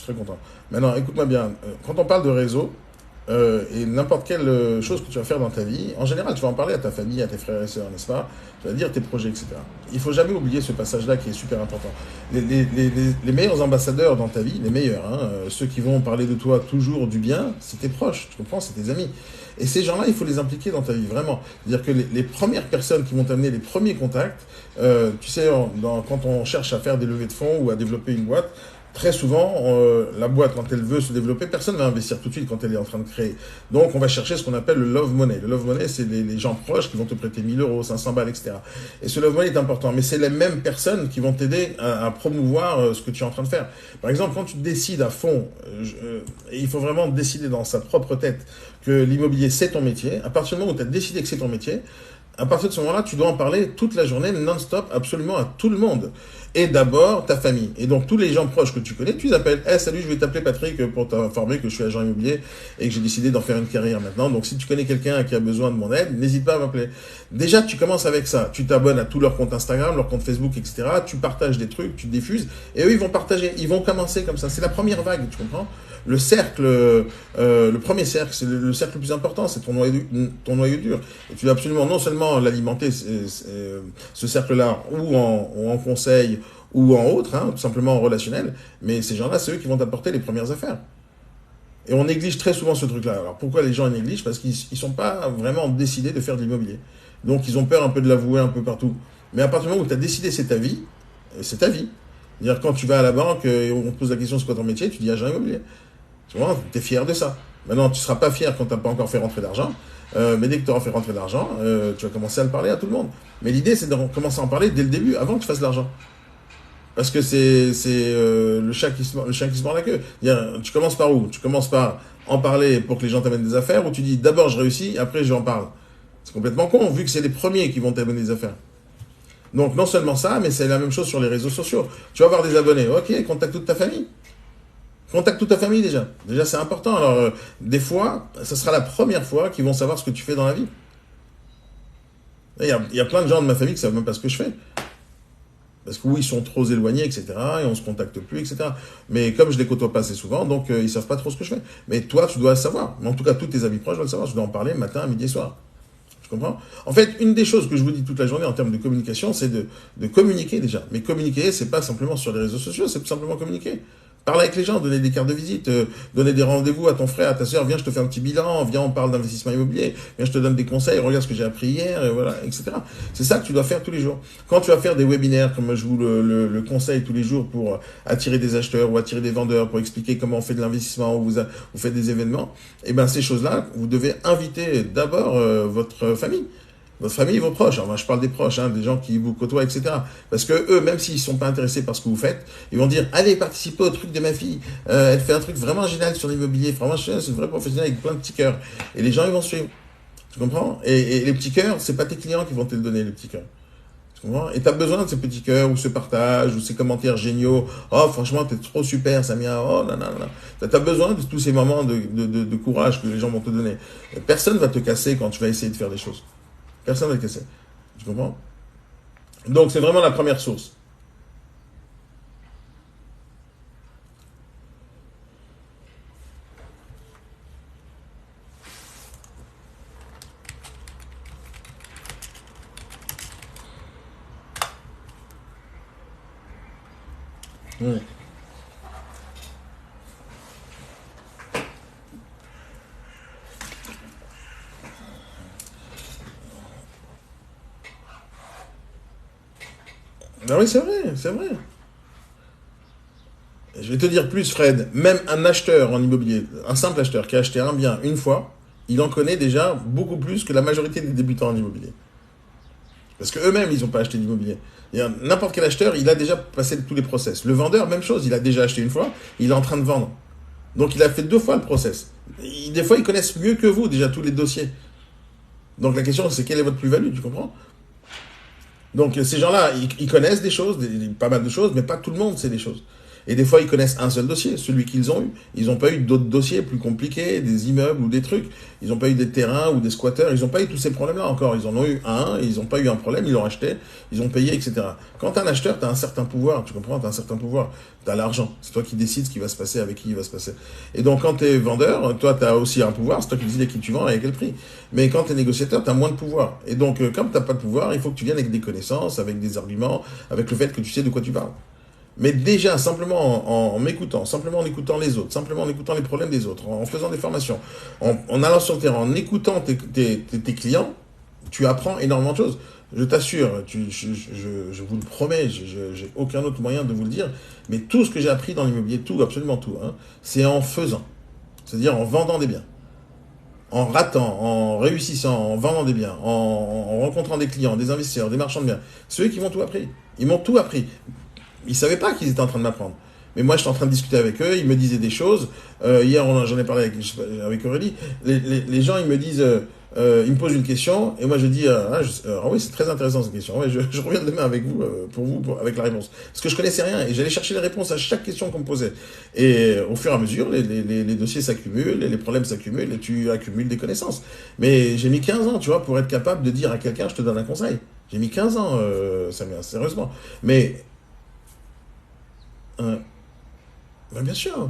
très content. Maintenant, écoute-moi bien. Quand on parle de réseau, et n'importe quelle chose que tu vas faire dans ta vie, en général, tu vas en parler à ta famille, à tes frères et sœurs, n'est-ce pas? Tu vas dire tes projets, etc. Il faut jamais oublier ce passage-là qui est super important. Les meilleurs ambassadeurs dans ta vie, les meilleurs, hein, ceux qui vont parler de toi toujours du bien, c'est tes proches, tu comprends? C'est tes amis. Et ces gens-là, il faut les impliquer dans ta vie, vraiment. C'est-à-dire que les premières personnes qui vont t'amener les premiers contacts, tu sais, quand on cherche à faire des levées de fonds ou à développer une boîte, très souvent, la boîte, quand elle veut se développer, personne ne va investir tout de suite quand elle est en train de créer. Donc, on va chercher ce qu'on appelle le love money. Le love money, c'est les gens proches qui vont te prêter 1000 euros, 500 balles, etc. Et ce love money est important. Mais c'est les mêmes personnes qui vont t'aider à promouvoir ce que tu es en train de faire. Par exemple, quand tu décides à fond, il faut vraiment décider dans sa propre tête que l'immobilier, c'est ton métier. À partir du moment où tu as décidé que c'est ton métier, à partir de ce moment-là, tu dois en parler toute la journée, non-stop, absolument à tout le monde. Et d'abord, ta famille. Et donc, tous les gens proches que tu connais, tu les appelles. Hey, salut, je vais t'appeler Patrick pour t'informer que je suis agent immobilier et que j'ai décidé d'en faire une carrière maintenant. Donc, si tu connais quelqu'un qui a besoin de mon aide, n'hésite pas à m'appeler. Déjà, tu commences avec ça. Tu t'abonnes à tous leurs comptes Instagram, leurs comptes Facebook, etc. Tu partages des trucs, tu diffuses. Et eux, ils vont partager. Ils vont commencer comme ça. C'est la première vague, tu comprends? Le cercle, le premier cercle, c'est le cercle le plus important, c'est ton noyau dur. Et tu dois absolument non seulement l'alimenter, ce cercle-là, ou en conseil, ou en autre, hein, tout simplement en relationnel, mais ces gens-là, c'est eux qui vont t'apporter les premières affaires. Et on néglige très souvent ce truc-là. Alors pourquoi les gens négligent? Parce qu'ils ne sont pas vraiment décidés de faire de l'immobilier. Donc ils ont peur un peu de l'avouer un peu partout. Mais à partir du moment où tu as décidé c'est ta vie, c'est ta vie. C'est-à-dire quand tu vas à la banque et on te pose la question c'est quoi ton métier, tu dis agent immobilier. Tu vois, tu es fier de ça. Maintenant, tu ne seras pas fier quand tu n'as pas encore fait rentrer d'argent, mais dès que tu auras fait rentrer d'argent, tu vas commencer à le parler à tout le monde. Mais l'idée, c'est de commencer à en parler dès le début, avant que tu fasses de l'argent. Parce que c'est le chien qui se mord la queue. Tu commences par où? Tu commences par en parler pour que les gens t'amènent des affaires, ou tu dis d'abord je réussis, après j'en parle. C'est complètement con, vu que c'est les premiers qui vont t'amener des affaires. Donc non seulement ça, mais c'est la même chose sur les réseaux sociaux. Tu vas avoir des abonnés, ok, contacte toute ta famille. Contacte toute ta famille déjà. Déjà c'est important. Alors des fois, ça sera la première fois qu'ils vont savoir ce que tu fais dans la vie. Il y a plein de gens de ma famille qui savent même pas ce que je fais. Parce que oui, ils sont trop éloignés, etc. Et on se contacte plus, etc. Mais comme je les côtoie pas assez souvent, donc ils savent pas trop ce que je fais. Mais toi, tu dois le savoir. Mais en tout cas, tous tes amis proches doivent le savoir. Tu dois en parler matin, midi et soir. Tu comprends? En fait, une des choses que je vous dis toute la journée en termes de communication, c'est de communiquer déjà. Mais communiquer, c'est pas simplement sur les réseaux sociaux, c'est tout simplement communiquer. Parle avec les gens, donner des cartes de visite, donner des rendez-vous à ton frère, à ta soeur, viens, je te fais un petit bilan, viens, on parle d'investissement immobilier, viens, je te donne des conseils, regarde ce que j'ai appris hier, et voilà, etc. C'est ça que tu dois faire tous les jours. Quand tu vas faire des webinaires, comme je vous le conseille tous les jours pour attirer des acheteurs ou attirer des vendeurs, pour expliquer comment on fait de l'investissement, ou vous faites des événements, et ben ces choses-là, vous devez inviter d'abord votre famille. Votre famille, vos proches. Alors, moi, je parle des proches, hein, des gens qui vous côtoient, etc. Parce que eux, même s'ils ne sont pas intéressés par ce que vous faites, ils vont dire, allez, participez au truc de ma fille. Elle fait un truc vraiment génial sur l'immobilier. Vraiment, c'est une vraie professionnelle avec plein de petits cœurs. Et les gens, ils vont suivre. Tu comprends? Et les petits cœurs, c'est pas tes clients qui vont te le donner, les petits cœurs. Tu comprends? Et tu as besoin de ces petits cœurs, ou ce partage, ou ces commentaires géniaux. Oh, franchement, t'es trop super, Samia. Oh, là, là, là. Tu as besoin de tous ces moments de courage que les gens vont te donner. Et personne va te casser quand tu vas essayer de faire des choses. Personne ne va te casser. Tu comprends? Donc, c'est vraiment la première source. Hmm. Ah oui, c'est vrai, c'est vrai. Je vais te dire plus, Fred. Même un acheteur en immobilier, un simple acheteur qui a acheté un bien une fois, il en connaît déjà beaucoup plus que la majorité des débutants en immobilier. Parce qu'eux-mêmes, ils n'ont pas acheté d'immobilier. N'importe quel acheteur, il a déjà passé tous les process. Le vendeur, même chose, il a déjà acheté une fois, il est en train de vendre. Donc il a fait 2 fois le process. Des fois, ils connaissent mieux que vous déjà tous les dossiers. Donc la question, c'est quelle est votre plus-value, tu comprends? Donc ces gens-là, ils connaissent des choses, pas mal de choses, mais pas tout le monde sait des choses. Et des fois, ils connaissent un seul dossier, celui qu'ils ont eu. Ils n'ont pas eu d'autres dossiers plus compliqués, des immeubles ou des trucs. Ils n'ont pas eu des terrains ou des squatteurs. Ils n'ont pas eu tous ces problèmes-là encore. Ils en ont eu un, ils n'ont pas eu un problème, ils l'ont acheté, ils ont payé, etc. Quand tu es un acheteur, tu as un certain pouvoir, tu comprends, tu as un certain pouvoir. Tu as l'argent. C'est toi qui décides ce qui va se passer, avec qui il va se passer. Et donc, quand tu es vendeur, toi, tu as aussi un pouvoir, c'est toi qui décides à qui tu vends et à quel prix. Mais quand tu es négociateur, tu as moins de pouvoir. Et donc, comme tu n'as pas de pouvoir, il faut que tu viennes avec des connaissances, avec des arguments, avec le fait que tu sais de quoi tu parles. Mais déjà, simplement en m'écoutant, simplement en écoutant les autres, simplement en écoutant les problèmes des autres, en faisant des formations, en allant sur le terrain, en écoutant tes clients, tu apprends énormément de choses. Je t'assure, je vous le promets, j'ai aucun autre moyen de vous le dire, mais tout ce que j'ai appris dans l'immobilier, tout, absolument tout, hein, c'est en faisant. C'est-à-dire en vendant des biens. En ratant, en réussissant, en vendant des biens, en rencontrant des clients, des investisseurs, des marchands de biens. Ceux qui m'ont tout appris. Ils m'ont tout appris. Ils ne savaient pas qu'ils étaient en train de m'apprendre. Mais moi, j'étais en train de discuter avec eux, ils me disaient des choses. Hier, j'en ai parlé avec Aurélie. Les gens, ils me disent, ils me posent une question, et moi, je dis, oui, c'est très intéressant cette question. Ouais, je reviens demain avec vous, avec la réponse. Parce que je connaissais rien, et j'allais chercher les réponses à chaque question qu'on me posait. Et au fur et à mesure, les dossiers s'accumulent, les problèmes s'accumulent, et tu accumules des connaissances. Mais j'ai mis 15 ans, tu vois, pour être capable de dire à quelqu'un, je te donne un conseil. J'ai mis 15 ans, Samir, sérieusement. Mais ben bien sûr.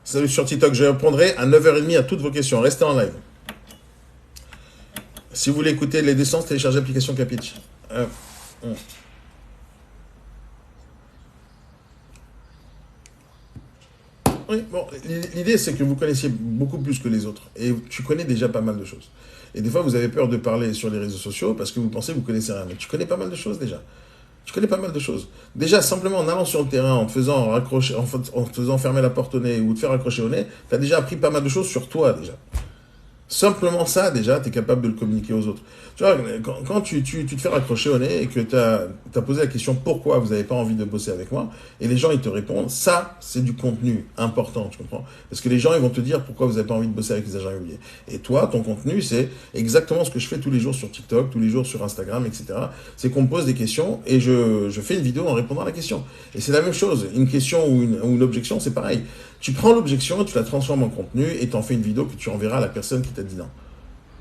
Salut sur TikTok, je répondrai à 9h30 à toutes vos questions. Restez en live. Si vous voulez écouter les descentes, téléchargez l'application Capitch. Oui, bon, l'idée c'est que vous connaissiez beaucoup plus que les autres. Et tu connais déjà pas mal de choses. Et des fois, vous avez peur de parler sur les réseaux sociaux parce que vous pensez que vous connaissez rien. Mais tu connais pas mal de choses déjà. Tu connais pas mal de choses. Déjà, simplement en allant sur le terrain, en te faisant raccrocher, en te faisant fermer la porte au nez ou te faire accrocher au nez, tu as déjà appris pas mal de choses sur toi déjà. Simplement ça, déjà, tu es capable de le communiquer aux autres. Tu vois, quand tu te fais raccrocher au nez et que tu as posé la question pourquoi vous n'avez pas envie de bosser avec moi, et les gens ils te répondent, ça, c'est du contenu important, tu comprends? Parce que les gens ils vont te dire pourquoi vous n'avez pas envie de bosser avec les agents immobiliers. Et toi, ton contenu, c'est exactement ce que je fais tous les jours sur TikTok, tous les jours sur Instagram, etc. C'est qu'on me pose des questions et je fais une vidéo en répondant à la question. Et c'est la même chose, une question ou une objection, c'est pareil. Tu prends l'objection, tu la transformes en contenu et tu en fais une vidéo que tu enverras à la personne qui t'a dit non.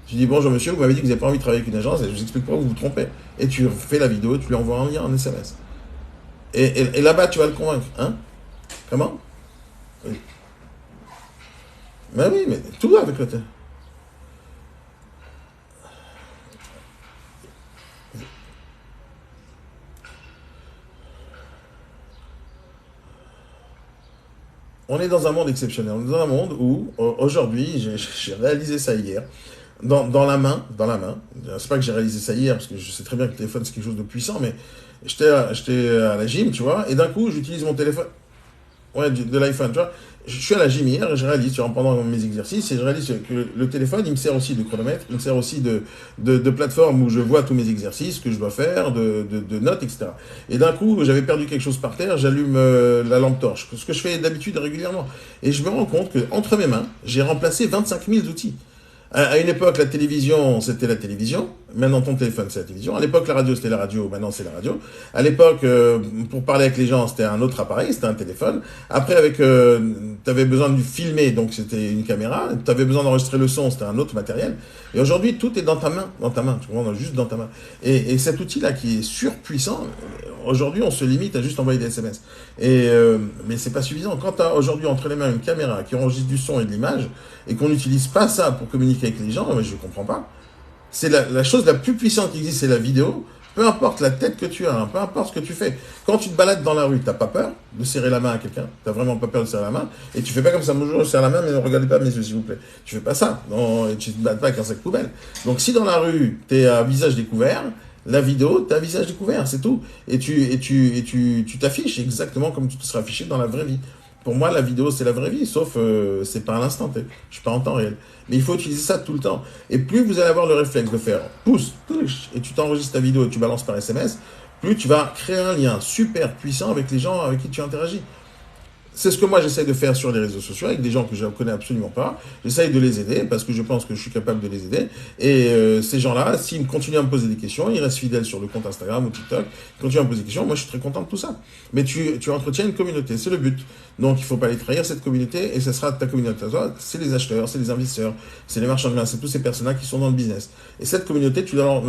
Tu dis bonjour monsieur, vous m'avez dit que vous n'avez pas envie de travailler avec une agence et je vous explique pourquoi vous vous trompez. Et tu fais la vidéo, tu lui envoies un lien en SMS. Et là-bas, tu vas le convaincre. Hein? Comment? Oui. Mais oui, mais tout va avec le temps. On est dans un monde exceptionnel. On est dans un monde où, aujourd'hui, j'ai réalisé ça hier, dans la main, c'est pas que j'ai réalisé ça hier, parce que je sais très bien que le téléphone c'est quelque chose de puissant, mais j'étais à la gym, tu vois, et d'un coup j'utilise mon téléphone, ouais, de l'iPhone, tu vois. Je suis à la gym hier et je réalise, tu vois, pendant mes exercices, et je réalise que le téléphone, il me sert aussi de chronomètre, il me sert aussi de plateforme où je vois tous mes exercices, ce que je dois faire, de notes, etc. Et d'un coup, j'avais perdu quelque chose par terre, j'allume la lampe torche, ce que je fais d'habitude régulièrement. Et je me rends compte que entre mes mains, j'ai remplacé 25 000 outils. À une époque, la télévision, c'était la télévision. Maintenant, ton téléphone, c'est la télévision. À l'époque, la radio, c'était la radio. Maintenant, c'est la radio. À l'époque, pour parler avec les gens, c'était un autre appareil, c'était un téléphone. Après, tu avais besoin de filmer, donc c'était une caméra. Tu avais besoin d'enregistrer le son, c'était un autre matériel. Et aujourd'hui, tout est dans ta main, tu vois, juste dans ta main. Et cet outil-là qui est surpuissant, aujourd'hui, on se limite à juste envoyer des SMS. Mais c'est pas suffisant. Quand tu as aujourd'hui entre les mains une caméra qui enregistre du son et de l'image, et qu'on n'utilise pas ça pour communiquer avec les gens, je ne comprends pas. C'est la chose la plus puissante qui existe, c'est la vidéo. Peu importe la tête que tu as, hein, peu importe ce que tu fais. Quand tu te balades dans la rue, tu n'as pas peur de serrer la main à quelqu'un. Tu n'as vraiment pas peur de serrer la main. Et tu fais pas comme ça, bonjour, je serre la main, mais ne regardez pas mes yeux, s'il vous plaît. Tu fais pas ça. Non, et tu te balades pas avec un sac poubelle. Donc si dans la rue, tu es à visage découvert, la vidéo, tu as visage découvert, c'est tout. Et tu t'affiches exactement comme tu te serais affiché dans la vraie vie. Pour moi, la vidéo, c'est la vraie vie, sauf c'est pas à l'instant T. Je suis pas en temps réel. Mais il faut utiliser ça tout le temps. Et plus vous allez avoir le réflexe de faire pouce, touche, et tu t'enregistres ta vidéo et tu balances par SMS, plus tu vas créer un lien super puissant avec les gens avec qui tu interagis. C'est ce que moi j'essaie de faire sur les réseaux sociaux avec des gens que je ne connais absolument pas. J'essaie de les aider parce que je pense que je suis capable de les aider. Et ces gens-là, s'ils continuent à me poser des questions, ils restent fidèles sur le compte Instagram ou TikTok, ils continuent à me poser des questions, moi je suis très content de tout ça. Mais tu entretiens une communauté, c'est le but. Donc il ne faut pas les trahir, cette communauté, et ce sera ta communauté à toi. C'est les acheteurs, c'est les investisseurs, c'est les marchands de biens, c'est tous ces personnes-là qui sont dans le business. Et cette communauté, tu dois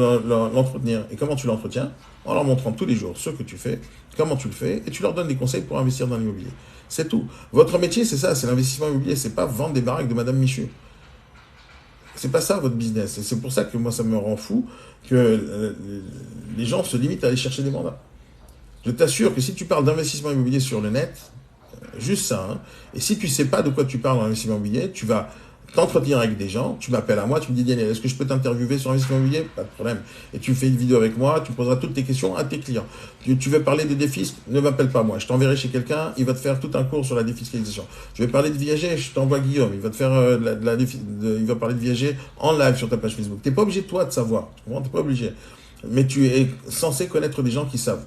l'entretenir. Et comment tu l'entretiens? En leur montrant tous les jours ce que tu fais, comment tu le fais, et tu leur donnes des conseils pour investir dans l'immobilier. C'est tout. Votre métier, c'est ça, c'est l'investissement immobilier. C'est pas vendre des baraques de Madame Michu. C'est pas ça votre business. Et c'est pour ça que moi, ça me rend fou que les gens se limitent à aller chercher des mandats. Je t'assure que si tu parles d'investissement immobilier sur le net, juste ça, hein, et si tu sais pas de quoi tu parles dans l'investissement immobilier, tu vas t'entretenir avec des gens, tu m'appelles à moi, tu me dis Daniel, est-ce que je peux t'interviewer sur l'investissement immobilier? Pas de problème. Et tu fais une vidéo avec moi, tu poseras toutes tes questions à tes clients. Tu veux parler des défisques? Ne m'appelle pas moi. Je t'enverrai chez quelqu'un, il va te faire tout un cours sur la défiscalisation. Tu veux parler de viager? Je t'envoie Guillaume, il va te faire il va parler de viager en live sur ta page Facebook. T'es pas obligé toi de savoir, tu comprends? T'es pas obligé. Mais tu es censé connaître des gens qui savent.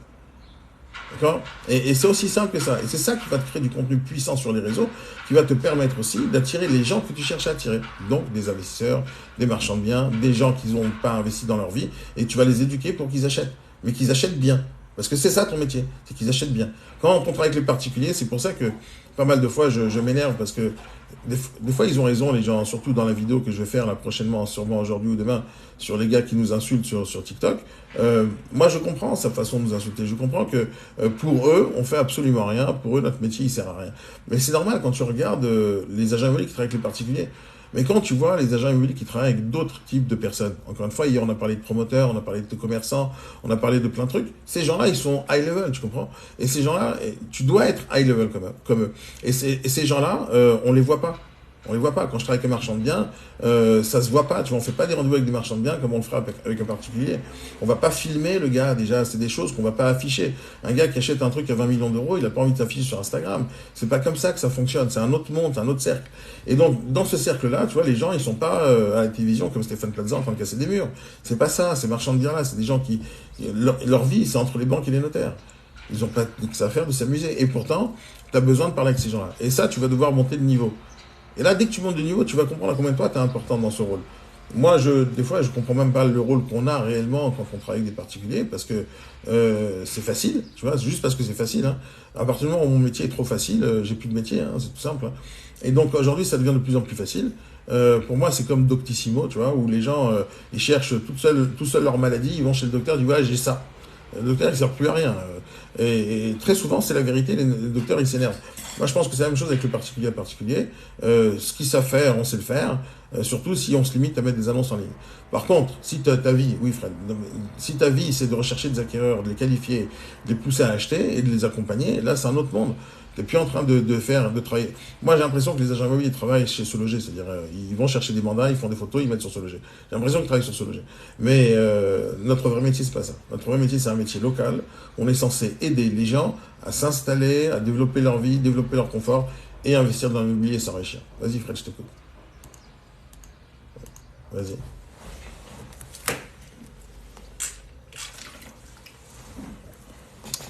D'accord? Et c'est aussi simple que ça. Et c'est ça qui va te créer du contenu puissant sur les réseaux, qui va te permettre aussi d'attirer les gens que tu cherches à attirer. Donc des investisseurs, des marchands de biens, des gens qui n'ont pas investi dans leur vie, et tu vas les éduquer pour qu'ils achètent. Mais qu'ils achètent bien. Parce que c'est ça ton métier, c'est qu'ils achètent bien. Quand on travaille avec les particuliers, c'est pour ça que pas mal de fois je m'énerve, parce que des fois ils ont raison les gens, surtout dans la vidéo que je vais faire là prochainement, sûrement aujourd'hui ou demain, sur les gars qui nous insultent sur TikTok. Moi je comprends sa façon de nous insulter, je comprends que pour eux on fait absolument rien, pour eux notre métier il sert à rien. Mais c'est normal quand tu regardes les agents immobiliers qui travaillent avec les particuliers. Mais quand tu vois les agents immobiliers qui travaillent avec d'autres types de personnes, encore une fois, hier on a parlé de promoteurs, on a parlé de commerçants, on a parlé de plein de trucs, ces gens-là, ils sont high level, tu comprends? Et ces gens-là, tu dois être high level comme eux. Et ces gens-là, on les voit pas. On les voit pas. Quand je travaille avec un marchand de biens, ça se voit pas. Tu vois, on fait pas des rendez-vous avec des marchands de biens comme on le fera avec un particulier. On va pas filmer le gars, déjà. C'est des choses qu'on va pas afficher. Un gars qui achète un truc à 20 millions d'euros, il a pas envie de s'afficher sur Instagram. C'est pas comme ça que ça fonctionne. C'est un autre monde, c'est un autre cercle. Et donc, dans ce cercle-là, tu vois, les gens, ils sont pas à la télévision comme Stéphane Plaza en train de casser des murs. C'est pas ça. Ces marchands de biens-là, c'est des gens qui, leur vie, c'est entre les banques et les notaires. Ils ont pas que ça à faire de s'amuser. Et pourtant, tu as besoin de parler avec ces gens-là. Et ça, tu vas devoir monter de niveau. Et là, dès que tu montes de niveau, tu vas comprendre à combien de toi tu es important dans ce rôle. Moi, des fois, je comprends même pas le rôle qu'on a réellement quand on travaille avec des particuliers, parce que c'est facile, tu vois, c'est juste parce que c'est facile. Hein. À partir du moment où mon métier est trop facile, j'ai plus de métier, hein, c'est tout simple. Hein. Et donc aujourd'hui, ça devient de plus en plus facile. Pour moi, c'est comme Doctissimo, tu vois, où les gens, ils cherchent tout seuls leur maladie, ils vont chez le docteur, ils disent, ouais, j'ai ça. Le docteur, il ne sert plus à rien. Et très souvent, c'est la vérité, les docteurs, ils s'énervent. Moi, je pense que c'est la même chose avec le particulier à particulier. Ce qu'ils savent faire, on sait le faire, surtout si on se limite à mettre des annonces en ligne. Par contre, si ta vie, oui Fred, si ta vie, c'est de rechercher des acquéreurs, de les qualifier, de les pousser à acheter et de les accompagner, là, c'est un autre monde. Tu n'es plus en train de travailler. Moi, j'ai l'impression que les agents immobiliers travaillent chez Se Loger, c'est-à-dire ils vont chercher des mandats, ils font des photos, ils mettent sur Se Loger. J'ai l'impression qu'ils travaillent sur Se Loger. Mais notre vrai métier, c'est pas ça. Notre vrai métier, c'est un métier local. On est censé aider les gens à s'installer, à développer leur vie, développer leur confort et investir dans l'immobilier et s'enrichir. Vas-y, Fred, je t'écoute. Vas-y.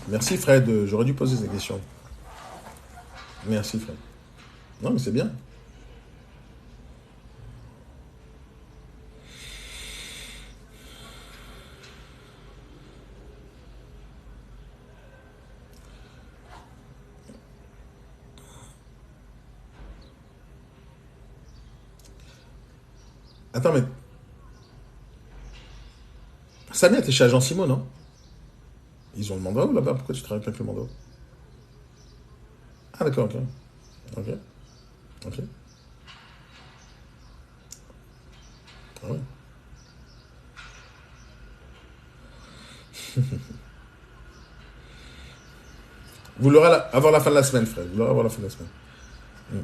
Merci, Fred. J'aurais dû poser cette question. Merci, Fred. Non, mais c'est bien. Attends, mais Samia, t'es chez Agent Simo, non? Ils ont le mandat ou là-bas? Pourquoi tu travailles pas avec le mandat? Ah, d'accord, ok. Ok. Ok. Ah ouais. Vous l'aurez avant la fin de la semaine, Fred. Vous l'aurez avant la fin de la semaine. Hmm.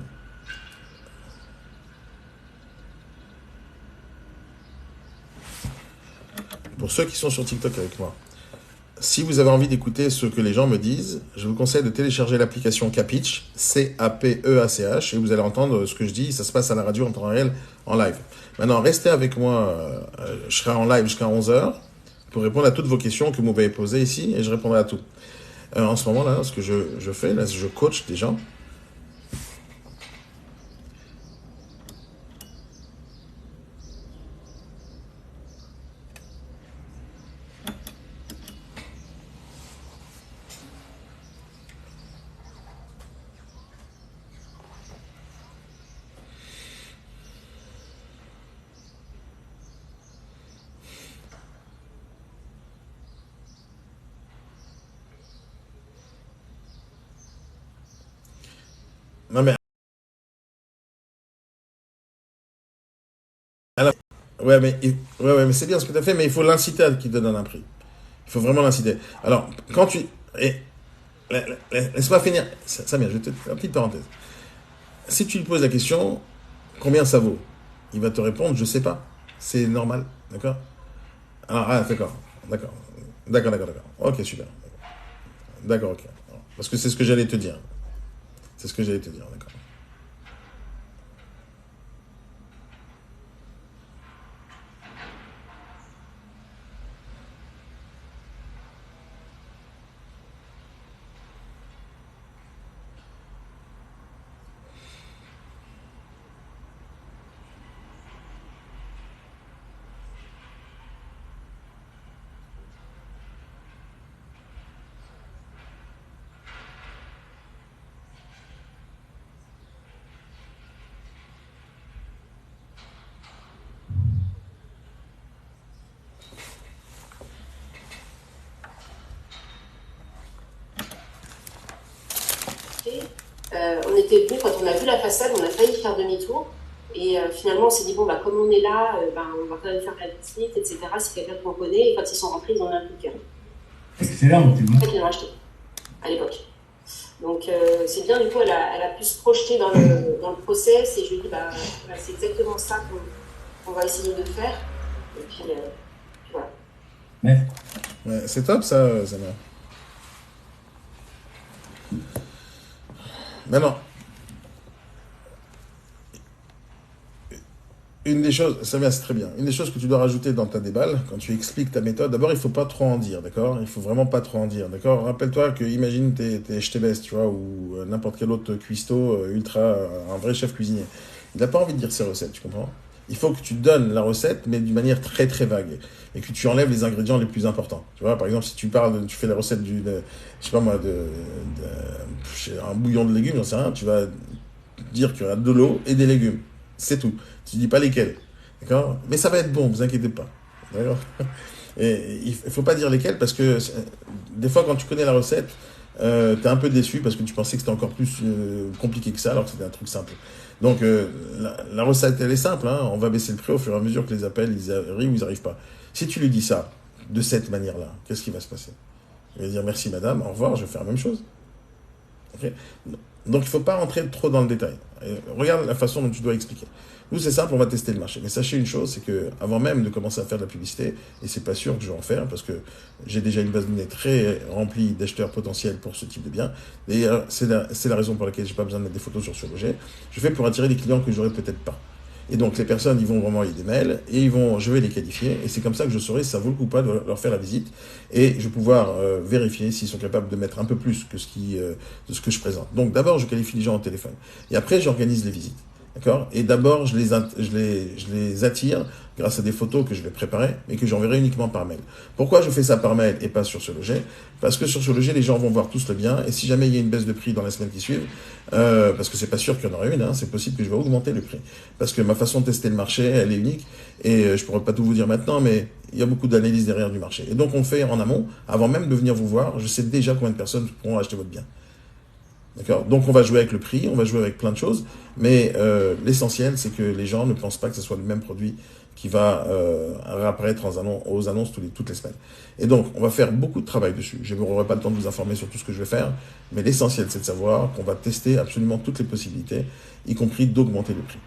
Pour ceux qui sont sur TikTok avec moi, Si vous avez envie d'écouter ce que les gens me disent, je vous conseille de télécharger l'application Capeach, Capeach, et vous allez entendre ce que je dis. Ça se passe à la radio en temps réel, en live. Maintenant, restez avec moi. Je serai en live jusqu'à 11 heures pour répondre à toutes vos questions que vous m'avez posées ici, et je répondrai à tout. En ce moment-là, ce que je fais, là, je coach des gens. Non mais, alors, ouais, mais c'est bien ce que tu as fait, mais il faut l'inciter à qu'il te donne un prix. Il faut vraiment l'inciter. Alors, quand tu... Et, laisse-moi finir. Samir, je vais te... Une petite parenthèse. Si tu lui poses la question, combien ça vaut? Il va te répondre, je sais pas. C'est normal, d'accord? Alors, d'accord, d'accord, d'accord. Ok, super. D'accord, ok. Parce que c'est ce que j'allais te dire. C'est ce que j'allais te dire, d'accord. On était venu, quand on a vu la façade, on a failli faire demi-tour. Et finalement, on s'est dit, bon, bah, comme on est là, on va quand même faire la visite, etc. C'est quelqu'un qu'on connaît. Et quand ils sont rentrés, ils en ont un coup de cœur. Excellent, tu vois. C'est ça qu'ils ont acheté à l'époque. Donc, c'est bien, du coup, elle a pu se projeter dans le process. Et je lui ai dit, bah, c'est exactement ça qu'on va essayer de faire. Et puis voilà. Ouais, c'est top ça, Samir. Maintenant, une des choses, ça vient, c'est très bien. Une des choses que tu dois rajouter dans ta déballe, quand tu expliques ta méthode, d'abord, il faut pas trop en dire, d'accord? Il faut vraiment pas trop en dire, d'accord? Rappelle-toi que, imagine, t'es Chtebest, tu vois, ou n'importe quel autre cuistot un vrai chef cuisinier. Il n'a pas envie de dire ses recettes, tu comprends? Il faut que tu donnes la recette, mais d'une manière très très vague, et que tu enlèves les ingrédients les plus importants. Tu vois, par exemple, si tu fais la recette je sais pas moi, un bouillon de légumes, j'en sais rien, tu vas dire qu'il y aura de l'eau et des légumes. C'est tout. Tu dis pas lesquels. D'accord? Mais ça va être bon, vous inquiétez pas. D'accord? Et il faut pas dire lesquels parce que des fois, quand tu connais la recette, t'es un peu déçu parce que tu pensais que c'était encore plus compliqué que ça, alors que c'était un truc simple. Donc, la recette, elle est simple. Hein. On va baisser le prix au fur et à mesure que les appels, ils arrivent ou ils arrivent pas. Si tu lui dis ça, de cette manière-là, qu'est-ce qui va se passer? Il va dire merci madame, au revoir, je vais faire la même chose. Ok. Donc il ne faut pas rentrer trop dans le détail. Regarde la façon dont tu dois expliquer. Nous, c'est simple, on va tester le marché. Mais sachez une chose, c'est que avant même de commencer à faire de la publicité, et c'est pas sûr que je vais en faire, parce que j'ai déjà une base de données très remplie d'acheteurs potentiels pour ce type de biens. D'ailleurs, c'est la raison pour laquelle j'ai pas besoin de mettre des photos sur Surloger. Je fais pour attirer des clients que j'aurais peut-être pas. Et donc les personnes, ils vont vraiment envoyer des mails et je vais les qualifier. Et c'est comme ça que je saurai si ça vaut le coup ou pas de leur faire la visite. Et je vais pouvoir vérifier s'ils sont capables de mettre un peu plus que de ce que je présente. Donc d'abord, je qualifie les gens au téléphone. Et après, j'organise les visites. D'accord? Et d'abord, je les attire grâce à des photos que je vais préparer, mais que j'enverrai uniquement par mail. Pourquoi je fais ça par mail et pas sur ce loger? Parce que sur ce loger, les gens vont voir tous le bien, et si jamais il y a une baisse de prix dans les semaines qui suivent, parce que c'est pas sûr qu'il y en aura une, hein, c'est possible que je vais augmenter le prix. Parce que ma façon de tester le marché, elle est unique, et je pourrais pas tout vous dire maintenant, mais il y a beaucoup d'analyses derrière du marché. Et donc on le fait en amont, avant même de venir vous voir, je sais déjà combien de personnes pourront acheter votre bien. D'accord? Donc on va jouer avec le prix, on va jouer avec plein de choses, mais l'essentiel c'est que les gens ne pensent pas que ce soit le même produit qui va réapparaître aux annonces toutes les semaines. Et donc on va faire beaucoup de travail dessus. Je n'aurai pas le temps de vous informer sur tout ce que je vais faire, mais l'essentiel c'est de savoir qu'on va tester absolument toutes les possibilités, y compris d'augmenter le prix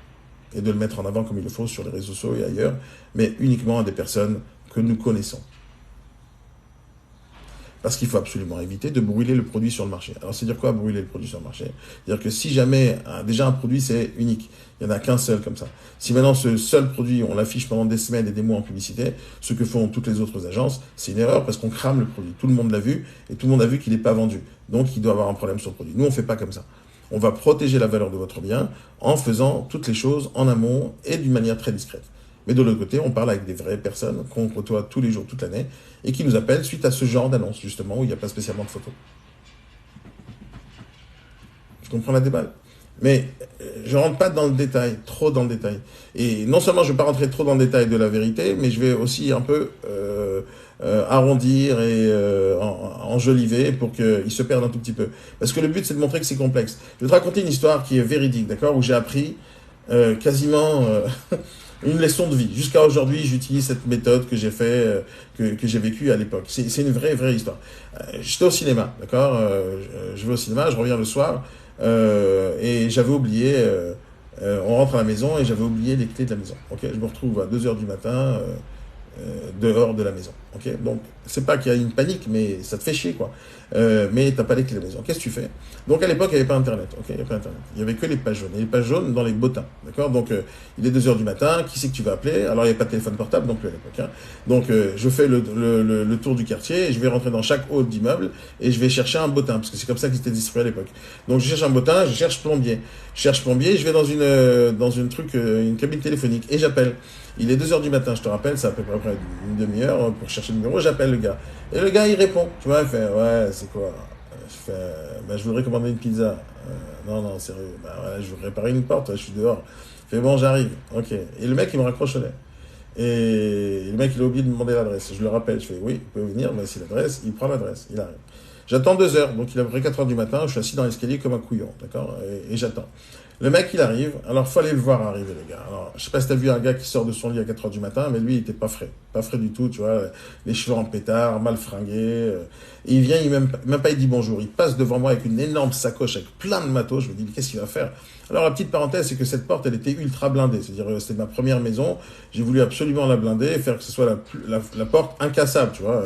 et de le mettre en avant comme il le faut sur les réseaux sociaux et ailleurs, mais uniquement à des personnes que nous connaissons. Parce qu'il faut absolument éviter de brûler le produit sur le marché. Alors, c'est dire quoi, brûler le produit sur le marché? C'est-à-dire que si jamais, déjà un produit, c'est unique. Il n'y en a qu'un seul comme ça. Si maintenant ce seul produit, on l'affiche pendant des semaines et des mois en publicité, ce que font toutes les autres agences, c'est une erreur parce qu'on crame le produit. Tout le monde l'a vu et tout le monde a vu qu'il n'est pas vendu. Donc, il doit avoir un problème sur le produit. Nous, on ne fait pas comme ça. On va protéger la valeur de votre bien en faisant toutes les choses en amont et d'une manière très discrète. Mais de l'autre côté, on parle avec des vraies personnes qu'on côtoie tous les jours, toute l'année, et qui nous appellent suite à ce genre d'annonce, justement, où il n'y a pas spécialement de photos. Je comprends la déballe. Mais je ne rentre pas dans le détail, trop dans le détail. Et non seulement je ne vais pas rentrer trop dans le détail de la vérité, mais je vais aussi un peu arrondir et enjoliver pour qu'il se perde un tout petit peu. Parce que le but, c'est de montrer que c'est complexe. Je vais te raconter une histoire qui est véridique, d'accord, où j'ai appris quasiment une leçon de vie. Jusqu'à aujourd'hui, j'utilise cette méthode que j'ai fait, que j'ai vécue à l'époque. C'est une vraie histoire. J'étais au cinéma, d'accord, je vais au cinéma, je reviens le soir, et j'avais oublié, on rentre à la maison et j'avais oublié les clés de la maison. Ok, je me retrouve à 2h du matin dehors de la maison. Ok, donc c'est pas qu'il y a une panique, mais ça te fait chier quoi. Mais t'as pas les clés de la maison. Qu'est-ce que tu fais? Donc à l'époque il n'y avait pas internet. Ok, il n'y avait pas internet. Il y avait que les pages jaunes. Et les pages jaunes dans les bottins. D'accord. Donc il est 2h du matin. Qui c'est que tu vas appeler? Alors il n'y avait pas de téléphone portable non plus à l'époque. Hein. Donc je fais le tour du quartier et je vais rentrer dans chaque hall d'immeuble et je vais chercher un bottin parce que c'est comme ça qu'ils étaient distribués à l'époque. Donc je cherche un bottin, je cherche plombier. Je cherche plombier. Je vais dans une cabine téléphonique et j'appelle. Il est 2h du matin, je te rappelle, c'est à peu près une demi-heure pour chercher le numéro, j'appelle le gars. Et le gars, il répond, tu vois, il fait, ouais, c'est quoi? Je fais, je voudrais commander une pizza. Non, sérieux, voilà, je veux réparer une porte, je suis dehors. Il fait, bon, j'arrive, ok. Et le mec, il me raccroche au nez. Et le mec, il a oublié de me demander l'adresse. Je le rappelle, je fais, oui, il peut venir, voici l'adresse, il prend l'adresse, il arrive. J'attends 2h, donc il est à peu près 4h du matin, je suis assis dans l'escalier comme un couillon, d'accord, et j'attends. Le mec, il arrive, alors il fallait le voir arriver, le gars. Alors, je sais pas si t'as vu un gars qui sort de son lit à 4h du matin, mais lui, il était pas frais du tout, tu vois, les cheveux en pétard, mal fringués. Et il vient, même pas, il dit bonjour, il passe devant moi avec une énorme sacoche avec plein de matos, je me dis, mais qu'est-ce qu'il va faire? Alors, la petite parenthèse, c'est que cette porte, elle était ultra blindée, c'est-à-dire, c'était ma première maison, j'ai voulu absolument la blinder, faire que ce soit la porte incassable, tu vois.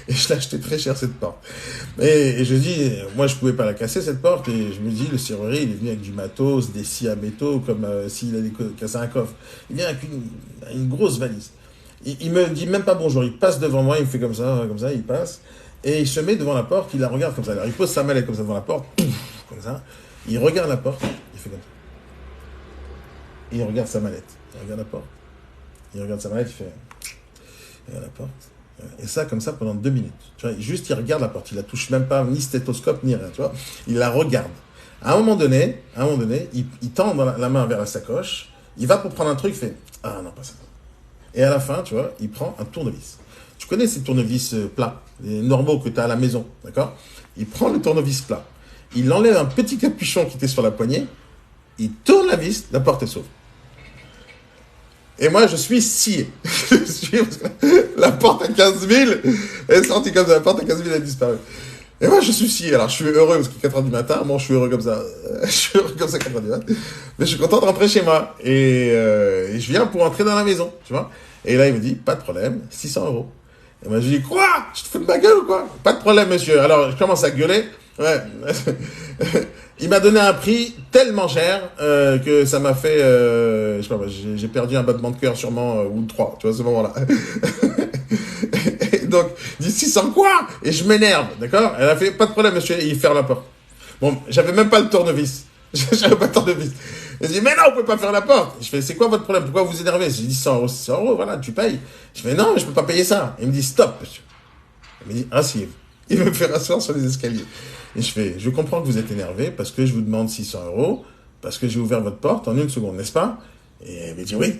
Et je l'ai acheté très cher cette porte. Et je dis, moi je pouvais pas la casser cette porte, et je me dis, le serrurier il est venu avec du matos, des scies à métaux, comme s'il allait casser un coffre. Il vient avec une grosse valise. Il me dit même pas bonjour, il passe devant moi, il me fait comme ça, il passe, et il se met devant la porte, il la regarde comme ça. Alors il pose sa mallette comme ça devant la porte, comme ça, il regarde la porte, il fait comme ça. Et il regarde sa mallette, il regarde la porte, il regarde sa mallette, il fait, il regarde la porte. Et ça, comme ça, pendant 2 minutes. Tu vois, juste, il regarde la porte. Il la touche même pas, ni stéthoscope, ni rien, tu vois. Il la regarde. À un moment donné, il tend la main vers la sacoche. Il va pour prendre un truc, il fait, ah non, pas ça. Et à la fin, tu vois, il prend un tournevis. Tu connais ces tournevis plats, les normaux que tu as à la maison, d'accord? Il prend le tournevis plat. Il enlève un petit capuchon qui était sur la poignée. Il tourne la vis, la porte est s'ouvre. Et moi, je suis scié. La porte à 15 000 est sortie comme ça. La porte à 15 000 a disparu. Et moi, je suis scié. Alors, je suis heureux parce que 4h du matin, moi, je suis heureux comme ça. Je suis heureux comme ça 4h du matin. Mais je suis content de rentrer chez moi. Et je viens pour entrer dans la maison, tu vois. Et là, il me dit, pas de problème, 600 €. Et moi, je lui dis, quoi? Je te fous de ma gueule ou quoi? Pas de problème, monsieur. Alors, je commence à gueuler. Ouais. Il m'a donné un prix tellement cher que ça m'a fait, je sais pas, j'ai perdu un battement de cœur sûrement ou 3, tu vois, à ce moment-là. Et donc, il dit 600 quoi? Et je m'énerve, d'accord? Elle a fait pas de problème, monsieur, et il ferme la porte. Bon, j'avais même pas le tournevis. J'avais pas de tournevis. Il dit, mais non, on peut pas faire la porte. Je fais, c'est quoi votre problème? Pourquoi vous vous énervez? J'ai dit 100 €, 600 €, voilà, tu payes. Je fais, non, mais je peux pas payer ça. Il me dit, stop, monsieur. Il me dit, asseyez-vous. Il me fait rasseoir sur les escaliers. Et je fais, je comprends que vous êtes énervé parce que je vous demande 600 €, parce que j'ai ouvert votre porte en 1 seconde, n'est-ce pas? Et il me dit oui.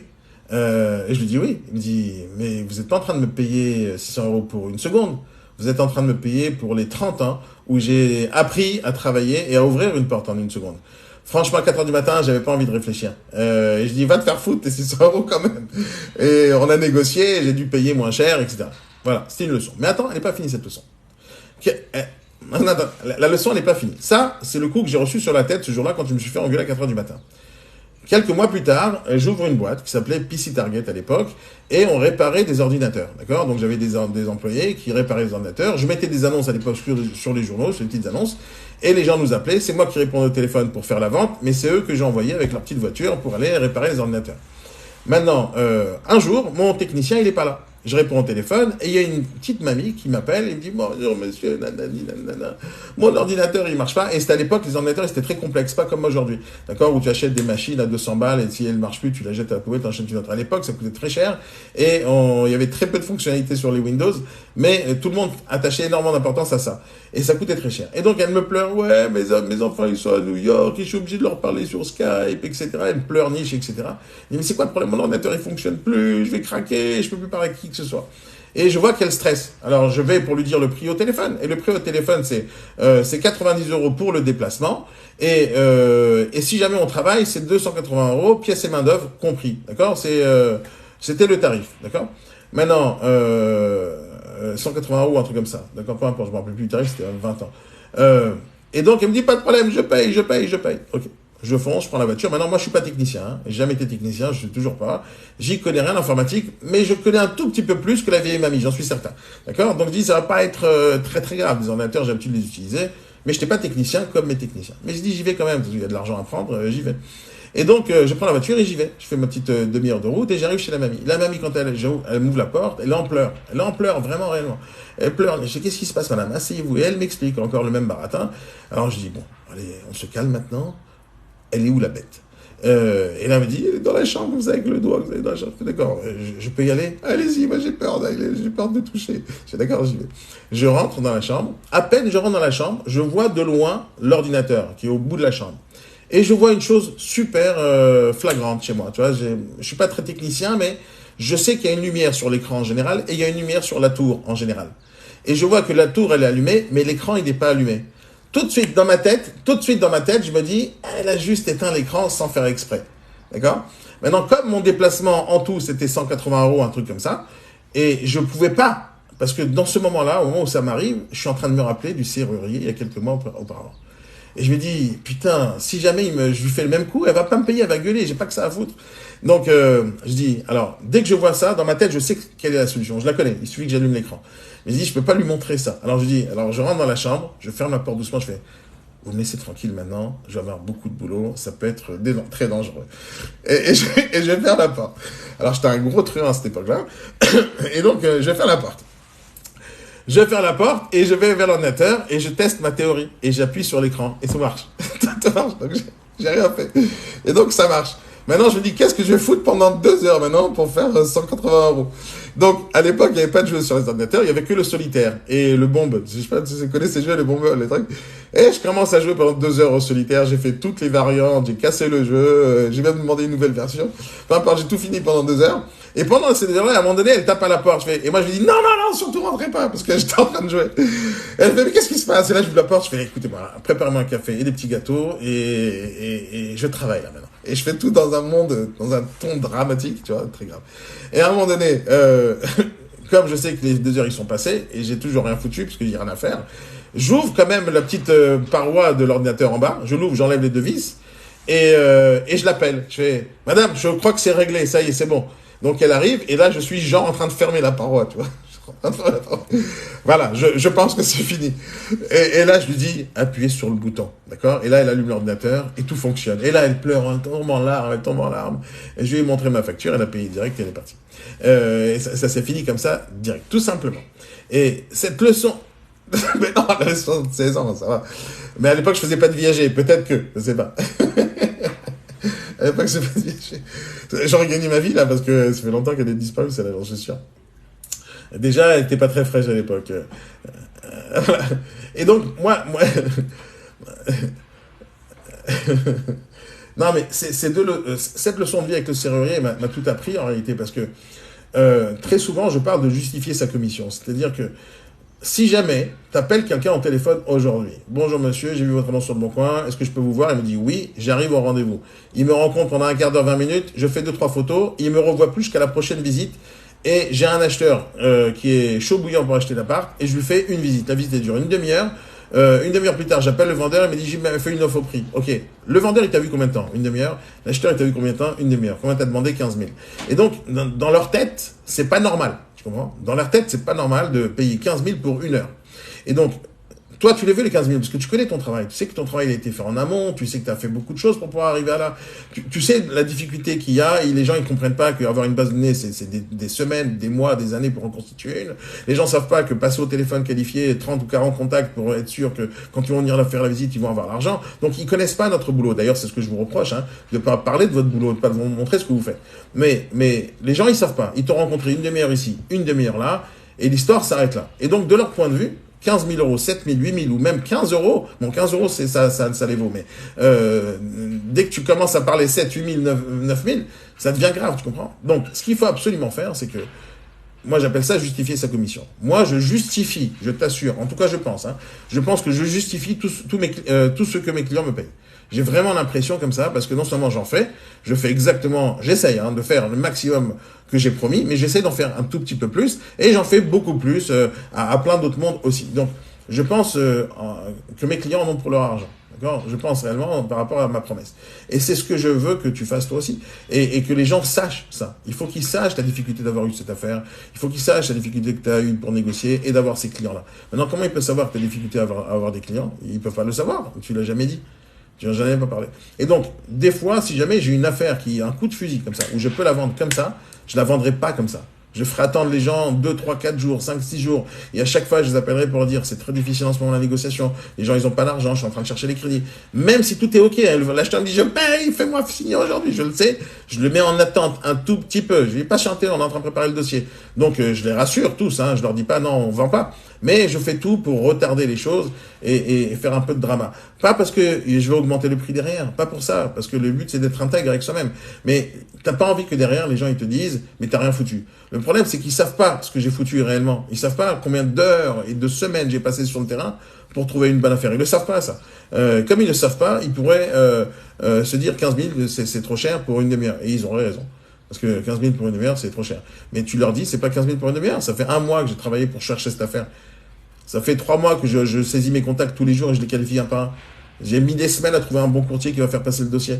Et je lui dis oui. Il me dit, mais vous n'êtes pas en train de me payer 600 € pour 1 seconde. Vous êtes en train de me payer pour les 30 ans où j'ai appris à travailler et à ouvrir une porte en 1 seconde. Franchement, à 4h du matin, j'avais pas envie de réfléchir. Et je dis, va te faire foutre tes 600 € quand même. Et on a négocié, j'ai dû payer moins cher, etc. Voilà, c'était une leçon. Mais attends, elle n'est pas finie cette leçon. Non, la leçon, elle n'est pas finie. Ça, c'est le coup que j'ai reçu sur la tête ce jour-là quand je me suis fait engueuler à 4h du matin. Quelques mois plus tard, j'ouvre une boîte qui s'appelait PC Target à l'époque, et on réparait des ordinateurs, d'accord? Donc j'avais des employés qui réparaient les ordinateurs. Je mettais des annonces à l'époque sur les journaux, sur les petites annonces, et les gens nous appelaient. C'est moi qui répondais au téléphone pour faire la vente, mais c'est eux que j'ai envoyés avec leur petite voiture pour aller réparer les ordinateurs. Maintenant, un jour, mon technicien, il est pas là. Je réponds au téléphone et il y a une petite mamie qui m'appelle et me dit « Bonjour monsieur, nanani, nanana. Mon ordinateur il marche pas ». Et c'était à l'époque, les ordinateurs c'était très complexe, pas comme aujourd'hui. D'accord, où tu achètes des machines à 200 balles et si elles ne marchent plus, tu la jettes à la poubelle, tu en achètes une autre. À l'époque, ça coûtait très cher et il y avait très peu de fonctionnalités sur les Windows, mais tout le monde attachait énormément d'importance à ça. Et ça coûtait très cher. Et donc elle me pleure « Ouais, mes enfants ils sont à New York, je suis obligé de leur parler sur Skype, etc. » Elle me pleure niche, etc. Je dis « Mais c'est quoi le problème? Mon ordinateur il fonctionne plus, je vais craquer, je peux plus parler à qui que ce soit. » Et je vois qu'elle stresse. Alors, je vais pour lui dire le prix au téléphone. Et le prix au téléphone, c'est 90 € pour le déplacement. Et si jamais on travaille, c'est 280 €, pièces et main-d'œuvre compris. D'accord? C'était le tarif. D'accord? Maintenant, 180 €, un truc comme ça. D'accord? Peu importe, je ne me rappelle plus du tarif, c'était 20 ans. Et donc, elle me dit, pas de problème, je paye. Ok. Je fonce, je prends la voiture. Maintenant, moi, je suis pas technicien. Hein. J'ai jamais été technicien, je suis toujours pas. J'y connais rien en informatique, mais je connais un tout petit peu plus que la vieille mamie, j'en suis certain. D'accord? Donc, je dis, ça va pas être très très grave. Les ordinateurs, j'ai l'habitude de les utiliser, mais je n'étais pas technicien comme mes techniciens. Mais je dis, j'y vais quand même, parce qu'il y a de l'argent à prendre, j'y vais. Et donc, je prends la voiture et j'y vais. Je fais ma petite demi-heure de route et j'arrive chez la mamie. La mamie, quand elle m'ouvre la porte, elle en pleure. Elle en pleure, vraiment, réellement. Elle pleure. Je dis, qu'est-ce qui se passe, madame? Asseyez-vous. Et elle m'explique encore le même baratin. Alors, je dis, bon, allez, on se calme maintenant. Elle est où la bête? Et là, elle me dit, elle est dans la chambre, vous avez avec le doigt, vous allez dans la chambre. D'accord, je peux y aller? Allez-y, moi j'ai peur de toucher. Je dis, d'accord, j'y vais. Je rentre dans la chambre. À peine je rentre dans la chambre, je vois de loin l'ordinateur qui est au bout de la chambre. Et je vois une chose super flagrante chez moi. Tu vois, je suis pas très technicien, mais je sais qu'il y a une lumière sur l'écran en général et il y a une lumière sur la tour en général. Et je vois que la tour, elle est allumée, mais l'écran, il n'est pas allumé. Tout de suite dans ma tête, je me dis, elle a juste éteint l'écran sans faire exprès. D'accord? Maintenant, comme mon déplacement en tout, c'était 180 €, un truc comme ça, et je pouvais pas, parce que dans ce moment-là, au moment où ça m'arrive, je suis en train de me rappeler du serrurier il y a quelques mois auparavant. Et je me dis, putain, si jamais je lui fais le même coup, elle va pas me payer, elle va gueuler, j'ai pas que ça à foutre. Donc, je dis, alors, dès que je vois ça, dans ma tête, je sais quelle est la solution. Je la connais, il suffit que j'allume l'écran. Mais je dis, je peux pas lui montrer ça. Alors, je rentre dans la chambre, je ferme la porte doucement, je fais, vous me laissez tranquille maintenant, je vais avoir beaucoup de boulot, ça peut être très dangereux. Et je vais faire la porte. Alors, j'étais un gros truand à cette époque-là. Et donc, je vais faire la porte. Je vais faire la porte et je vais vers l'ordinateur et je teste ma théorie. Et j'appuie sur l'écran et ça marche. Ça marche, donc j'ai rien fait. Et donc, ça marche. Maintenant, je me dis, qu'est-ce que je vais foutre pendant 2 heures maintenant pour faire 180 €? Donc, à l'époque, il n'y avait pas de jeu sur les ordinateurs, il n'y avait que le solitaire et le bombe. Je sais pas si vous connaissez ces jeux, les bombes, les trucs. Et je commence à jouer pendant 2 heures au solitaire, j'ai fait toutes les variantes, j'ai cassé le jeu, j'ai même demandé une nouvelle version. Peu importe, j'ai tout fini pendant 2 heures. Et pendant ces 2 heures-là, à un moment donné, elle tape à la porte. Et moi, je lui dis, non, surtout rentrez pas, parce que j'étais en train de jouer. Elle fait, mais qu'est-ce qui se passe? Et là, je ouvre la porte, je fais, écoutez-moi, préparez-moi un café et des petits gâteaux, et je travaille là maintenant. Et je fais tout dans un ton dramatique, tu vois, très grave. Et à un moment donné, comme je sais que les 2 heures, ils sont passées, et j'ai toujours rien foutu, parce qu'il n'y a rien à faire, j'ouvre quand même la petite paroi de l'ordinateur en bas, je l'ouvre, j'enlève les 2 vis, et je l'appelle. Je fais, madame, je crois que c'est réglé, ça y est, c'est bon. Donc elle arrive, et là, je suis genre en train de fermer la paroi, tu vois. Voilà, je pense que c'est fini. Et là, je lui dis, appuyez sur le bouton, d'accord? Et là, elle allume l'ordinateur, et tout fonctionne. Et là, elle pleure, elle tombe en larmes. Et je lui ai montré ma facture, elle a payé direct, et elle est partie. Et ça s'est fini comme ça, direct, tout simplement. Et cette leçon... Mais non, la leçon de 16 ans, ça va. Mais à l'époque, je faisais pas de viager, peut-être que, je sais pas. À l'époque, je faisais pas de viager. J'aurais gagné ma vie, là, parce que ça fait longtemps qu'elle est disparue, celle-là, j'en suis sûr. Déjà, elle était pas très fraîche à l'époque. Voilà. Et donc, moi... Non, mais cette leçon de vie avec le serrurier m'a tout appris, en réalité, parce que très souvent, je parle de justifier sa commission. C'est-à-dire que si jamais tu appelles quelqu'un au téléphone aujourd'hui, bonjour monsieur, j'ai vu votre annonce sur le Bon Coin, est-ce que je peux vous voir? Il me dit oui, j'arrive au rendez-vous. Il me rencontre pendant un quart d'heure, 20 minutes, je fais 2-3 photos, il me revoit plus jusqu'à la prochaine visite, et j'ai un acheteur qui est chaud bouillant pour acheter l'appart, et je lui fais une visite. La visite elle dure une demi-heure, Une demi-heure plus tard, j'appelle le vendeur, il me dit, j'ai fait une offre au prix. Ok. Le vendeur, il t'a vu combien de temps? Une demi-heure. L'acheteur, il t'a vu combien de temps? Une demi-heure. Combien t'as demandé? 15 000. Et donc, dans leur tête, c'est pas normal. Tu comprends? Dans leur tête, c'est pas normal de payer 15 000 pour une heure. Et donc, toi, tu les veux les 15 000 parce que tu connais ton travail. Tu sais que ton travail a été fait en amont. Tu sais que tu as fait beaucoup de choses pour pouvoir arriver à là. Tu sais la difficulté qu'il y a. Et les gens, ils comprennent pas qu'avoir une base de données, c'est des semaines, des mois, des années pour en constituer une. Les gens savent pas que passer au téléphone qualifié 30 ou 40 contacts pour être sûr que quand ils vont venir faire la visite, ils vont avoir l'argent. Donc, ils connaissent pas notre boulot. D'ailleurs, c'est ce que je vous reproche, hein, de pas parler de votre boulot, de pas vous montrer ce que vous faites. Mais les gens, ils savent pas. Ils t'ont rencontré une demi-heure ici, une demi-heure là, et l'histoire s'arrête là. Et donc, de leur point de vue, 15 000 euros, 7 000, 8 000 ou même 15 euros. Bon, 15 euros, c'est ça les vaut. Mais dès que tu commences à parler 7, 8 000, 9 000, ça devient grave, tu comprends? Donc, ce qu'il faut absolument faire, c'est que, moi j'appelle ça justifier sa commission. Moi, je justifie, je t'assure, en tout cas je pense, hein, je pense que je justifie tout ce que mes clients me payent. J'ai vraiment l'impression comme ça, parce que non seulement j'en fais, je fais exactement, j'essaye de faire le maximum que j'ai promis, mais j'essaie d'en faire un tout petit peu plus, et j'en fais beaucoup plus à plein d'autres mondes aussi. Donc, je pense que mes clients en ont pour leur argent. D'accord? Je pense réellement par rapport à ma promesse. Et c'est ce que je veux que tu fasses toi aussi. Et que les gens sachent ça. Il faut qu'ils sachent ta difficulté d'avoir eu cette affaire. Il faut qu'ils sachent la difficulté que tu as eue pour négocier et d'avoir ces clients-là. Maintenant, comment ils peuvent savoir que tu as difficulté à avoir des clients? Ils ne peuvent pas le savoir. Tu l'as jamais dit. Tu n'en as jamais pas parlé. Et donc, des fois, si jamais j'ai une affaire qui a un coup de fusil comme ça, où je peux la vendre comme ça, je la vendrai pas comme ça. Je ferai attendre les gens 2, 3, 4 jours, 5, 6 jours. Et à chaque fois, je les appellerai pour leur dire, c'est très difficile en ce moment la négociation. Les gens, ils ont pas d'argent, je suis en train de chercher les crédits. Même si tout est OK, l'acheteur me dit, je paye, fais-moi signer aujourd'hui, je le sais. Je le mets en attente un tout petit peu. Je vais pas chanter, on est en train de préparer le dossier. Donc, je les rassure tous, je leur dis pas, non, on vend pas. Mais je fais tout pour retarder les choses et faire un peu de drama. Pas parce que je vais augmenter le prix derrière, pas pour ça, parce que le but c'est d'être intègre avec soi-même. Mais t'as pas envie que derrière les gens ils te disent, mais t'as rien foutu. Le problème c'est qu'ils savent pas ce que j'ai foutu réellement. Ils savent pas combien d'heures et de semaines j'ai passé sur le terrain pour trouver une bonne affaire. Ils le savent pas ça. Comme ils le savent pas, ils pourraient se dire 15 000 c'est trop cher pour une demi-heure. Et ils auraient raison. Parce que 15 000 pour une demi-heure, c'est trop cher. Mais tu leur dis, c'est pas 15 000 pour une demi-heure. Ça fait 1 mois que j'ai travaillé pour chercher cette affaire. Ça fait 3 mois que je saisis mes contacts tous les jours et je les qualifie un par un. J'ai mis des semaines à trouver un bon courtier qui va faire passer le dossier.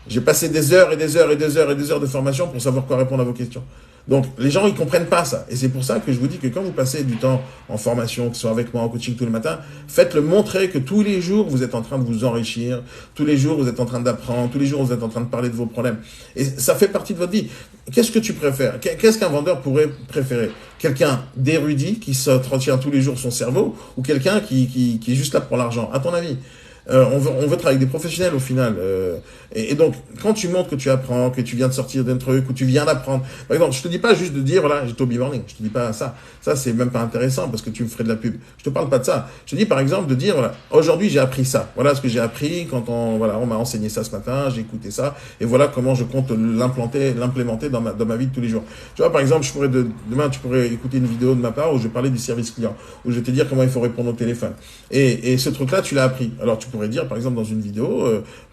J'ai passé des heures et des heures et des heures et des heures de formation pour savoir quoi répondre à vos questions. Donc, les gens, ils comprennent pas ça. Et c'est pour ça que je vous dis que quand vous passez du temps en formation, que ce soit avec moi en coaching tous les matins, faites-le montrer que tous les jours, vous êtes en train de vous enrichir. Tous les jours, vous êtes en train d'apprendre. Tous les jours, vous êtes en train de parler de vos problèmes. Et ça fait partie de votre vie. Qu'est-ce que tu préfères? Qu'est-ce qu'un vendeur pourrait préférer? Quelqu'un d'érudit qui s'entretient tous les jours son cerveau ou quelqu'un qui est juste là pour l'argent? À ton avis? On veut travailler avec des professionnels au final. Et donc, quand tu montres que tu apprends, que tu viens de sortir d'un truc, ou tu viens d'apprendre. Par exemple, je te dis pas juste de dire, voilà, j'ai Toby Morning. Je te dis pas ça. Ça, c'est même pas intéressant parce que tu me ferais de la pub. Je te parle pas de ça. Je te dis, par exemple, de dire, voilà, aujourd'hui, j'ai appris ça. Voilà ce que j'ai appris quand on m'a enseigné ça ce matin, j'ai écouté ça. Et voilà comment je compte l'implémenter dans ma vie de tous les jours. Tu vois, par exemple, demain, tu pourrais écouter une vidéo de ma part où je parlais du service client, où je vais te dire comment il faut répondre au téléphone. Et ce truc-là, tu l'as appris. Alors, tu pourrais dire, par exemple, dans une vidéo,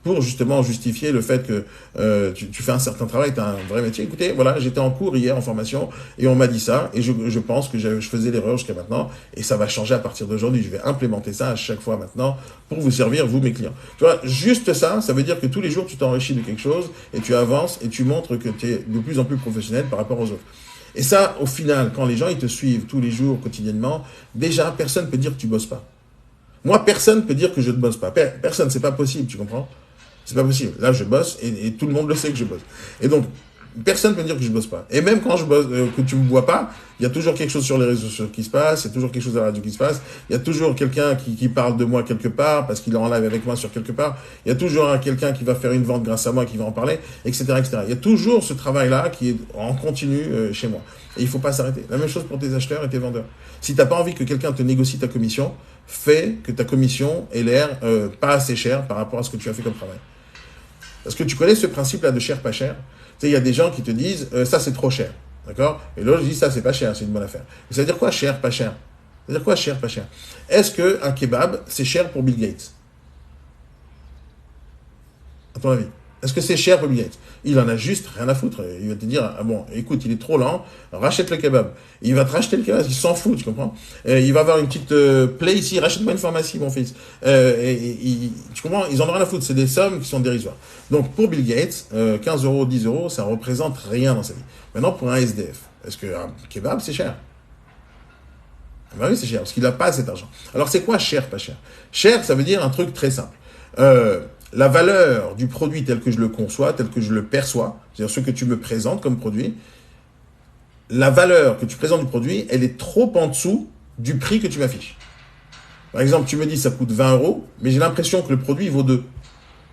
pour justement justifier le fait que tu fais un certain travail, tu as un vrai métier. Écoutez, voilà, j'étais en cours hier en formation et on m'a dit ça et je pense que je faisais l'erreur jusqu'à maintenant et ça va changer à partir d'aujourd'hui. Je vais implémenter ça à chaque fois maintenant pour vous servir, vous, mes clients. Tu vois, juste ça veut dire que tous les jours, tu t'enrichis de quelque chose et tu avances et tu montres que tu es de plus en plus professionnel par rapport aux autres. Et ça, au final, quand les gens ils te suivent tous les jours, quotidiennement, déjà, personne ne peut dire que tu bosses pas. Moi, personne ne peut dire que je ne bosse pas. Personne, c'est pas possible, tu comprends? C'est pas possible. Là, je bosse et tout le monde le sait que je bosse. Et donc, personne ne peut dire que je bosse pas. Et même quand je bosse, que tu me vois pas, il y a toujours quelque chose sur les réseaux sociaux qui se passe, il y a toujours quelque chose à la radio qui se passe, il y a toujours quelqu'un qui parle de moi quelque part parce qu'il est en live avec moi sur quelque part, il y a toujours quelqu'un qui va faire une vente grâce à moi qui va en parler, etc., etc. Il y a toujours ce travail-là qui est en continu chez moi. Et il faut pas s'arrêter. La même chose pour tes acheteurs et tes vendeurs. Si t'as pas envie que quelqu'un te négocie ta commission, fais que ta commission ait l'air pas assez chère par rapport à ce que tu as fait comme travail. Parce que tu connais ce principe-là de cher, pas cher. Tu sais, il y a des gens qui te disent, ça c'est trop cher. D'accord? Et l'autre dit, ça c'est pas cher, c'est une bonne affaire. Mais ça veut dire quoi, cher, pas cher? Ça veut dire quoi, cher, pas cher? Est-ce qu'un kebab, c'est cher pour Bill Gates? À ton avis? Est-ce que c'est cher pour Bill Gates? Il en a juste rien à foutre. Il va te dire, ah bon, écoute, il est trop lent, rachète le kebab. Il va te racheter le kebab, il s'en fout, tu comprends? Il va avoir une petite play ici, rachète-moi une pharmacie, mon fils. Tu comprends? Ils en ont rien à foutre, c'est des sommes qui sont dérisoires. Donc pour Bill Gates, 15 euros, 10 euros, ça représente rien dans sa vie. Maintenant, pour un SDF, est-ce qu'un kebab, c'est cher? Ben oui, c'est cher, parce qu'il n'a pas cet argent. Alors c'est quoi cher, pas cher? Cher, ça veut dire un truc très simple. La valeur du produit tel que je le conçois, tel que je le perçois, c'est-à-dire ce que tu me présentes comme produit, la valeur que tu présentes du produit, elle est trop en dessous du prix que tu m'affiches. Par exemple, tu me dis ça coûte 20 euros, mais j'ai l'impression que le produit vaut 2.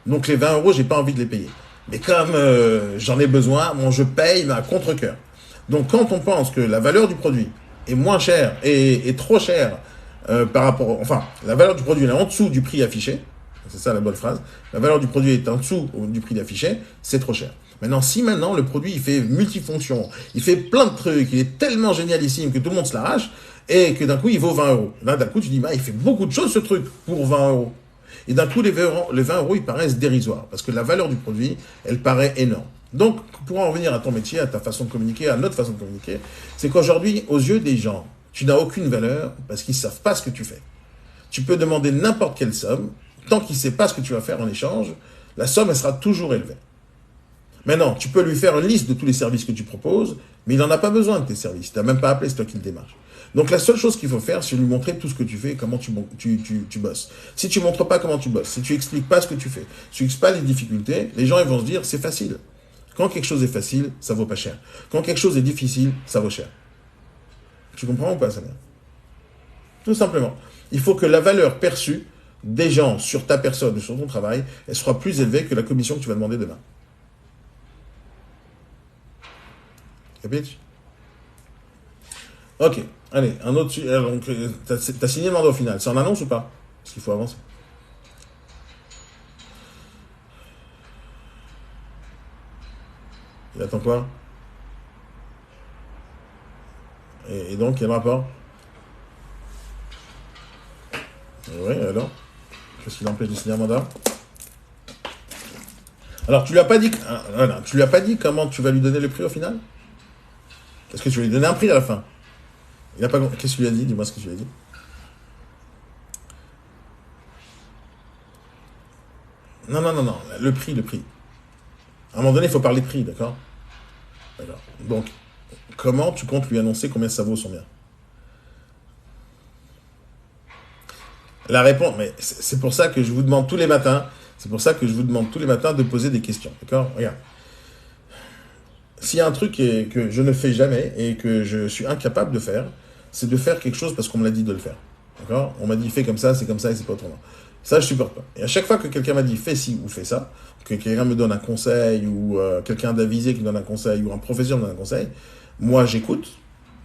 Donc les 20 euros, j'ai pas envie de les payer. Mais comme j'en ai besoin, bon, je paye, mais à contre-cœur. Donc quand on pense que la valeur du produit est moins chère et trop chère par rapport... Enfin, la valeur du produit est en dessous du prix affiché, c'est ça la bonne phrase, la valeur du produit est en dessous du prix affiché, c'est trop cher. Maintenant, si maintenant le produit il fait multifonction, il fait plein de trucs, il est tellement génialissime que tout le monde se l'arrache, et que d'un coup il vaut 20 euros. Là, d'un coup, tu dis, bah, il fait beaucoup de choses ce truc pour 20 euros. Et d'un coup, les 20 euros, ils paraissent dérisoires, parce que la valeur du produit, elle paraît énorme. Donc, pour en revenir à ton métier, à ta façon de communiquer, à notre façon de communiquer, c'est qu'aujourd'hui, aux yeux des gens, tu n'as aucune valeur parce qu'ils ne savent pas ce que tu fais. Tu peux demander n'importe quelle somme, tant qu'il ne sait pas ce que tu vas faire en échange, la somme, elle sera toujours élevée. Maintenant, tu peux lui faire une liste de tous les services que tu proposes, mais il n'en a pas besoin de tes services. Tu n'as même pas appelé, c'est toi qui le démarche. Donc la seule chose qu'il faut faire, c'est lui montrer tout ce que tu fais, comment tu bosses. Si tu ne montres pas comment tu bosses, si tu n'expliques pas ce que tu fais, si tu n'expliques pas les difficultés, les gens ils vont se dire c'est facile. Quand quelque chose est facile, ça vaut pas cher. Quand quelque chose est difficile, ça vaut cher. Tu comprends ou pas, Samir? Tout simplement. Il faut que la valeur perçue des gens sur ta personne, sur ton travail, elle soit plus élevée que la commission que tu vas demander demain. Capiche? Ok. Allez, un autre... Donc, t'as signé le mandat au final. C'est en annonce ou pas? Parce qu'il faut avancer. Il attend quoi? Et donc, quel rapport? Oui, alors? Qu'est-ce qui l'empêche de signer un mandat? Alors, tu lui as pas dit comment tu vas lui donner le prix au final? Est-ce que tu vas lui donner un prix à la fin? Il a pas... Qu'est-ce que tu lui as dit? Dis-moi ce que tu lui as dit. Non. Le prix. À un moment donné, il faut parler de prix, d'accord? D'accord. Donc, comment tu comptes lui annoncer combien ça vaut son bien? La réponse, mais c'est pour ça que je vous demande tous les matins, de poser des questions, d'accord? Regarde. S'il y a un truc que je ne fais jamais et que je suis incapable de faire, c'est de faire quelque chose parce qu'on me l'a dit de le faire. D'accord? On m'a dit fais comme ça, c'est comme ça et c'est pas autrement. Ça, je supporte pas. Et à chaque fois que quelqu'un m'a dit fais ci ou fais ça, que quelqu'un me donne un conseil ou quelqu'un d'avisé qui me donne un conseil ou un professeur me donne un conseil, moi j'écoute,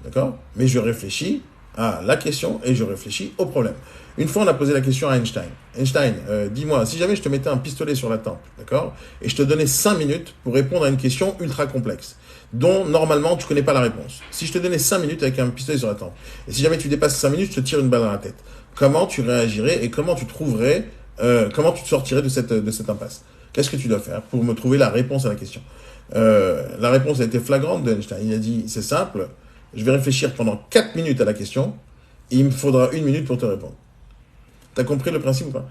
d'accord? Mais je réfléchis à la question et je réfléchis au problème. Une fois, on a posé la question à Einstein. Einstein, dis-moi, si jamais je te mettais un pistolet sur la tempe, d'accord? Et je te donnais 5 minutes pour répondre à une question ultra complexe, dont normalement tu connais pas la réponse. Si je te donnais 5 minutes avec un pistolet sur la tempe, et si jamais tu dépasses 5 minutes, je te tire une balle dans la tête, comment tu réagirais et comment tu trouverais, comment tu te sortirais de cette impasse? Qu'est-ce que tu dois faire pour me trouver la réponse à la question? La réponse a été flagrante d'Einstein. Il a dit, c'est simple, je vais réfléchir pendant 4 minutes à la question, et il me faudra 1 minute pour te répondre. T'as compris le principe ou pas?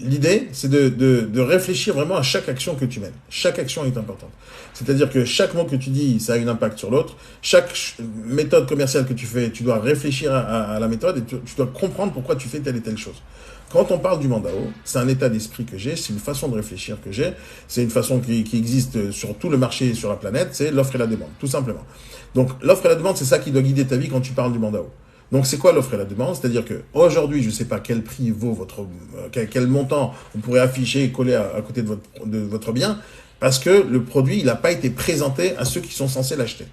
L'idée, c'est de réfléchir vraiment à chaque action que tu mènes. Chaque action est importante. C'est-à-dire que chaque mot que tu dis, ça a un impact sur l'autre. Chaque méthode commerciale que tu fais, tu dois réfléchir à la méthode et tu dois comprendre pourquoi tu fais telle et telle chose. Quand on parle du mandao, c'est un état d'esprit que j'ai, c'est une façon de réfléchir que j'ai, c'est une façon qui existe sur tout le marché sur la planète, c'est l'offre et la demande, tout simplement. Donc l'offre et la demande, c'est ça qui doit guider ta vie quand tu parles du mandao. Donc, c'est quoi l'offre et la demande? C'est-à-dire que aujourd'hui, je ne sais pas quel prix vaut quel montant on pourrait afficher et coller à côté de votre bien, parce que le produit, il n'a pas été présenté à ceux qui sont censés l'acheter.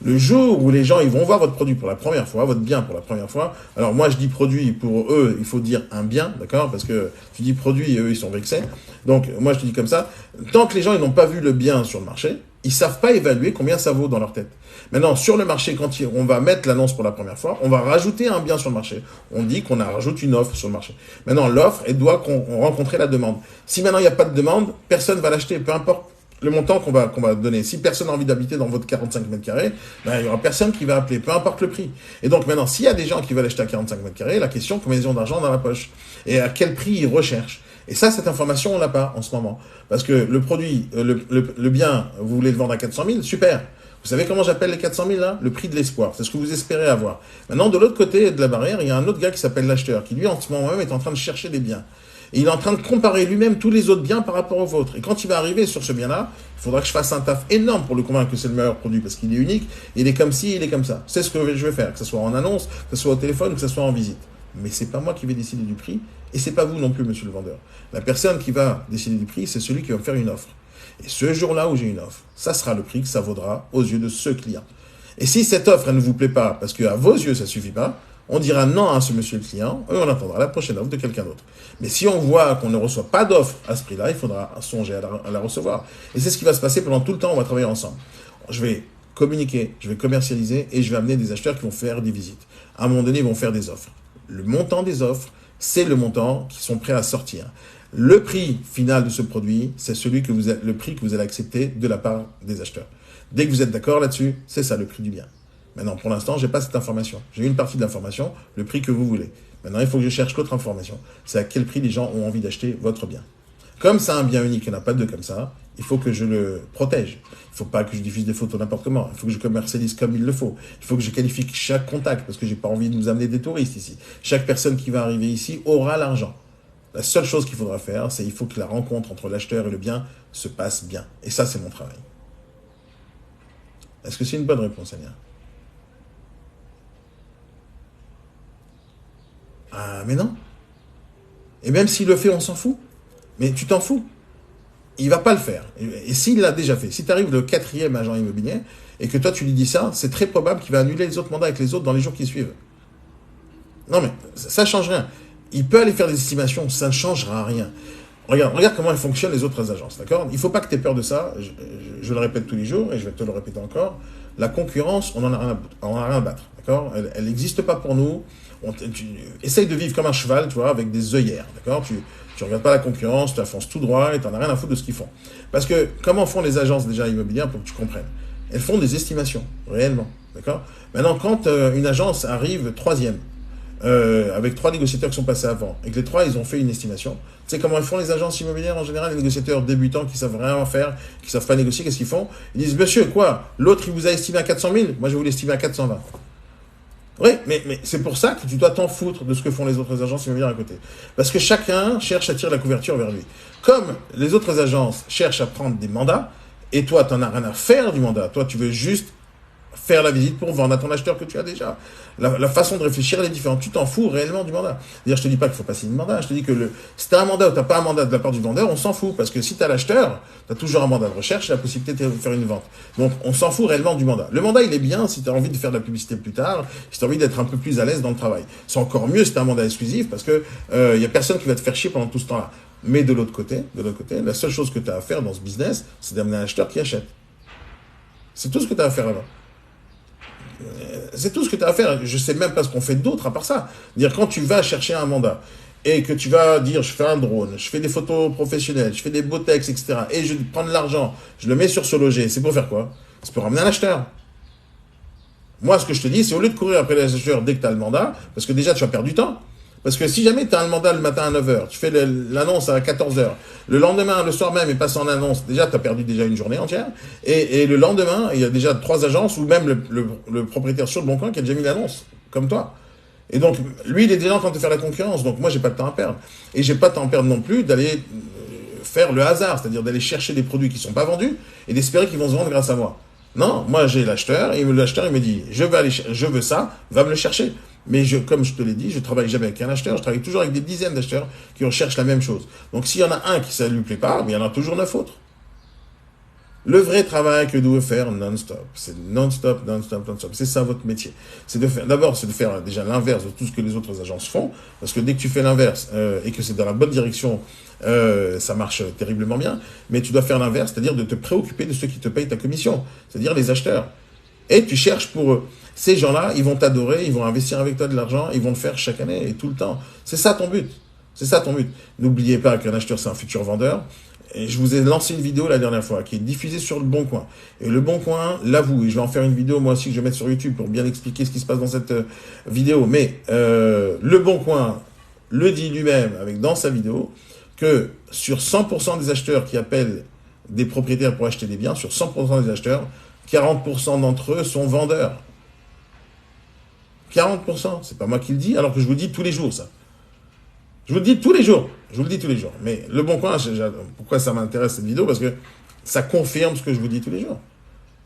Le jour où les gens, ils vont voir votre produit pour la première fois, votre bien pour la première fois, alors moi, je dis produit, pour eux, il faut dire un bien, d'accord? Parce que tu dis produit et eux, ils sont vexés. Donc, moi, je te dis comme ça, tant que les gens, ils n'ont pas vu le bien sur le marché, Ils savent pas évaluer combien ça vaut dans leur tête. Maintenant, sur le marché, quand on va mettre l'annonce pour la première fois, on va rajouter un bien sur le marché. On dit qu'on rajoute une offre sur le marché. Maintenant, l'offre, elle doit rencontrer la demande. Si maintenant il n'y a pas de demande, personne va l'acheter, peu importe le montant qu'on va donner. Si personne n'a envie d'habiter dans votre 45 mètres carrés, ben, il n'y aura personne qui va appeler, peu importe le prix. Et donc maintenant, s'il y a des gens qui veulent acheter à 45 mètres carrés, la question, combien ils ont d'argent dans la poche et à quel prix ils recherchent. Et ça, cette information, on l'a pas en ce moment. Parce que le produit, le bien, vous voulez le vendre à 400 000, super. Vous savez comment j'appelle les 400 000 là? Le prix de l'espoir. C'est ce que vous espérez avoir. Maintenant, de l'autre côté de la barrière, il y a un autre gars qui s'appelle l'acheteur, qui lui, en ce moment même, est en train de chercher des biens. Et il est en train de comparer lui-même tous les autres biens par rapport aux vôtres. Et quand il va arriver sur ce bien-là, il faudra que je fasse un taf énorme pour le convaincre que c'est le meilleur produit, parce qu'il est unique, il est comme ci, il est comme ça. C'est ce que je vais faire, que ce soit en annonce, que ce soit au téléphone, que ce soit en visite. Mais c'est pas moi qui vais décider du prix, et c'est pas vous non plus, monsieur le vendeur. La personne qui va décider du prix, c'est celui qui va me faire une offre. Et ce jour-là où j'ai une offre, ça sera le prix que ça vaudra aux yeux de ce client. Et si cette offre, elle ne vous plaît pas, parce qu'à vos yeux, ça suffit pas, on dira non à ce monsieur le client, et on attendra la prochaine offre de quelqu'un d'autre. Mais si on voit qu'on ne reçoit pas d'offre à ce prix-là, il faudra songer à la recevoir. Et c'est ce qui va se passer pendant tout le temps, on va travailler ensemble. Je vais communiquer, je vais commercialiser, et je vais amener des acheteurs qui vont faire des visites. À un moment donné, ils vont faire des offres. Le montant des offres, c'est le montant qu'ils sont prêts à sortir. Le prix final de ce produit, c'est le prix que vous allez accepter de la part des acheteurs. Dès que vous êtes d'accord là-dessus, c'est ça le prix du bien. Maintenant, pour l'instant, j'ai pas cette information. J'ai une partie de l'information, le prix que vous voulez. Maintenant, il faut que je cherche l'autre information. C'est à quel prix les gens ont envie d'acheter votre bien. Comme c'est un bien unique, il n'y en a pas deux comme ça, il faut que je le protège. Il ne faut pas que je diffuse des photos n'importe comment. Il faut que je commercialise comme il le faut. Il faut que je qualifie chaque contact, parce que j'ai pas envie de nous amener des touristes ici. Chaque personne qui va arriver ici aura l'argent. La seule chose qu'il faudra faire, c'est il faut que la rencontre entre l'acheteur et le bien se passe bien. Et ça, c'est mon travail. Est-ce que c'est une bonne réponse, Ania? Ah, mais non. Et même s'il le fait, on s'en fout. Mais tu t'en fous. Il va pas le faire. Et s'il l'a déjà fait, si tu arrives le 4e agent immobilier et que toi tu lui dis ça, c'est très probable qu'il va annuler les autres mandats avec les autres dans les jours qui suivent. Non mais ça change rien. Il peut aller faire des estimations, ça ne changera rien. Regarde comment elles fonctionnent les autres agences, d'accord? Il ne faut pas que tu aies peur de ça. Je le répète tous les jours et je vais te le répéter encore. La concurrence, on en a rien à battre, d'accord? Elle n'existe pas pour nous. Essaye de vivre comme un cheval, tu vois, avec des œillères, d'accord? Tu regardes pas la concurrence, tu avances tout droit et tu n'en as rien à foutre de ce qu'ils font. Parce que comment font les agences déjà immobilières pour que tu comprennes? Elles font des estimations, réellement, d'accord? Maintenant, quand une agence arrive 3e, avec 3 négociateurs qui sont passés avant, et que les 3, ils ont fait une estimation. Tu sais comment ils font les agences immobilières en général, les négociateurs débutants qui savent rien faire, qui savent pas négocier, qu'est-ce qu'ils font? Ils disent, monsieur, quoi? L'autre, il vous a estimé à 400 000, moi je vais vous l'estimer à 420. Oui, mais c'est pour ça que tu dois t'en foutre de ce que font les autres agences immobilières à côté. Parce que chacun cherche à tirer la couverture vers lui. Comme les autres agences cherchent à prendre des mandats, et toi, tu n'en as rien à faire du mandat. Toi, tu veux juste faire la visite pour vendre à ton acheteur que tu as déjà. La façon de réfléchir, elle est différente. Tu t'en fous réellement du mandat. D'ailleurs, je te dis pas qu'il faut pas signer de mandat. Je te dis que si tu as un mandat ou tu n'as pas un mandat de la part du vendeur, on s'en fout. Parce que si tu as l'acheteur, tu as toujours un mandat de recherche et la possibilité de faire une vente. Donc, on s'en fout réellement du mandat. Le mandat, il est bien si tu as envie de faire de la publicité plus tard, si tu as envie d'être un peu plus à l'aise dans le travail. C'est encore mieux si tu as un mandat exclusif parce que y a personne qui va te faire chier pendant tout ce temps-là. Mais de l'autre côté, la seule chose que tu as à faire dans ce business, c'est d'amener un acheteur qui achète. C'est tout ce que tu as à faire là-bas. C'est tout ce que tu as à faire. Je ne sais même pas ce qu'on fait d'autre à part ça. Dire quand tu vas chercher un mandat et que tu vas dire je fais un drone, je fais des photos professionnelles, je fais des beaux textes, etc. et je prends de l'argent, je le mets sur ce loger, c'est pour faire quoi? C'est pour ramener un acheteur. Moi, ce que je te dis, c'est au lieu de courir après les acheteurs dès que tu as le mandat, parce que déjà tu vas perdre du temps. Parce que si jamais tu as un mandat le matin à 9h, tu fais l'annonce à 14h, le lendemain, le soir même, il passe en annonce, déjà tu as perdu déjà une journée entière, et le lendemain, il y a déjà 3 agences, ou même le propriétaire sur le bon coin qui a déjà mis l'annonce, comme toi. Et donc, lui, il est déjà en train de faire la concurrence, donc moi, j'ai pas de temps à perdre. Et j'ai pas de temps à perdre non plus d'aller faire le hasard, c'est-à-dire d'aller chercher des produits qui sont pas vendus, et d'espérer qu'ils vont se vendre grâce à moi. Non, moi j'ai l'acheteur, et l'acheteur il me dit, je veux ça, va me le chercher. Mais comme je te l'ai dit, je travaille jamais avec un acheteur, je travaille toujours avec des dizaines d'acheteurs qui recherchent la même chose. Donc s'il y en a un qui ça lui plaît pas, mais il y en a toujours 9 autres. Le vrai travail que vous devez faire non-stop, c'est non-stop, non-stop, non-stop. C'est ça votre métier. C'est de faire, d'abord, c'est de faire déjà l'inverse de tout ce que les autres agences font, parce que dès que tu fais l'inverse et que c'est dans la bonne direction, ça marche terriblement bien. Mais tu dois faire l'inverse, c'est-à-dire de te préoccuper de ceux qui te payent ta commission, c'est-à-dire les acheteurs. Et tu cherches pour eux. Ces gens-là, ils vont t'adorer, ils vont investir avec toi de l'argent, ils vont le faire chaque année et tout le temps. C'est ça ton but. C'est ça ton but. N'oubliez pas qu'un acheteur, c'est un futur vendeur. Et je vous ai lancé une vidéo la dernière fois qui est diffusée sur Le Bon Coin. Et Le Bon Coin l'avoue. Et je vais en faire une vidéo moi aussi que je vais mettre sur YouTube pour bien expliquer ce qui se passe dans cette vidéo. Mais Le Bon Coin le dit lui-même avec dans sa vidéo que sur 100% des acheteurs qui appellent des propriétaires pour acheter des biens, sur 100% des acheteurs, 40% d'entre eux sont vendeurs. 40%, c'est pas moi qui le dis, alors que je vous dis tous les jours ça. Je vous le dis tous les jours. Je vous le dis tous les jours. Mais Le Bon Coin, pourquoi ça m'intéresse cette vidéo? Parce que ça confirme ce que je vous dis tous les jours.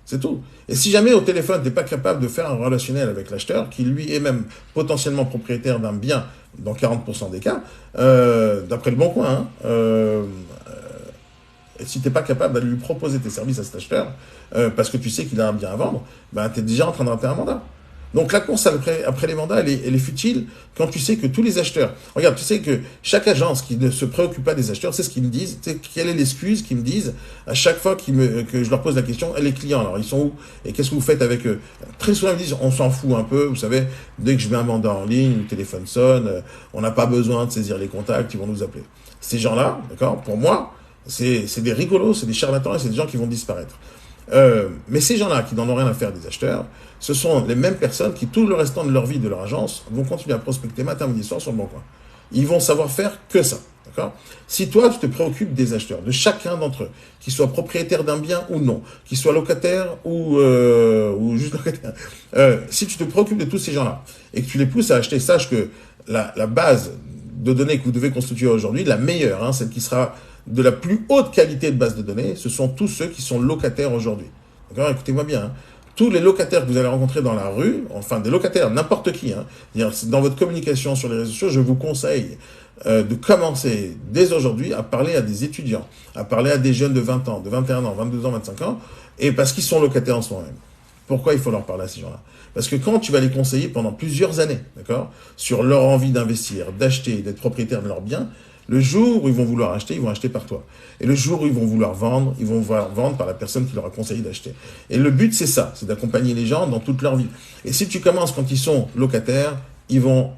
C'est tout. Et si jamais au téléphone, tu n'es pas capable de faire un relationnel avec l'acheteur, qui lui est même potentiellement propriétaire d'un bien dans 40% des cas, d'après Le Bon Coin, et si tu n'es pas capable d'aller lui proposer tes services à cet acheteur, parce que tu sais qu'il a un bien à vendre, ben, tu es déjà en train de rater un mandat. Donc la course après les mandats, elle est futile quand tu sais que tous les acheteurs... Regarde, tu sais que chaque agence qui ne se préoccupe pas des acheteurs, c'est ce qu'ils me disent, tu sais, quelle est l'excuse qu'ils me disent à chaque fois que je leur pose la question, les clients, alors ils sont où? Et qu'est-ce que vous faites avec eux? Très souvent ils me disent, on s'en fout un peu, vous savez, dès que je mets un mandat en ligne, le téléphone sonne, on n'a pas besoin de saisir les contacts, ils vont nous appeler. Ces gens-là, d'accord, pour moi, c'est des rigolos, c'est des charlatans et c'est des gens qui vont disparaître. Mais ces gens-là qui n'en ont rien à faire des acheteurs, ce sont les mêmes personnes qui, tout le restant de leur vie, de leur agence, vont continuer à prospecter matin, midi, soir sur Le Bon Coin. Ils vont savoir faire que ça. D'accord? Si toi, tu te préoccupes des acheteurs, de chacun d'entre eux, qu'ils soient propriétaires d'un bien ou non, qu'ils soient locataires ou juste locataires, si tu te préoccupes de tous ces gens-là et que tu les pousses à acheter, sache que la base de données que vous devez constituer aujourd'hui, la meilleure, celle qui sera de la plus haute qualité de base de données, ce sont tous ceux qui sont locataires aujourd'hui. D'accord? Écoutez-moi bien. Tous les locataires que vous allez rencontrer dans la rue, enfin des locataires, n'importe qui, dans votre communication sur les réseaux sociaux, je vous conseille de commencer dès aujourd'hui à parler à des étudiants, à parler à des jeunes de 20 ans, de 21 ans, 22 ans, 25 ans, et parce qu'ils sont locataires en ce moment même. Pourquoi il faut leur parler à ces gens-là? Parce que quand tu vas les conseiller pendant plusieurs années, d'accord, sur leur envie d'investir, d'acheter, d'être propriétaire de leurs biens, le jour où ils vont vouloir acheter, ils vont acheter par toi. Et le jour où ils vont vouloir vendre, ils vont vouloir vendre par la personne qui leur a conseillé d'acheter. Et le but, c'est ça, c'est d'accompagner les gens dans toute leur vie. Et si tu commences quand ils sont locataires, ils vont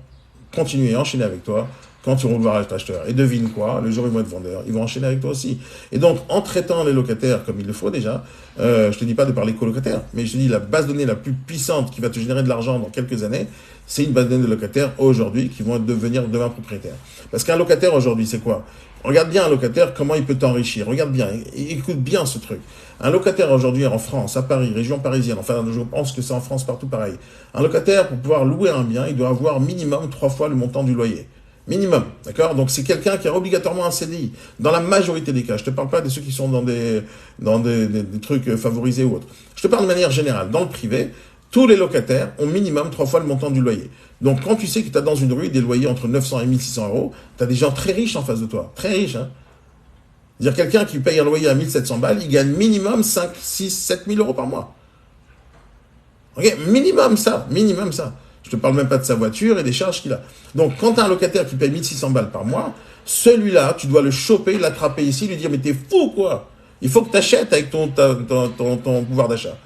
continuer à enchaîner avec toi quand ils vont vouloir être acheteurs. Et devine quoi, le jour où ils vont être vendeurs, ils vont enchaîner avec toi aussi. Et donc, en traitant les locataires comme il le faut déjà, je te dis pas de parler colocataires, mais je te dis la base de données la plus puissante qui va te générer de l'argent dans quelques années, c'est une base de données de locataires aujourd'hui qui vont devenir demain propriétaires. Parce qu'un locataire aujourd'hui, c'est quoi? Regarde bien un locataire, comment il peut t'enrichir. Regarde bien, écoute bien ce truc. Un locataire aujourd'hui en France, à Paris, région parisienne, enfin je pense que c'est en France partout pareil. Un locataire, pour pouvoir louer un bien, il doit avoir minimum 3 fois le montant du loyer. Minimum, d'accord? Donc c'est quelqu'un qui a obligatoirement un CDI. Dans la majorité des cas, je te parle pas de ceux qui sont dans des trucs favorisés ou autres. Je te parle de manière générale. Dans le privé, tous les locataires ont minimum 3 fois le montant du loyer. Donc quand tu sais que tu as dans une rue des loyers entre 900 et 1600 euros, tu as des gens très riches en face de toi. Très riches, hein? C'est-à-dire quelqu'un qui paye un loyer à 1700 balles, il gagne minimum 5, 6, 7 000 euros par mois. Ok? Minimum ça. Je te parle même pas de sa voiture et des charges qu'il a. Donc, quand tu as un locataire qui paye 1600 balles par mois, celui-là, tu dois le choper, l'attraper ici, lui dire, mais t'es fou, quoi. Il faut que tu achètes avec ton pouvoir d'achat.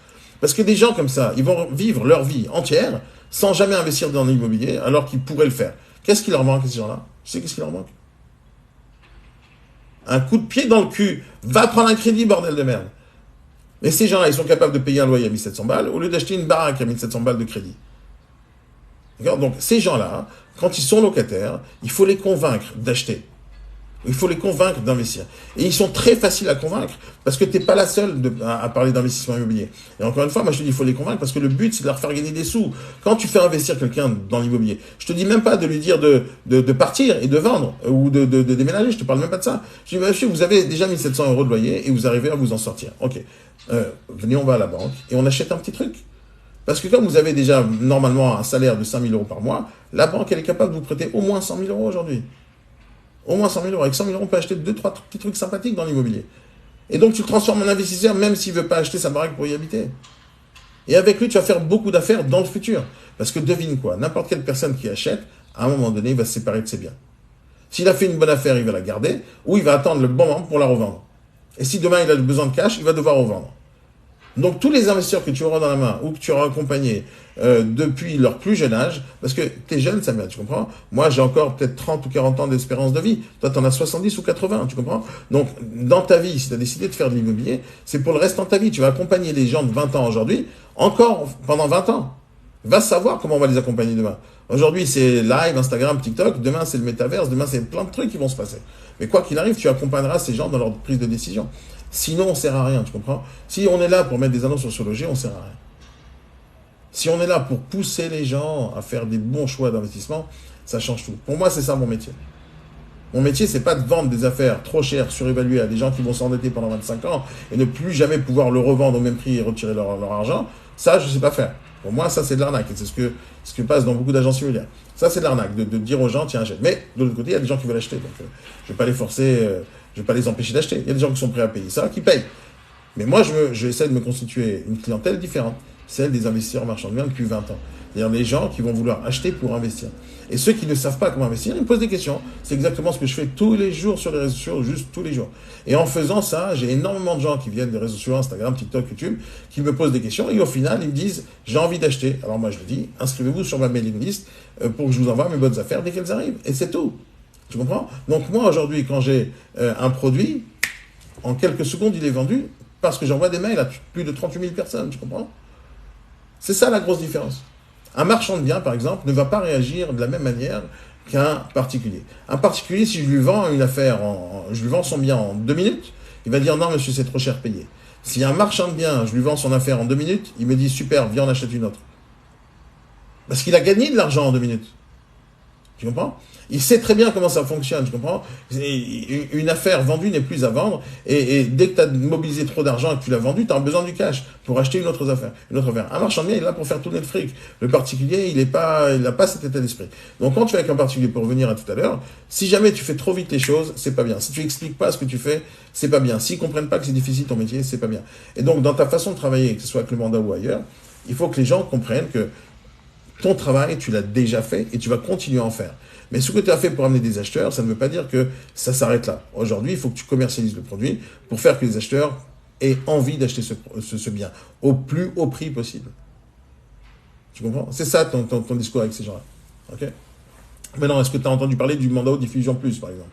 Parce que des gens comme ça, ils vont vivre leur vie entière sans jamais investir dans l'immobilier, alors qu'ils pourraient le faire. Qu'est-ce qui leur manque, ces gens-là? Tu sais qu'est-ce qui leur manque? Un coup de pied dans le cul. Va prendre un crédit, bordel de merde. Mais ces gens-là, ils sont capables de payer un loyer à 1700 balles au lieu d'acheter une baraque à 1700 balles de crédit. D'accord? Donc, ces gens-là, quand ils sont locataires, il faut les convaincre d'acheter. Il faut les convaincre d'investir. Et ils sont très faciles à convaincre parce que tu n'es pas la seule à parler d'investissement immobilier. Et encore une fois, moi je te dis, il faut les convaincre parce que le but, c'est de leur faire gagner des sous. Quand tu fais investir quelqu'un dans l'immobilier, je te dis même pas de lui dire de partir et de vendre ou de déménager. Je te parle même pas de ça. Je dis, monsieur, vous avez déjà 1700 euros de loyer et vous arrivez à vous en sortir. Ok. Venez, on va à la banque et on achète un petit truc. Parce que comme vous avez déjà normalement un salaire de 5 000 euros par mois, la banque, elle est capable de vous prêter au moins 100 000 euros aujourd'hui. Au moins 100 000 euros. Avec 100 000 euros, on peut acheter 2-3 petits trucs sympathiques dans l'immobilier. Et donc, tu le transformes en investisseur, même s'il ne veut pas acheter sa baraque pour y habiter. Et avec lui, tu vas faire beaucoup d'affaires dans le futur. Parce que devine quoi, n'importe quelle personne qui achète, à un moment donné, il va se séparer de ses biens. S'il a fait une bonne affaire, il va la garder, ou il va attendre le bon moment pour la revendre. Et si demain il a besoin de cash, il va devoir revendre. Donc tous les investisseurs que tu auras dans la main, ou que tu auras accompagnés depuis leur plus jeune âge, parce que tu es jeune, Samuel, tu comprends? Moi, j'ai encore peut-être 30 ou 40 ans d'espérance de vie. Toi, tu en as 70 ou 80, tu comprends? Donc, dans ta vie, si tu as décidé de faire de l'immobilier, c'est pour le reste de ta vie. Tu vas accompagner les gens de 20 ans aujourd'hui, encore pendant 20 ans. Va savoir comment on va les accompagner demain. Aujourd'hui, c'est live, Instagram, TikTok. Demain, c'est le métaverse. Demain, c'est plein de trucs qui vont se passer. Mais quoi qu'il arrive, tu accompagneras ces gens dans leur prise de décision. Sinon, on ne sert à rien, tu comprends? Si on est là pour mettre des annonces sur Sologer, on ne sert à rien. Si on est là pour pousser les gens à faire des bons choix d'investissement, ça change tout. Pour moi, c'est ça mon métier. Mon métier, c'est pas de vendre des affaires trop chères, surévaluées à des gens qui vont s'endetter pendant 25 ans et ne plus jamais pouvoir le revendre au même prix et retirer leur argent. Ça, je ne sais pas faire. Pour moi, ça, c'est de l'arnaque. Et c'est ce que passe dans beaucoup d'agences immobilières. Ça, c'est de l'arnaque, de dire aux gens, tiens, achète. Mais de l'autre côté, il y a des gens qui veulent acheter. Donc, je ne vais pas les forcer, je ne vais pas les empêcher d'acheter. Il y a des gens qui sont prêts à payer ça, qui payent. Mais moi, j'essaie de me constituer une clientèle différente, celle des investisseurs marchands de biens depuis 20 ans. C'est-à-dire les gens qui vont vouloir acheter pour investir. Et ceux qui ne savent pas comment investir, ils me posent des questions. C'est exactement ce que je fais tous les jours sur les réseaux sociaux, juste tous les jours. Et en faisant ça, j'ai énormément de gens qui viennent des réseaux sociaux, Instagram, TikTok, YouTube, qui me posent des questions et au final, ils me disent, j'ai envie d'acheter. Alors moi, je leur dis, inscrivez-vous sur ma mailing list pour que je vous envoie mes bonnes affaires dès qu'elles arrivent. Et c'est tout. Tu comprends? Donc moi, aujourd'hui, quand j'ai un produit, en quelques secondes, il est vendu parce que j'envoie des mails à plus de 38 000 personnes. Tu comprends? C'est ça la grosse différence. Un marchand de biens, par exemple, ne va pas réagir de la même manière qu'un particulier. Un particulier, si je lui vends une affaire, je lui vends son bien en 2 minutes, il va dire non, monsieur, c'est trop cher payé. Si un marchand de biens, je lui vends son affaire en 2 minutes, il me dit super, viens, on achète une autre. Parce qu'il a gagné de l'argent en 2 minutes. Tu comprends? Il sait très bien comment ça fonctionne, tu comprends? Une affaire vendue n'est plus à vendre, et dès que tu as mobilisé trop d'argent et que tu l'as vendu, tu as besoin du cash pour acheter une autre affaire. Un marchand de biens, il est là pour faire tourner le fric. Le particulier, il n'a pas cet état d'esprit. Donc quand tu es avec un particulier, pour revenir à tout à l'heure, si jamais tu fais trop vite les choses, c'est pas bien. Si tu expliques pas ce que tu fais, c'est pas bien. S'ils comprennent pas que c'est difficile ton métier, c'est pas bien. Et donc dans ta façon de travailler, que ce soit avec le mandat ou ailleurs, il faut que les gens comprennent que ton travail, tu l'as déjà fait et tu vas continuer à en faire. Mais ce que tu as fait pour amener des acheteurs, ça ne veut pas dire que ça s'arrête là. Aujourd'hui, il faut que tu commercialises le produit pour faire que les acheteurs aient envie d'acheter ce bien au plus haut prix possible. Tu comprends? C'est ça ton discours avec ces gens-là. Ok? Maintenant, est-ce que tu as entendu parler du mandat haute diffusion plus, par exemple?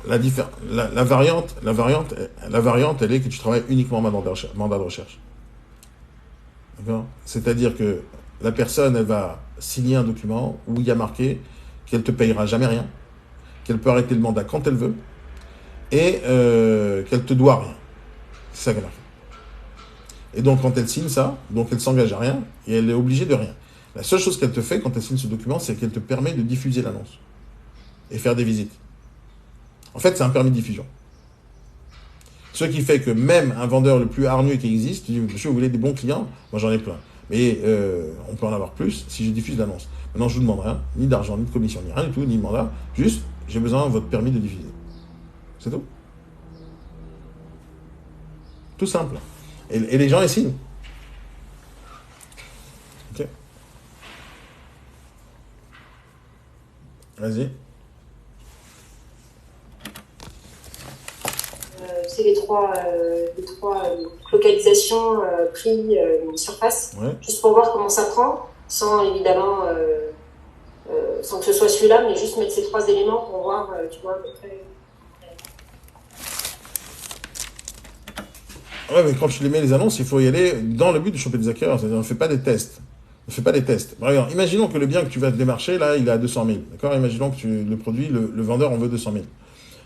La variante, elle est que tu travailles uniquement en mandat de recherche. D'accord? C'est-à-dire que la personne, elle va signer un document où il y a marqué qu'elle ne te payera jamais rien, qu'elle peut arrêter le mandat quand elle veut, et qu'elle te doit rien. C'est ça qu'elle a fait. Et donc, quand elle signe ça, donc elle s'engage à rien, et elle est obligée de rien. La seule chose qu'elle te fait quand elle signe ce document, c'est qu'elle te permet de diffuser l'annonce et faire des visites. En fait, c'est un permis de diffusion. Ce qui fait que même un vendeur le plus hargneux qui existe, tu dis, monsieur, vous voulez des bons clients? Moi, j'en ai plein. Mais on peut en avoir plus si je diffuse l'annonce. Maintenant, je ne vous demande rien, ni d'argent, ni de commission, ni rien du tout, ni de mandat. Juste, j'ai besoin de votre permis de diffuser. C'est tout. Tout simple. Et les gens, ils signent. Ok. Vas-y. C'est les trois localisations, prix, surface, Ouais. juste pour voir comment ça prend, sans évidemment, sans que ce soit celui-là, mais juste mettre ces 3 éléments pour voir, tu vois, à peu près. Ouais, mais quand tu les mets les annonces, il faut y aller dans le but de choper des acquéreurs. C'est-à-dire, on ne fait pas des tests. On ne fait pas des tests. Par exemple, imaginons que le bien que tu vas démarcher, là, il est à 200 000. D'accord? Imaginons que le produit, le vendeur en veut 200 000.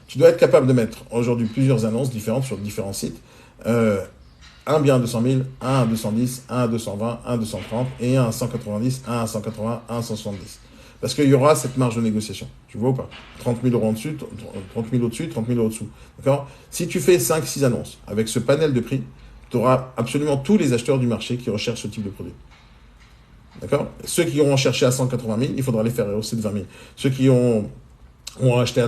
Tu dois être capable de mettre aujourd'hui plusieurs annonces différentes sur différents sites. Un bien à 200 000, un à 210, un à 220, un à 230, et un à 190, un à 180, un à 170. Parce qu'il y aura cette marge de négociation. Tu vois ou pas? 30 000 euros en dessus, 30 000 au-dessus, 30 000 euros au-dessous. D'accord? Si tu fais 5-6 annonces avec ce panel de prix, tu auras absolument tous les acheteurs du marché qui recherchent ce type de produit. D'accord? Ceux qui auront cherché à 180 000, il faudra les faire hausser de 20 000. Ceux qui ont ont acheté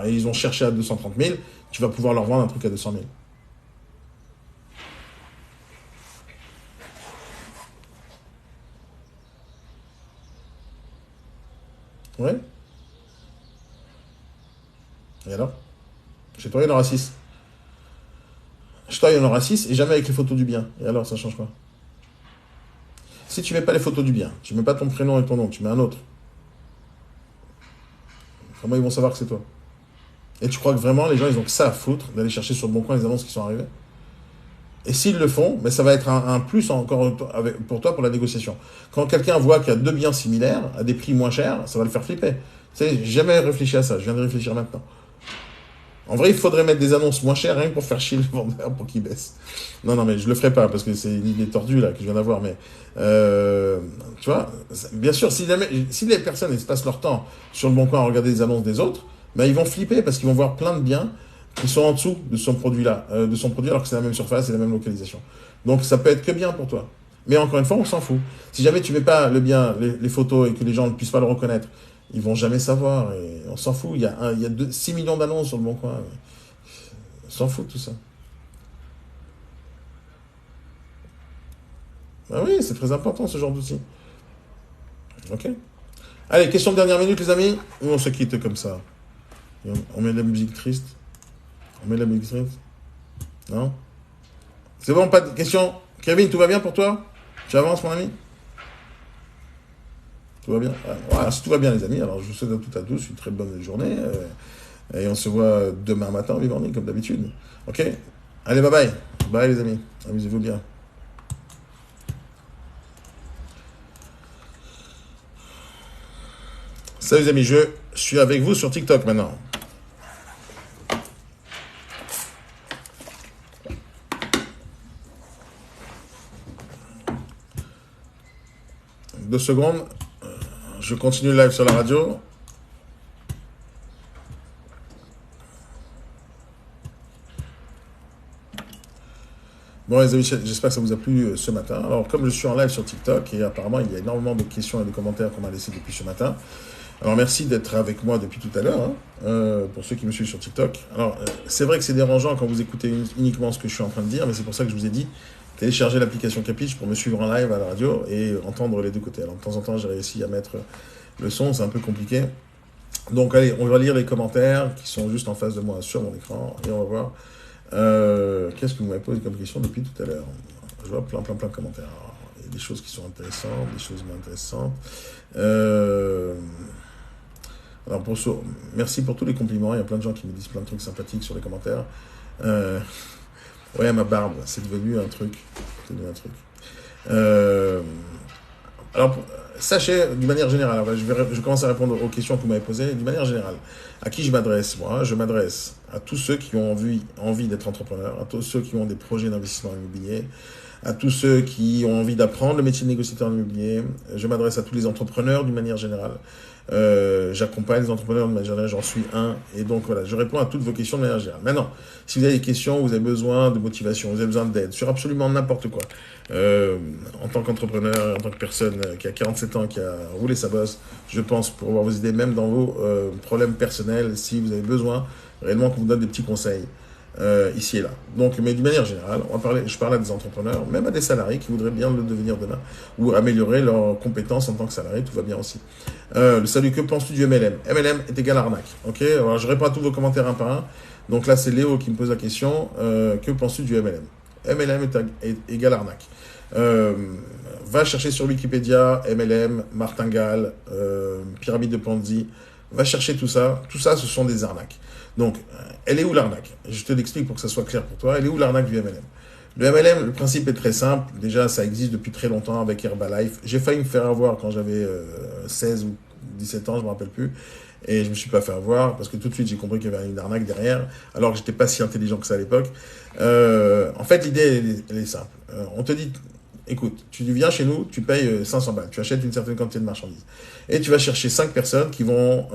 et ils ont cherché à 230 000, tu vas pouvoir leur vendre un truc à 200 000. Ouais. Et alors? Chez toi, il y en aura 6. Chez toi, il y en aura 6 et jamais avec les photos du bien. Et alors, ça change quoi? Si tu mets pas les photos du bien, tu mets pas ton prénom et ton nom, tu mets un autre. Comment ils vont savoir que c'est toi? Et tu crois que vraiment les gens, ils ont que ça à foutre d'aller chercher sur le bon coin les annonces qui sont arrivées? Et s'ils le font, mais ça va être un plus encore pour toi pour la négociation. Quand quelqu'un voit qu'il y a deux biens similaires à des prix moins chers, ça va le faire flipper. Tu sais, j'ai jamais réfléchi à ça, je viens de réfléchir maintenant. En vrai, il faudrait mettre des annonces moins chères rien que pour faire chier le vendeur pour qu'il baisse. Non, non, mais je le ferai pas parce que c'est une idée tordue là que je viens d'avoir. Mais tu vois, bien sûr, si les personnes elles se passent leur temps sur le bon coin à regarder les annonces des autres, ben, ils vont flipper parce qu'ils vont voir plein de biens qui sont en dessous de son produit là, alors que c'est la même surface et la même localisation. Donc ça peut être que bien pour toi. Mais encore une fois, on s'en fout. Si jamais tu mets pas le bien, les photos et que les gens ne puissent pas le reconnaître, ils vont jamais savoir. Et on s'en fout. Il y a 6 millions d'annonces sur le bon coin. On s'en fout de tout ça. Ah oui, c'est très important ce genre d'outil. Ok. Allez, question de dernière minute, les amis. Ou on se quitte comme ça. On met de la musique triste. On met de la musique triste. Non? C'est bon, pas de question. Kevin, tout va bien pour toi? Tu avances, mon ami? Tout va bien? Voilà, si tout va bien, les amis, alors je vous souhaite à toutes et à tous une très bonne journée. Et on se voit demain matin, Vivendi, comme d'habitude. Ok? Allez, bye bye. Bye, les amis. Amusez-vous bien. Salut, les amis. Je suis avec vous sur TikTok maintenant. Deux secondes. Je continue le live sur la radio. Bon les amis, j'espère que ça vous a plu ce matin. Alors comme je suis en live sur TikTok et apparemment il y a énormément de questions et de commentaires qu'on m'a laissés depuis ce matin. Alors merci d'être avec moi depuis tout à l'heure, pour ceux qui me suivent sur TikTok. Alors c'est vrai que c'est dérangeant quand vous écoutez uniquement ce que je suis en train de dire, mais c'est pour ça que je vous ai dit, téléchargez l'application Capitch pour me suivre en live à la radio et entendre les deux côtés. Alors de temps en temps j'ai réussi à mettre le son, c'est un peu compliqué. Donc allez, on va lire les commentaires qui sont juste en face de moi sur mon écran et on va voir qu'est-ce que vous m'avez posé comme question depuis tout à l'heure. Je vois plein de commentaires. Alors, il y a des choses qui sont intéressantes, des choses moins intéressantes. Alors merci pour tous les compliments. Il y a plein de gens qui me disent plein de trucs sympathiques sur les commentaires. Ouais, ma barbe, c'est devenu un truc. Alors, sachez, d'une manière générale, je commence à répondre aux questions que vous m'avez posées. D'une manière générale, à qui je m'adresse? Moi, je m'adresse à tous ceux qui ont envie d'être entrepreneurs, à tous ceux qui ont des projets d'investissement immobilier, à tous ceux qui ont envie d'apprendre le métier de négociateur immobilier. Je m'adresse à tous les entrepreneurs d'une manière générale. J'accompagne les entrepreneurs de manière générale, j'en suis un. Et donc voilà, je réponds à toutes vos questions de manière générale. Maintenant, si vous avez des questions, vous avez besoin de motivation, vous avez besoin d'aide sur absolument n'importe quoi. En tant qu'entrepreneur, en tant que personne qui a 47 ans, qui a roulé sa bosse, je pense pouvoir vous aider même dans vos problèmes personnels, si vous avez besoin réellement qu'on vous donne des petits conseils. Ici et là. Donc, mais d'une manière générale, je parle à des entrepreneurs, même à des salariés qui voudraient bien le devenir demain, ou améliorer leurs compétences en tant que salarié, tout va bien aussi. Salut, que penses-tu du MLM? MLM est égal à arnaque. Ok, alors je réponds à tous vos commentaires un par un. Donc là, c'est Léo qui me pose la question. Que penses-tu du MLM? MLM est égal à arnaque. Va chercher sur Wikipédia, MLM, martingale, pyramide de Ponzi. Va chercher tout ça. Tout ça, ce sont des arnaques. Donc, elle est où l'arnaque? Je te l'explique pour que ça soit clair pour toi. Elle est où l'arnaque du MLM? Le MLM, le principe est très simple. Déjà, ça existe depuis très longtemps avec Herbalife. J'ai failli me faire avoir quand j'avais 16 ou 17 ans, je ne me rappelle plus. Et je ne me suis pas fait avoir parce que tout de suite, j'ai compris qu'il y avait une arnaque derrière, alors que je n'étais pas si intelligent que ça à l'époque. En fait, l'idée, elle est simple. On te dit, écoute, tu viens chez nous, tu payes 500 balles, tu achètes une certaine quantité de marchandises. Et tu vas chercher 5 personnes qui vont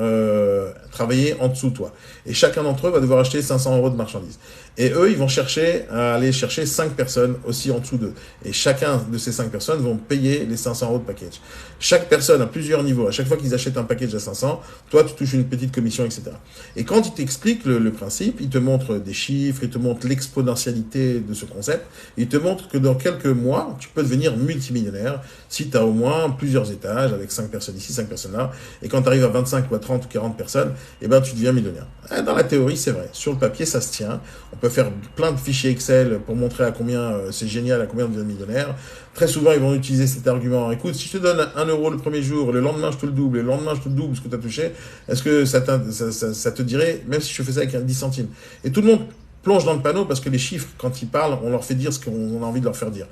travailler en dessous de toi. Et chacun d'entre eux va devoir acheter 500 € de marchandises. Et eux, ils vont chercher à aller chercher 5 personnes aussi en dessous d'eux. Et chacun de ces 5 personnes vont payer les 500 € de package. Chaque personne a plusieurs niveaux. À chaque fois qu'ils achètent un package à 500, toi, tu touches une petite commission, etc. Et quand ils t'expliquent le principe, ils te montrent des chiffres, ils te montrent l'exponentialité de ce concept, ils te montrent que dans quelques mois, tu peux devenir multimillionnaire si tu as au moins plusieurs étages avec 5 personnes ici, 5 personnes là. Et quand tu arrives à 25 ou à 30 ou 40 personnes, eh ben, tu deviens millionnaire. Dans la théorie, c'est vrai. Sur le papier, ça se tient. On peut faire plein de fichiers Excel pour montrer à combien c'est génial, à combien on devient millionnaire. Très souvent, ils vont utiliser cet argument. Écoute, si je te donne 1 € le premier jour, le lendemain, je te le double, et le lendemain, je te le double ce que tu as touché, est-ce que ça te dirait, même si je fais ça avec un 10 centimes? Et tout le monde plonge dans le panneau parce que les chiffres, quand ils parlent, on leur fait dire ce qu'on a envie de leur faire dire.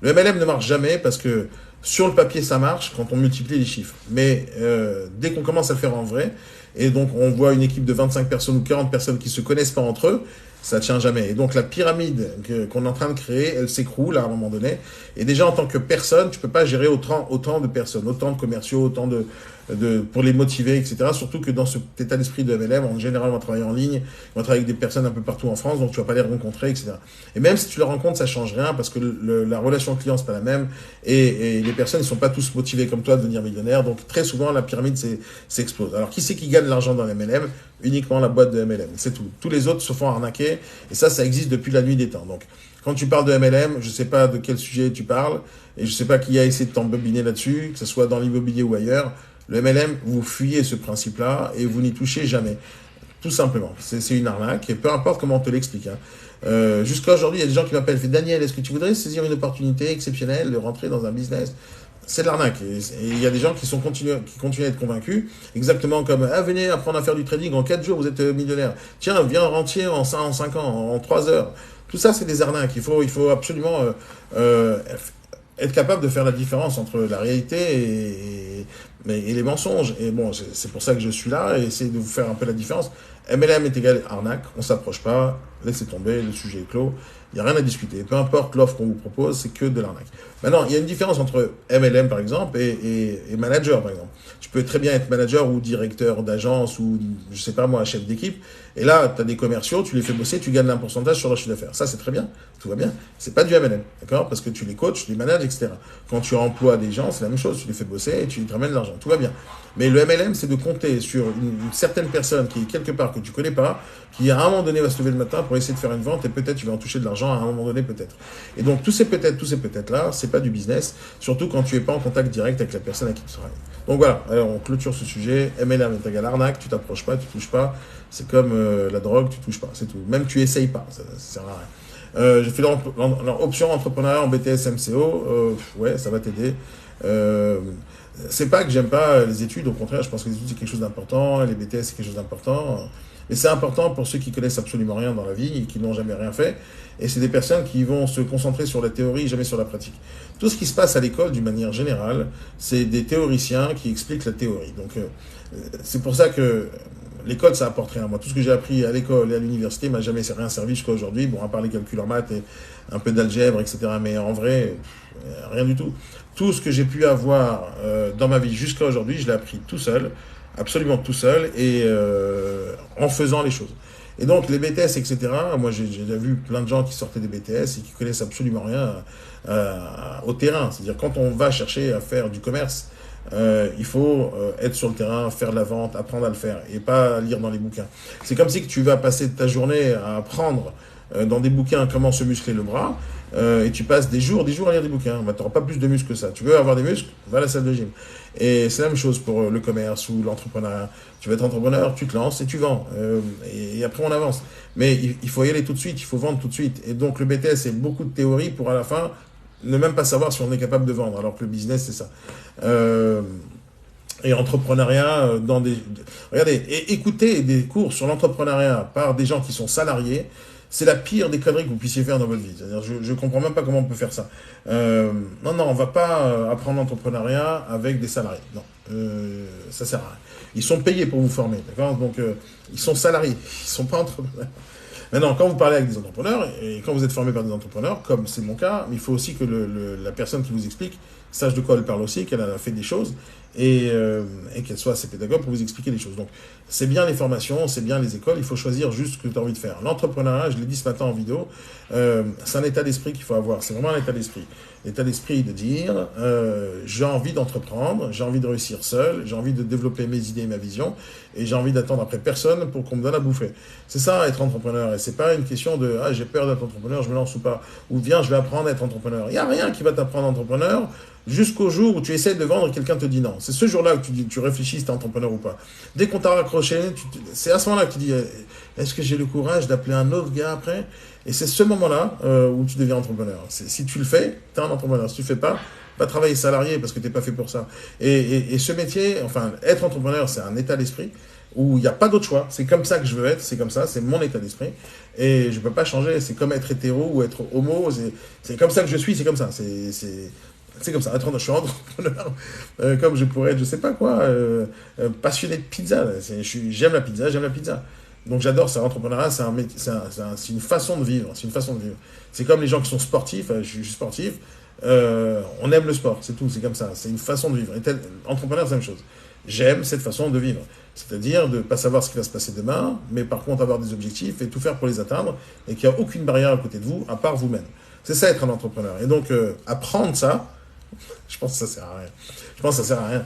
Le MLM ne marche jamais parce que sur le papier, ça marche quand on multiplie les chiffres. Mais dès qu'on commence à le faire en vrai, et donc on voit une équipe de 25 personnes ou 40 personnes qui ne se connaissent pas entre eux, ça ne tient jamais. Et donc la pyramide qu'on est en train de créer, elle s'écroule à un moment donné. Et déjà en tant que personne, tu ne peux pas gérer autant de personnes, autant de commerciaux, autant pour les motiver, etc. Surtout que dans cet état d'esprit de MLM, en général, on va travailler en ligne, on va travailler avec des personnes un peu partout en France, donc tu ne vas pas les rencontrer, etc. Et même si tu les rencontres, ça ne change rien parce que la relation client, c'est pas la même. Et les personnes ne sont pas tous motivées comme toi à devenir millionnaire. Donc très souvent, la pyramide s'explose. Alors qui c'est qui gagne l'argent dans MLM? Uniquement la boîte de MLM. C'est tout. Tous les autres se font arnaquer. Et ça existe depuis la nuit des temps. Donc, quand tu parles de MLM, je ne sais pas de quel sujet tu parles, et je ne sais pas qui a essayé de t'embobiner là-dessus, que ce soit dans l'immobilier ou ailleurs. Le MLM, vous fuyez ce principe-là et vous n'y touchez jamais. Tout simplement. C'est une arnaque, et peu importe comment on te l'explique. Jusqu'à aujourd'hui, il y a des gens qui m'appellent, fait Daniel, est-ce que tu voudrais saisir une opportunité exceptionnelle de rentrer dans un business? C'est de l'arnaque. Et il y a des gens qui continuent à être convaincus, exactement comme venez apprendre à faire du trading en 4 jours, vous êtes millionnaire. Tiens, viens rentier en 5 ans, en 3 heures. Tout ça, c'est des arnaques. Il faut absolument être capable de faire la différence entre la réalité et les mensonges. Et bon, c'est pour ça que je suis là, et essayer de vous faire un peu la différence. MLM est égal arnaque, on ne s'approche pas, laissez tomber, le sujet est clos. Il n'y a rien à discuter. Peu importe l'offre qu'on vous propose, c'est que de l'arnaque. Maintenant, il y a une différence entre MLM, par exemple, et manager, par exemple. Tu peux très bien être manager ou directeur d'agence ou, je sais pas moi, chef d'équipe. Et là, tu as des commerciaux, tu les fais bosser, tu gagnes un pourcentage sur leur chiffre d'affaires. Ça, c'est très bien. Tout va bien. C'est pas du MLM. D'accord? Parce que tu les coaches, tu les manages, etc. Quand tu emploies des gens, c'est la même chose. Tu les fais bosser et tu te ramènes de l'argent. Tout va bien. Mais le MLM, c'est de compter sur une certaine personne qui est quelque part que tu connais pas, qui à un moment donné va se lever le matin pour essayer de faire une vente et peut-être tu vas en toucher de l'argent à un moment donné peut-être. Et donc tous ces peut-être là, c'est pas du business, surtout quand tu es pas en contact direct avec la personne à qui tu travailles. Donc voilà, alors on clôture ce sujet. MLM est égal arnaque, tu t'approches pas, tu touches pas. C'est comme la drogue, tu touches pas, c'est tout. Même tu essayes pas, ça sert à rien. J'ai fait l'option entrepreneuriat en BTS MCO, ouais, ça va t'aider. C'est pas que j'aime pas les études, au contraire, je pense que les études c'est quelque chose d'important, les BTS c'est quelque chose d'important. Mais c'est important pour ceux qui connaissent absolument rien dans la vie et qui n'ont jamais rien fait. Et c'est des personnes qui vont se concentrer sur la théorie, jamais sur la pratique. Tout ce qui se passe à l'école, d'une manière générale, c'est des théoriciens qui expliquent la théorie. Donc, c'est pour ça que l'école, ça apporte rien. Moi, tout ce que j'ai appris à l'école et à l'université m'a jamais rien servi jusqu'à aujourd'hui. Bon, à part les calculs en maths et un peu d'algèbre, etc. Mais en vrai, rien du tout. Tout ce que j'ai pu avoir dans ma vie jusqu'à aujourd'hui, je l'ai appris tout seul. Absolument tout seul et en faisant les choses. Et donc les BTS, etc., moi j'ai déjà vu plein de gens qui sortaient des BTS et qui connaissent absolument rien au terrain. C'est-à-dire quand on va chercher à faire du commerce, il faut être sur le terrain, faire de la vente, apprendre à le faire et pas lire dans les bouquins. C'est comme si que tu vas passer ta journée à apprendre dans des bouquins comment se muscler le bras et tu passes des jours à lire des bouquins. Bah, tu n'auras pas plus de muscles que ça. Tu veux avoir des muscles, va à la salle de gym. Et c'est la même chose pour le commerce ou l'entrepreneuriat. Tu veux être entrepreneur, tu te lances et tu vends. Et après, on avance. Mais il faut y aller tout de suite, il faut vendre tout de suite. Et donc, le BTS, c'est beaucoup de théorie pour à la fin ne même pas savoir si on est capable de vendre. Alors que le business, c'est ça. Et entrepreneuriat regardez, écoutez des cours sur l'entrepreneuriat par des gens qui sont salariés. C'est la pire des conneries que vous puissiez faire dans votre vie. C'est-à-dire, je ne comprends même pas comment on peut faire ça. Non, on ne va pas apprendre l'entrepreneuriat avec des salariés. Non, ça ne sert à rien. Ils sont payés pour vous former, d'accord? Donc, ils sont salariés, ils ne sont pas entrepreneurs. Maintenant, quand vous parlez avec des entrepreneurs, et quand vous êtes formé par des entrepreneurs, comme c'est mon cas, il faut aussi que la personne qui vous explique sache de quoi elle parle aussi, qu'elle a fait des choses, et qu'elle soit assez pédagogue pour vous expliquer les choses. Donc, c'est bien les formations, c'est bien les écoles, il faut choisir juste ce que tu as envie de faire. L'entrepreneuriat, je l'ai dit ce matin en vidéo, c'est un état d'esprit qu'il faut avoir, c'est vraiment un état d'esprit. L'état d'esprit de dire, j'ai envie d'entreprendre, j'ai envie de réussir seul, j'ai envie de développer mes idées et ma vision, et j'ai envie d'attendre après personne pour qu'on me donne à bouffer. C'est ça, être entrepreneur, et c'est pas une question de, ah, j'ai peur d'être entrepreneur, je me lance ou pas, ou viens, je vais apprendre à être entrepreneur. Il n'y a rien qui va t'apprendre entrepreneur, jusqu'au jour où tu essaies de vendre et quelqu'un te dit non. C'est ce jour-là que tu réfléchis si tu es entrepreneur ou pas. Dès qu'on t'a raccroché, c'est à ce moment-là que tu dis, est-ce que j'ai le courage d'appeler un autre gars après? Et c'est ce moment-là où tu deviens entrepreneur. Si tu le fais, tu es un entrepreneur. Si tu ne le fais pas, va travailler salarié parce que tu n'es pas fait pour ça. Et ce métier, enfin, être entrepreneur, c'est un état d'esprit où il n'y a pas d'autre choix. C'est comme ça que je veux être, c'est comme ça, c'est mon état d'esprit. Et je ne peux pas changer. C'est comme être hétéro ou être homo. C'est comme ça que je suis, c'est comme ça. C'est comme ça, je suis entrepreneur, comme je pourrais être, je sais pas quoi, passionné de pizza. J'aime la pizza, j'aime la pizza. Donc j'adore ça, l'entrepreneuriat, c'est une façon de vivre, c'est une façon de vivre. C'est comme les gens qui sont sportifs, je suis sportif, on aime le sport, c'est tout, c'est comme ça, c'est une façon de vivre. Et entrepreneur, c'est la même chose. J'aime cette façon de vivre, c'est-à-dire de ne pas savoir ce qui va se passer demain, mais par contre avoir des objectifs et tout faire pour les atteindre, et qu'il n'y a aucune barrière à côté de vous, à part vous-même. C'est ça être un entrepreneur. Et donc apprendre ça, je pense que ça sert à rien. Je pense que ça sert à rien.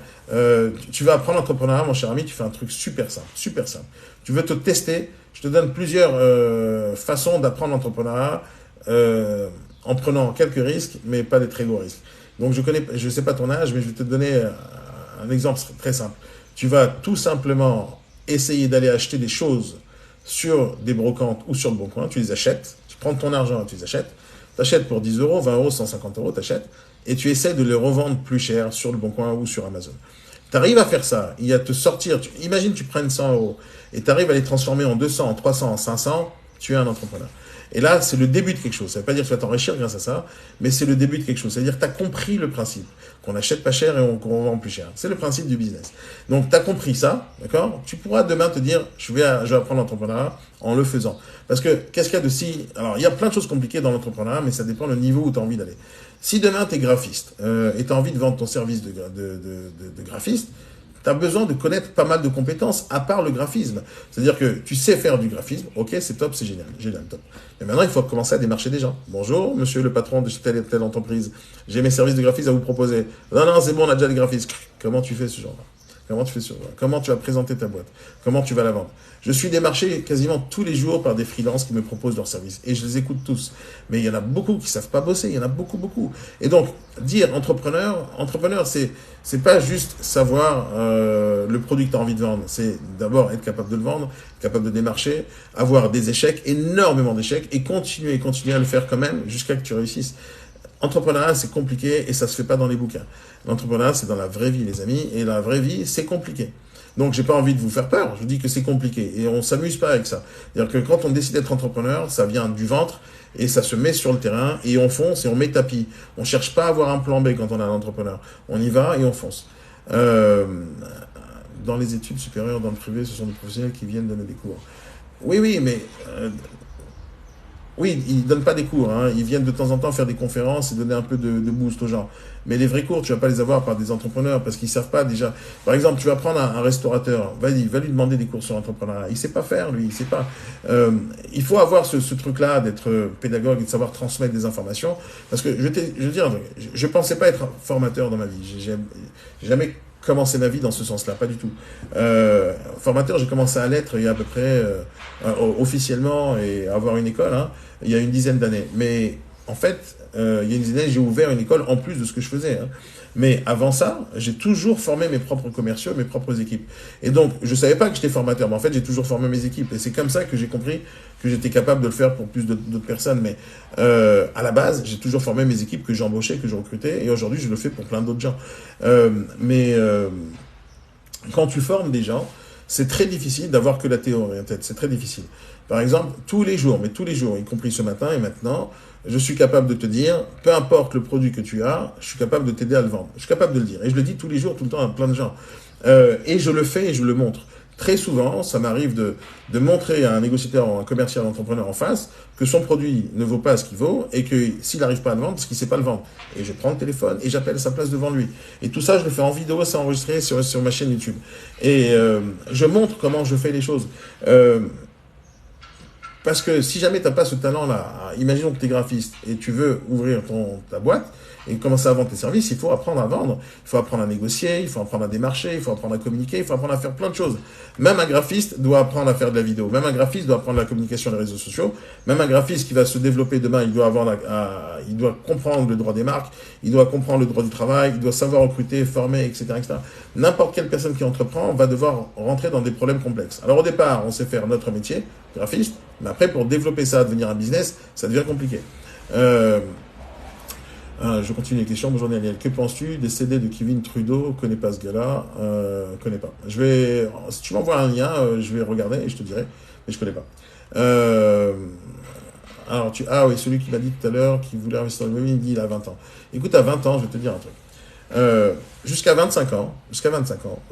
Tu vas apprendre l'entrepreneuriat, mon cher ami, tu fais un truc super simple, super simple. Tu veux te tester, je te donne plusieurs façons d'apprendre l'entrepreneuriat en prenant quelques risques, mais pas des très gros risques. Donc je sais pas ton âge, mais je vais te donner un exemple très simple. Tu vas tout simplement essayer d'aller acheter des choses sur des brocantes ou sur le bon coin, tu les achètes, tu prends ton argent et tu les achètes. Tu achètes pour 10 euros, 20 euros, 150 euros, tu achètes, et tu essaies de les revendre plus cher sur le Bon Coin ou sur Amazon. Tu arrives à faire ça, il y a te sortir, imagine tu prennes 100 euros, et tu arrives à les transformer en 200, en 300, en 500, tu es un entrepreneur. Et là, c'est le début de quelque chose. Ça ne veut pas dire que tu vas t'enrichir grâce à ça, mais c'est le début de quelque chose. C'est-à-dire que tu as compris le principe, qu'on n'achète pas cher et qu'on vend plus cher. C'est le principe du business. Donc, tu as compris ça, d'accord? Tu pourras demain te dire, je vais apprendre l'entrepreneuriat en le faisant. Parce que, qu'est-ce qu'il y a de si... Alors, il y a plein de choses compliquées dans l'entrepreneuriat, mais ça dépend du niveau où tu as envie d'aller. Si demain, tu es graphiste et tu as envie de vendre ton service de graphiste, tu as besoin de connaître pas mal de compétences, à part le graphisme. C'est-à-dire que tu sais faire du graphisme, ok, c'est top, c'est génial, top. Mais maintenant, il faut commencer à démarcher des gens. Bonjour, monsieur le patron de telle et telle entreprise, j'ai mes services de graphisme à vous proposer. Non, c'est bon, on a déjà des graphistes. Comment tu fais ce genre-là? Comment tu vas présenter ta boîte? Comment tu vas la vendre? Je suis démarché quasiment tous les jours par des freelances qui me proposent leurs services. Et je les écoute tous. Mais il y en a beaucoup qui savent pas bosser. Il y en a beaucoup. Et donc, dire entrepreneur, c'est pas juste savoir le produit que tu as envie de vendre. C'est d'abord être capable de le vendre, capable de démarcher, avoir des échecs, énormément d'échecs, et continuer à le faire quand même jusqu'à que tu réussisses. Entrepreneuriat, c'est compliqué et ça se fait pas dans les bouquins. L'entrepreneuriat, c'est dans la vraie vie, les amis, et la vraie vie, c'est compliqué. Donc, j'ai pas envie de vous faire peur, je vous dis que c'est compliqué et on s'amuse pas avec ça. C'est-à-dire que quand on décide d'être entrepreneur, ça vient du ventre et ça se met sur le terrain et on fonce et on met tapis. On cherche pas à avoir un plan B quand on est un entrepreneur. On y va et on fonce. Dans les études supérieures, dans le privé, ce sont des professionnels qui viennent donner des cours. Oui, mais... Oui, ils ne donnent pas des cours, hein. Ils viennent de temps en temps faire des conférences et donner un peu de boost aux gens. Mais les vrais cours, tu ne vas pas les avoir par des entrepreneurs parce qu'ils ne savent pas déjà. Par exemple, tu vas prendre un restaurateur, va lui demander des cours sur l'entrepreneuriat. Il ne sait pas faire, lui, il ne sait pas. Il faut avoir ce truc-là d'être pédagogue et de savoir transmettre des informations. Parce que je veux dire, je ne pensais pas être formateur dans ma vie. J'ai jamais commencé ma vie dans ce sens-là, pas du tout. Formateur, j'ai commencé à l'être il y a à peu près officiellement et à avoir une école, hein, il y a une dizaine d'années. Mais en fait, il y a une dizaine d'années, j'ai ouvert une école en plus de ce que je faisais. Hein. Mais avant ça, j'ai toujours formé mes propres commerciaux, mes propres équipes. Et donc, je savais pas que j'étais formateur, mais en fait, j'ai toujours formé mes équipes. Et c'est comme ça que j'ai compris que j'étais capable de le faire pour plus d'autres personnes. Mais à la base, j'ai toujours formé mes équipes que j'embauchais, que je recrutais. Et aujourd'hui, je le fais pour plein d'autres gens. Quand tu formes des gens, c'est très difficile d'avoir que la théorie en tête. C'est très difficile. Par exemple, tous les jours, y compris ce matin et maintenant, je suis capable de te dire, peu importe le produit que tu as, je suis capable de t'aider à le vendre. Je suis capable de le dire. Et je le dis tous les jours, tout le temps à plein de gens. Et je le fais et je le montre. Très souvent, ça m'arrive de montrer à un négociateur ou un commercial, un entrepreneur en face que son produit ne vaut pas ce qu'il vaut et que s'il n'arrive pas à le vendre, parce qu'il ne sait pas le vendre. Et je prends le téléphone et j'appelle à sa place devant lui. Et tout ça, je le fais en vidéo, c'est enregistré sur ma chaîne YouTube. Et je montre comment je fais les choses. Parce que si jamais tu n'as pas ce talent-là, imaginons que tu es graphiste et tu veux ouvrir ta boîte et commencer à vendre tes services, il faut apprendre à vendre, il faut apprendre à négocier, il faut apprendre à démarcher, il faut apprendre à communiquer, il faut apprendre à faire plein de choses. Même un graphiste doit apprendre à faire de la vidéo, même un graphiste doit apprendre la communication sur les réseaux sociaux, même un graphiste qui va se développer demain, il doit comprendre le droit des marques, il doit comprendre le droit du travail, il doit savoir recruter, former, etc., etc. N'importe quelle personne qui entreprend va devoir rentrer dans des problèmes complexes. Alors au départ, on sait faire notre métier, graphiste, mais après, pour développer ça, devenir un business, ça devient compliqué. Je continue les questions. Bonjour Daniel. Que penses-tu des CD de Kevin Trudeau? Connais pas ce gars-là. Connais pas. Si tu m'envoies un lien, je vais regarder et je te dirai. Mais je connais pas. Oui, celui qui m'a dit tout à l'heure qu'il voulait investir dans l'immobilier, il dit il a 20 ans. Écoute, à 20 ans, je vais te dire un truc. Jusqu'à 25 ans,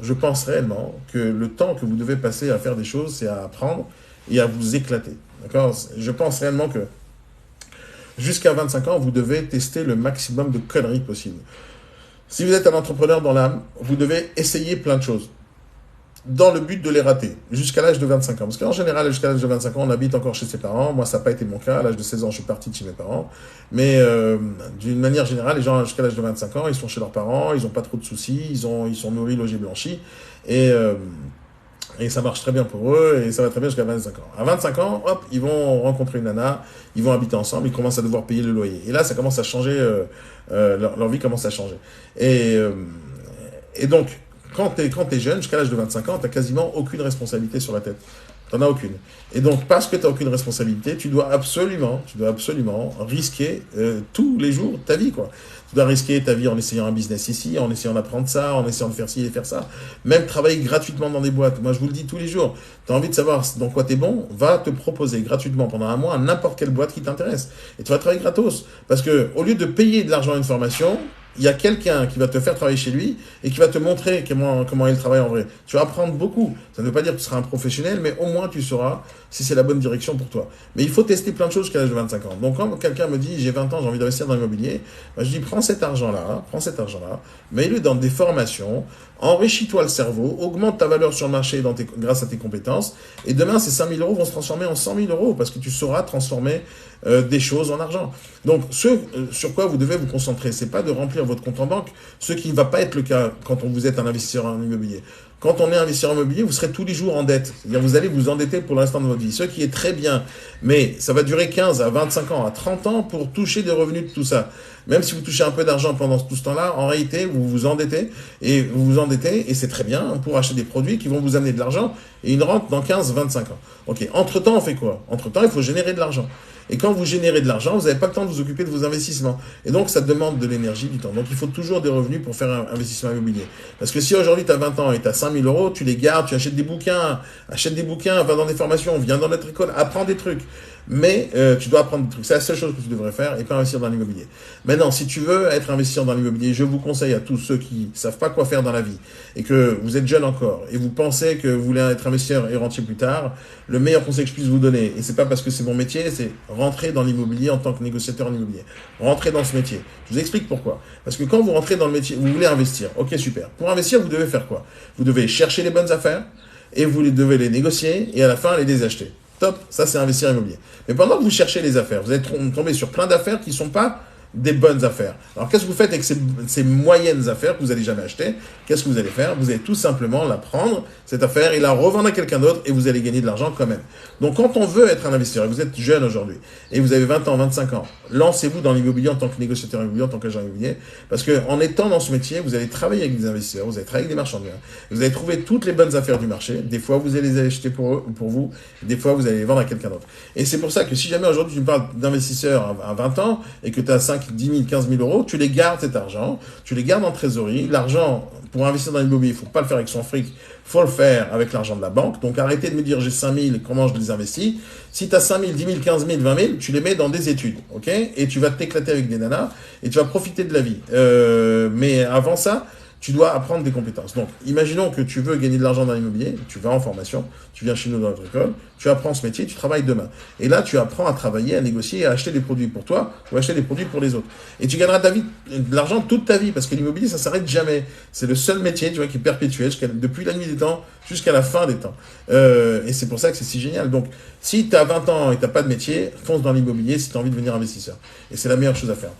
je pense réellement que le temps que vous devez passer à faire des choses, c'est à apprendre et à vous éclater. D'accord? Je pense réellement que jusqu'à 25 ans, vous devez tester le maximum de conneries possibles. Si vous êtes un entrepreneur dans l'âme, vous devez essayer plein de choses dans le but de les rater jusqu'à l'âge de 25 ans. Parce qu'en général, jusqu'à l'âge de 25 ans, on habite encore chez ses parents. Moi, ça n'a pas été mon cas. À l'âge de 16 ans, je suis parti de chez mes parents. Mais d'une manière générale, les gens jusqu'à l'âge de 25 ans, ils sont chez leurs parents, ils n'ont pas trop de soucis, ils sont nourris, logés, blanchis. Et ça marche très bien pour eux, et ça va très bien jusqu'à 25 ans. À 25 ans, hop, ils vont rencontrer une nana, ils vont habiter ensemble, ils commencent à devoir payer le loyer. Et là, ça commence à changer, leur vie commence à changer. Et donc, quand t'es jeune, jusqu'à l'âge de 25 ans, t'as quasiment aucune responsabilité sur la tête. T'en as aucune. Et donc, parce que t'as aucune responsabilité, tu dois absolument risquer tous les jours ta vie, quoi. Tu dois risquer ta vie en essayant un business ici, en essayant d'apprendre ça, en essayant de faire ci et faire ça. Même travailler gratuitement dans des boîtes. Moi, je vous le dis tous les jours. Tu as envie de savoir dans quoi tu es bon, va te proposer gratuitement pendant un mois à n'importe quelle boîte qui t'intéresse. Et tu vas travailler gratos. Parce que au lieu de payer de l'argent à une formation, il y a quelqu'un qui va te faire travailler chez lui et qui va te montrer comment il travaille en vrai. Tu vas apprendre beaucoup. Ça ne veut pas dire que tu seras un professionnel, mais au moins tu sauras si c'est la bonne direction pour toi. Mais il faut tester plein de choses jusqu'à l'âge de 25 ans. Donc quand quelqu'un me dit j'ai 20 ans, j'ai envie d'investir dans l'immobilier, je dis prends cet argent-là, mets-le dans des formations, enrichis-toi le cerveau, augmente ta valeur sur le marché grâce à tes compétences, et demain ces 5 000 euros vont se transformer en 100 000 euros parce que tu sauras transformer des choses en argent. Donc ce sur quoi vous devez vous concentrer, c'est pas de remplir votre compte en banque, ce qui ne va pas être le cas quand vous êtes un investisseur en immobilier. Quand on est investisseur immobilier, vous serez tous les jours en dette. C'est-à-dire vous allez vous endetter pour l'instant de votre vie. Ce qui est très bien, mais ça va durer 15 à 25 ans, à 30 ans pour toucher des revenus de tout ça. Même si vous touchez un peu d'argent pendant tout ce temps-là, en réalité, vous vous endettez et c'est très bien pour acheter des produits qui vont vous amener de l'argent et une rente dans 15-25 ans. Ok. Entre-temps, on fait quoi? Entre-temps, il faut générer de l'argent. Et quand vous générez de l'argent, vous n'avez pas le temps de vous occuper de vos investissements. Et donc, ça demande de l'énergie, du temps. Donc, il faut toujours des revenus pour faire un investissement immobilier. Parce que si aujourd'hui, tu as 20 ans et tu as 5 000 euros, tu les gardes, tu achètes des bouquins, va dans des formations, viens dans notre école, apprends des trucs. Mais tu dois apprendre des trucs. C'est la seule chose que tu devrais faire et pas investir dans l'immobilier. Maintenant, si tu veux être investisseur dans l'immobilier, je vous conseille à tous ceux qui savent pas quoi faire dans la vie et que vous êtes jeune encore et vous pensez que vous voulez être investisseur et rentier plus tard, le meilleur conseil que je puisse vous donner, et c'est pas parce que c'est mon métier, c'est rentrer dans l'immobilier en tant que négociateur en immobilier. Rentrez dans ce métier. Je vous explique pourquoi. Parce que quand vous rentrez dans le métier, vous voulez investir. Ok, super. Pour investir, vous devez faire quoi? Vous devez chercher les bonnes affaires et vous devez les négocier et à la fin, les acheter. Top, ça c'est investir immobilier. Mais pendant que vous cherchez les affaires, vous êtes tombé sur plein d'affaires qui ne sont pas des bonnes affaires. Alors qu'est-ce que vous faites avec ces moyennes affaires que vous n'allez jamais acheter? Qu'est-ce que vous allez faire? Vous allez tout simplement la prendre, cette affaire, et la revendre à quelqu'un d'autre et vous allez gagner de l'argent quand même. Donc quand on veut être un investisseur, et vous êtes jeune aujourd'hui, et vous avez 20 ans, 25 ans, lancez-vous dans l'immobilier en tant que négociateur immobilier, en tant qu'agent immobilier, parce qu'en étant dans ce métier, vous allez travailler avec des investisseurs, vous allez travailler avec des marchands de biens, vous allez trouver toutes les bonnes affaires du marché, des fois vous allez les acheter pour vous, des fois vous allez les vendre à quelqu'un d'autre. Et c'est pour ça que si jamais aujourd'hui tu me parles d'investisseurs à 20 ans, et que tu as 5, 10 000, 15 000 euros, tu les gardes cet argent, tu les gardes en trésorerie. L'argent, pour investir dans l'immobilier, il ne faut pas le faire avec son fric, il faut le faire avec l'argent de la banque. Donc arrêtez de me dire j'ai 5 000, comment je les investis. Si tu as 5 000, 10 000, 15 000, 20 000, tu les mets dans des études, ok? Et tu vas t'éclater avec des nanas et tu vas profiter de la vie. Mais avant ça, tu dois apprendre des compétences. Donc, imaginons que tu veux gagner de l'argent dans l'immobilier, tu vas en formation, tu viens chez nous dans notre école, tu apprends ce métier, tu travailles demain. Et là, tu apprends à travailler, à négocier, à acheter des produits pour toi ou acheter des produits pour les autres. Et tu gagneras de l'argent toute ta vie, parce que l'immobilier, ça s'arrête jamais. C'est le seul métier, tu vois, qui est perpétuel depuis la nuit des temps jusqu'à la fin des temps. Et c'est pour ça que c'est si génial. Donc, si tu as 20 ans et tu n'as pas de métier, fonce dans l'immobilier si tu as envie de devenir investisseur. Et c'est la meilleure chose à faire.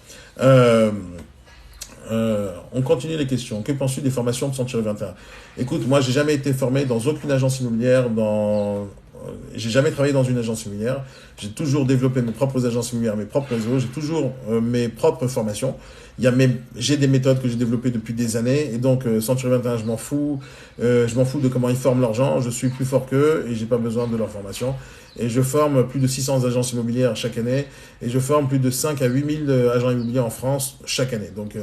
On continue les questions. Que penses-tu des formations de Century 21? Écoute, moi, j'ai jamais été formé dans aucune agence immobilière, j'ai jamais travaillé dans une agence immobilière. J'ai toujours développé mes propres agences immobilières, mes propres réseaux. J'ai toujours mes propres formations. J'ai des méthodes que j'ai développées depuis des années. Et donc, Century 21, je m'en fous. Je m'en fous de comment ils forment leurs gens. Je suis plus fort qu'eux et j'ai pas besoin de leur formation. Et je forme plus de 600 agences immobilières chaque année. Et je forme plus de 5 à 8 000 agents immobiliers en France chaque année. Donc,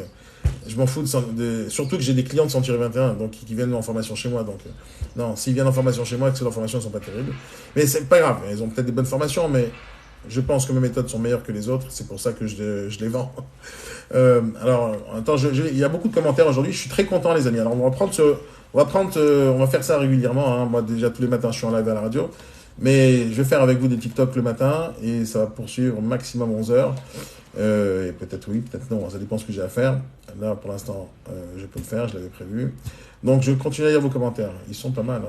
je m'en fous surtout que j'ai des clients de Century 21 donc, qui viennent en formation chez moi. Donc, non, s'ils viennent en formation chez moi, que leurs formations ne sont pas terribles. Mais c'est pas grave, ils ont peut-être des bonnes formations, mais je pense que mes méthodes sont meilleures que les autres. C'est pour ça que je les vends. Alors, attends, il y a beaucoup de commentaires aujourd'hui. Je suis très content, les amis. Alors, on va faire ça régulièrement. Hein. Moi, déjà, tous les matins, je suis en live à la radio. Mais je vais faire avec vous des TikTok le matin et ça va poursuivre maximum 11 heures. Et peut-être oui, peut-être non, ça dépend ce que j'ai à faire. Là, pour l'instant, je peux le faire, je l'avais prévu. Donc, je continue à lire vos commentaires. Ils sont pas mal.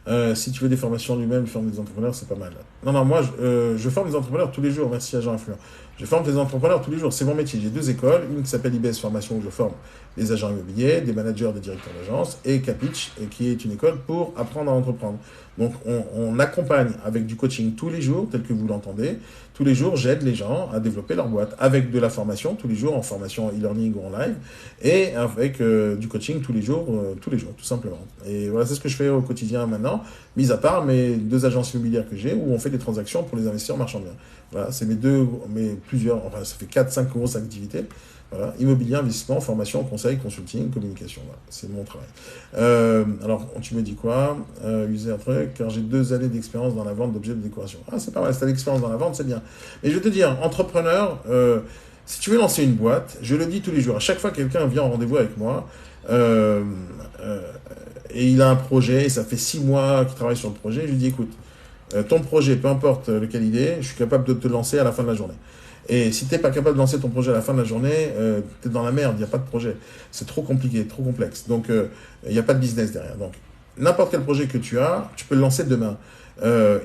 Hein. Si tu veux des formations lui-même, forme des entrepreneurs, c'est pas mal. Non, moi, je forme des entrepreneurs tous les jours. Merci, agent influent. Je forme des entrepreneurs tous les jours. C'est mon métier. J'ai 2 écoles. Une qui s'appelle IBS Formation, où je forme des agents immobiliers, des managers, des directeurs d'agence, et Capitch, qui est une école pour apprendre à entreprendre. Donc, on accompagne avec du coaching tous les jours, tel que vous l'entendez. Tous les jours, j'aide les gens à développer leur boîte avec de la formation tous les jours, en formation e-learning ou en live, et avec du coaching tous les jours, tout simplement. Et voilà, c'est ce que je fais au quotidien maintenant, mis à part mes 2 agences immobilières que j'ai, où on fait des transactions pour les investisseurs marchands de biens. Voilà, c'est ça fait 4-5 grosses activités. Voilà, immobilier, investissement, formation, conseil, consulting, communication. Voilà, c'est mon travail. Alors, tu me dis quoi? User un truc, car j'ai 2 années d'expérience dans la vente d'objets de décoration. Ah, c'est pas mal, si tu as l'expérience dans la vente, c'est bien. Mais je vais te dire, entrepreneur, si tu veux lancer une boîte, je le dis tous les jours, à chaque fois que quelqu'un vient en rendez-vous avec moi, et il a un projet, et ça fait 6 mois qu'il travaille sur le projet, je lui dis, écoute, ton projet, peu importe lequel il est, je suis capable de te lancer à la fin de la journée. Et si tu n'es pas capable de lancer ton projet à la fin de la journée, tu es dans la merde, il n'y a pas de projet. C'est trop compliqué, trop complexe. Donc, il n'y a pas de business derrière. Donc, n'importe quel projet que tu as, tu peux le lancer demain.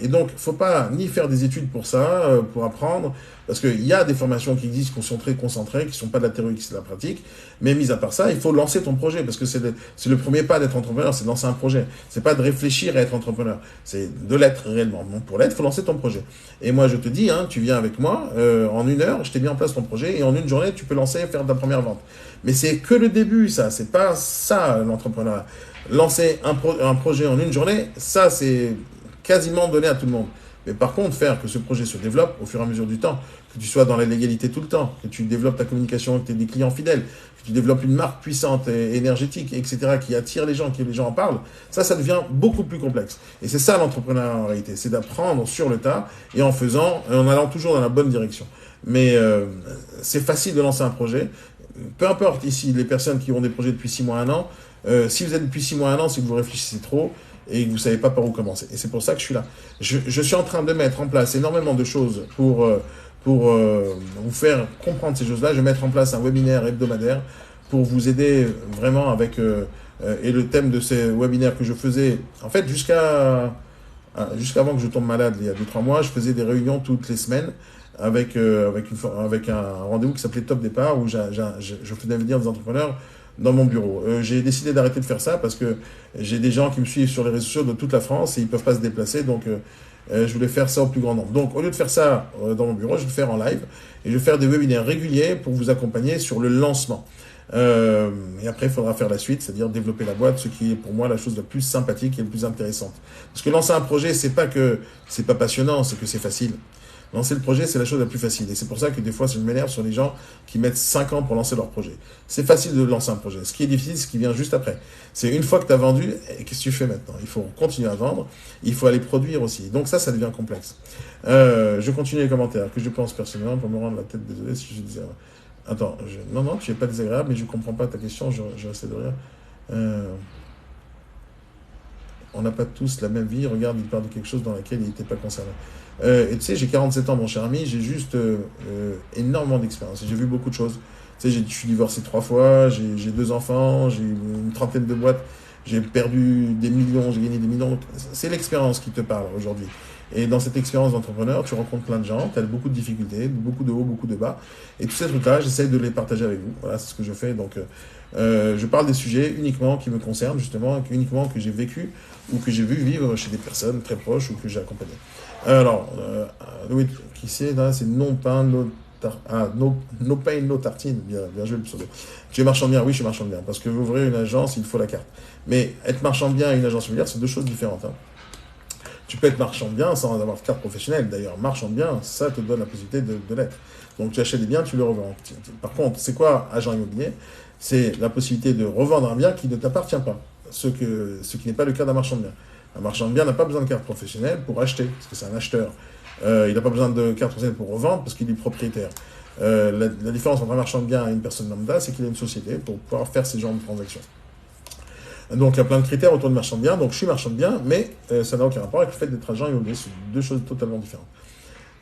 Et donc, il ne faut pas ni faire des études pour ça, pour apprendre, parce qu'il y a des formations qui existent, qui sont très concentrées, qui ne sont pas de la théorie, qui sont de la pratique. Mais mis à part ça, il faut lancer ton projet, parce que c'est le premier pas d'être entrepreneur, c'est de lancer un projet. C'est pas de réfléchir à être entrepreneur, c'est de l'être réellement. Donc, pour l'être, il faut lancer ton projet. Et moi, je te dis, hein, tu viens avec moi, en 1 heure, je t'ai mis en place ton projet, et en 1 journée, tu peux lancer et faire ta première vente. Mais c'est que le début, ça. C'est pas ça, l'entrepreneuriat. Lancer un projet en 1 journée, ça, c'est quasiment donné à tout le monde. Mais par contre, faire que ce projet se développe au fur et à mesure du temps, que tu sois dans la légalité tout le temps, que tu développes ta communication avec des clients fidèles, que tu développes une marque puissante et énergétique, etc., qui attire les gens, que les gens en parlent, ça devient beaucoup plus complexe. Et c'est ça l'entrepreneuriat en réalité, c'est d'apprendre sur le tas et en allant toujours dans la bonne direction. Mais c'est facile de lancer un projet. Peu importe ici les personnes qui ont des projets depuis 6 mois, 1 an, si vous êtes depuis 6 mois, 1 an, c'est que vous réfléchissez trop, et que vous ne savez pas par où commencer. Et c'est pour ça que je suis là. Je suis en train de mettre en place énormément de choses pour vous faire comprendre ces choses-là. Je vais mettre en place un webinaire hebdomadaire pour vous aider vraiment avec... et le thème de ces webinaires que je faisais, en fait, jusqu'avant que je tombe malade, il y a 2-3 mois, je faisais des réunions toutes les semaines avec un rendez-vous qui s'appelait Top Départ, où je faisais venir des entrepreneurs dans mon bureau. J'ai décidé d'arrêter de faire ça parce que j'ai des gens qui me suivent sur les réseaux sociaux de toute la France et ils ne peuvent pas se déplacer, donc je voulais faire ça au plus grand nombre. Donc au lieu de faire ça dans mon bureau, je vais le faire en live et je vais faire des webinaires réguliers pour vous accompagner sur le lancement. Et après, il faudra faire la suite, c'est-à-dire développer la boîte, ce qui est pour moi la chose la plus sympathique et la plus intéressante. Parce que lancer un projet, c'est pas que c'est pas passionnant, c'est que c'est facile. Lancer le projet, c'est la chose la plus facile. Et c'est pour ça que des fois, je m'énerve sur les gens qui mettent 5 ans pour lancer leur projet. C'est facile de lancer un projet. Ce qui est difficile, c'est ce qui vient juste après. C'est une fois que tu as vendu, qu'est-ce que tu fais maintenant? Il faut continuer à vendre, il faut aller produire aussi. Donc ça devient complexe. Je continue les commentaires. Que je pense personnellement pour me rendre la tête, désolé si je disais... Attends, non, tu n'es pas désagréable, mais je ne comprends pas ta question, je essaie de rire. Euh, On n'a pas tous la même vie, regarde, il parle de quelque chose dans laquelle il n'était pas concerné. Et tu sais, j'ai 47 ans, mon cher ami, j'ai juste énormément d'expérience. J'ai vu beaucoup de choses. Tu sais, je suis divorcé 3 fois, j'ai 2 enfants, j'ai une trentaine de boîtes, j'ai perdu des millions, j'ai gagné des millions. C'est l'expérience qui te parle aujourd'hui. Et dans cette expérience d'entrepreneur, tu rencontres plein de gens, tu as beaucoup de difficultés, beaucoup de hauts, beaucoup de bas. Et tous ces trucs-là, j'essaie de les partager avec vous. Voilà, c'est ce que je fais. Donc, je parle des sujets uniquement qui me concernent, justement, uniquement que j'ai vécu ou que j'ai vu vivre chez des personnes très proches ou que j'ai accompagnées. Alors, oui, qui c'est là? C'est non pain, no pain, no tartine. Bien joué le pseudo. Tu es marchand de biens? Oui, je suis marchand de biens. Parce que vous ouvrir une agence, il faut la carte. Mais être marchand de biens et une agence immobilière, c'est deux choses différentes. Hein. Tu peux être marchand de biens sans avoir de carte professionnelle. D'ailleurs, marchand de biens, ça te donne la possibilité de l'être. Donc, tu achètes des biens, tu les revends. Par contre, c'est quoi agent immobilier? C'est la possibilité de revendre un bien qui ne t'appartient pas. Ce qui n'est pas le cas d'un marchand de biens. Un marchand de biens n'a pas besoin de carte professionnelle pour acheter, parce que c'est un acheteur. Il n'a pas besoin de carte professionnelle pour revendre, parce qu'il est propriétaire. La différence entre un marchand de biens et une personne lambda, c'est qu'il a une société pour pouvoir faire ces genres de transactions. Donc, il y a plein de critères autour de marchand de biens. Donc, je suis marchand de biens, mais ça n'a aucun rapport avec le fait d'être agent immobilier. C'est deux choses totalement différentes.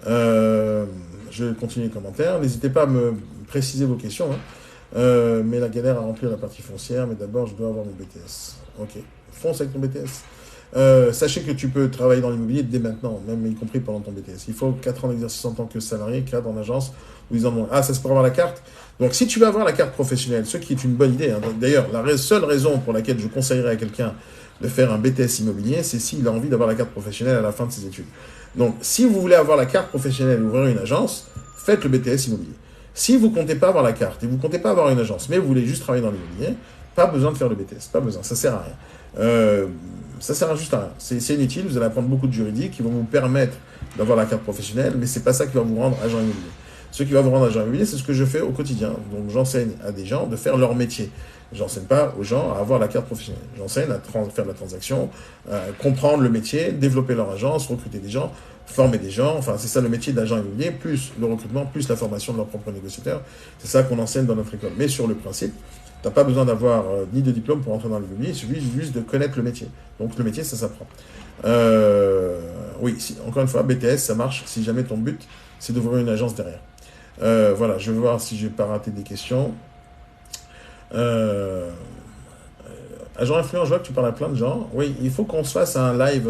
Je continue les commentaires. N'hésitez pas à me préciser vos questions. Hein. Mais la galère à remplir la partie foncière, mais d'abord, je dois avoir mon BTS. Ok. Fonce avec ton BTS. Sachez que tu peux travailler dans l'immobilier dès maintenant, même y compris pendant ton BTS. Il faut 4 ans d'exercice en tant que salarié, cadre en agence, où ils en ont. Ah, ça c'est pour avoir la carte. Donc, si tu veux avoir la carte professionnelle, ce qui est une bonne idée, hein. D'ailleurs, la seule raison pour laquelle je conseillerais à quelqu'un de faire un BTS immobilier, c'est s'il a envie d'avoir la carte professionnelle à la fin de ses études. Donc, si vous voulez avoir la carte professionnelle et ouvrir une agence, faites le BTS immobilier. Si vous ne comptez pas avoir la carte et vous ne comptez pas avoir une agence, mais vous voulez juste travailler dans l'immobilier, pas besoin de faire le BTS, pas besoin, ça ne sert à rien. Ça sert juste à rien. C'est inutile, vous allez apprendre beaucoup de juridique qui vont vous permettre d'avoir la carte professionnelle, mais ce n'est pas ça qui va vous rendre agent immobilier. Ce qui va vous rendre agent immobilier, c'est ce que je fais au quotidien. Donc j'enseigne à des gens de faire leur métier. Je n'enseigne pas aux gens à avoir la carte professionnelle. J'enseigne à faire de la transaction, comprendre le métier, développer leur agence, recruter des gens, former des gens. Enfin, c'est ça le métier d'agent immobilier, plus le recrutement, plus la formation de leurs propres négociateurs. C'est ça qu'on enseigne dans notre école. Mais sur le principe, tu n'as pas besoin d'avoir ni de diplôme pour entrer dans l'immobilier, il suffit juste de connaître le métier. Donc le métier, ça s'apprend. Oui, encore une fois, BTS, ça marche si jamais ton but, c'est d'ouvrir une agence derrière. Voilà, je vais voir si je n'ai pas raté des questions. Agent influent, je vois que tu parles à plein de gens. Oui, il faut qu'on se fasse un live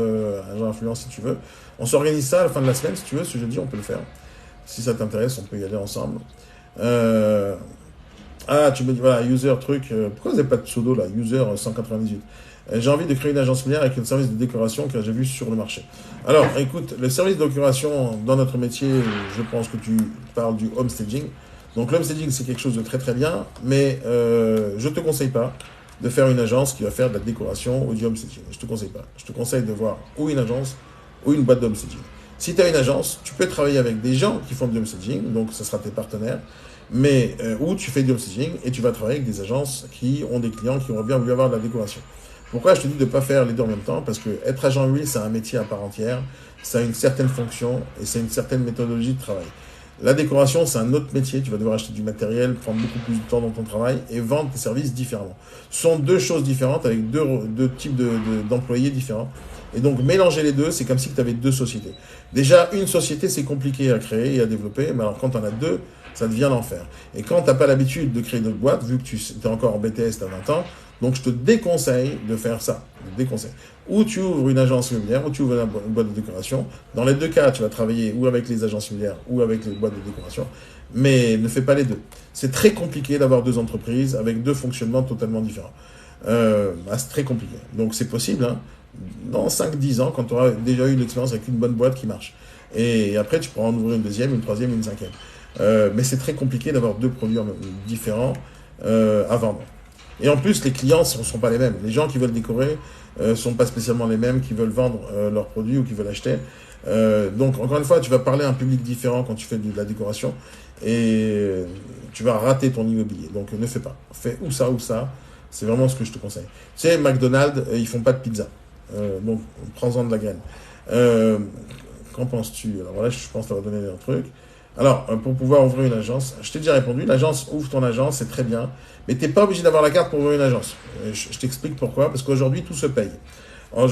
agent influent si tu veux. On s'organise ça à la fin de la semaine si tu veux, ce jeudi on peut le faire. Si ça t'intéresse, on peut y aller ensemble. Ah, tu me dis, voilà, user truc. Pourquoi vous n'avez pas de pseudo là, user 198? J'ai envie de créer une agence immobilière avec un service de décoration que j'ai vu sur le marché. Alors, écoute, le service de décoration dans notre métier, je pense que tu parles du homestaging. Donc, l'homestaging, c'est quelque chose de très très bien, mais je ne te conseille pas de faire une agence qui va faire de la décoration ou du homestaging. Je ne te conseille pas. Je te conseille de voir ou une agence ou une boîte de homestaging. Si tu as une agence, tu peux travailler avec des gens qui font du homestaging, donc ce sera tes partenaires, mais où tu fais du homestaging et tu vas travailler avec des agences qui ont des clients qui auraient bien voulu avoir de la décoration. Pourquoi je te dis de ne pas faire les deux en même temps? Parce que être agent immobilier, c'est un métier à part entière, ça a une certaine fonction et c'est une certaine méthodologie de travail. La décoration, c'est un autre métier, tu vas devoir acheter du matériel, prendre beaucoup plus de temps dans ton travail et vendre tes services différemment. Ce sont deux choses différentes avec deux types d'employés différents. Et donc, mélanger les deux, c'est comme si tu avais deux sociétés. Déjà, une société, c'est compliqué à créer et à développer, mais alors quand tu en as deux, ça devient l'enfer. Et quand tu n'as pas l'habitude de créer d'autres boîtes, vu que tu es encore en BTS, tu as 20 ans, donc je te déconseille de faire ça. Je te déconseille. Ou tu ouvres une agence immobilière, ou tu ouvres une boîte de décoration. Dans les deux cas, tu vas travailler ou avec les agences immobilières, ou avec les boîtes de décoration. Mais ne fais pas les deux. C'est très compliqué d'avoir deux entreprises avec deux fonctionnements totalement différents. C'est très compliqué. Donc c'est possible, hein, dans 5-10 ans, quand tu auras déjà eu l'expérience avec une bonne boîte qui marche. Et après, tu pourras en ouvrir une deuxième, une troisième, une cinquième. Mais c'est très compliqué d'avoir deux produits différents à vendre. Et en plus, les clients ne sont pas les mêmes. Les gens qui veulent décorer ne sont pas spécialement les mêmes qui veulent vendre leurs produits ou qui veulent acheter. Donc, encore une fois, tu vas parler à un public différent quand tu fais de la décoration et tu vas rater ton immobilier. Donc, ne fais pas. Fais ou ça ou ça. C'est vraiment ce que je te conseille. Tu sais, McDonald's, ils font pas de pizza. Donc, prends-en de la graine. Qu'en penses-tu? Alors voilà, je pense que ça va donner un truc. Alors, pour pouvoir ouvrir une agence, je t'ai déjà répondu, l'agence, ouvre ton agence, c'est très bien, mais tu n'es pas obligé d'avoir la carte pour ouvrir une agence. Je t'explique pourquoi, parce qu'aujourd'hui, tout se paye. Quand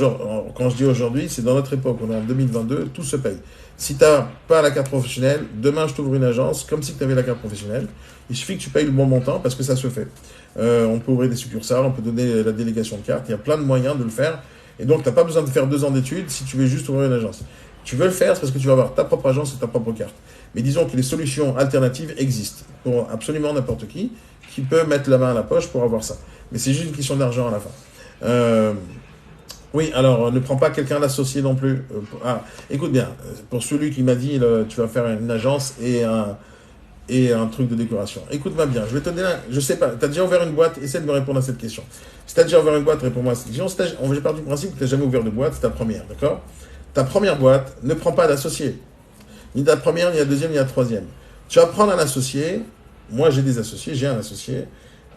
je dis aujourd'hui, c'est dans notre époque, on est en 2022, tout se paye. Si tu n'as pas la carte professionnelle, demain je t'ouvre une agence comme si tu avais la carte professionnelle. Il suffit que tu payes le bon montant parce que ça se fait. On peut ouvrir des succursales, on peut donner la délégation de carte, il y a plein de moyens de le faire. Et donc tu n'as pas besoin de faire 2 ans d'études si tu veux juste ouvrir une agence. Tu veux le faire, c'est parce que tu vas avoir ta propre agence et ta propre carte. Mais disons que les solutions alternatives existent pour absolument n'importe qui peut mettre la main à la poche pour avoir ça. Mais c'est juste une question d'argent à la fin. Oui, alors ne prends pas quelqu'un d'associé non plus. Écoute bien, pour celui qui m'a dit tu vas faire une agence et un truc de décoration. Écoute-moi bien, je vais te donner, je sais pas, tu as déjà ouvert une boîte, essaie de me répondre à cette question. Si tu as déjà ouvert une boîte, réponds-moi à cette question. J'ai parti du principe que tu n'as jamais ouvert de boîte, c'est ta première, d'accord? Ta première boîte, ne prends pas d'associé. Ni la première, ni la deuxième, ni la troisième. Tu vas prendre un associé. Moi, j'ai des associés, j'ai un associé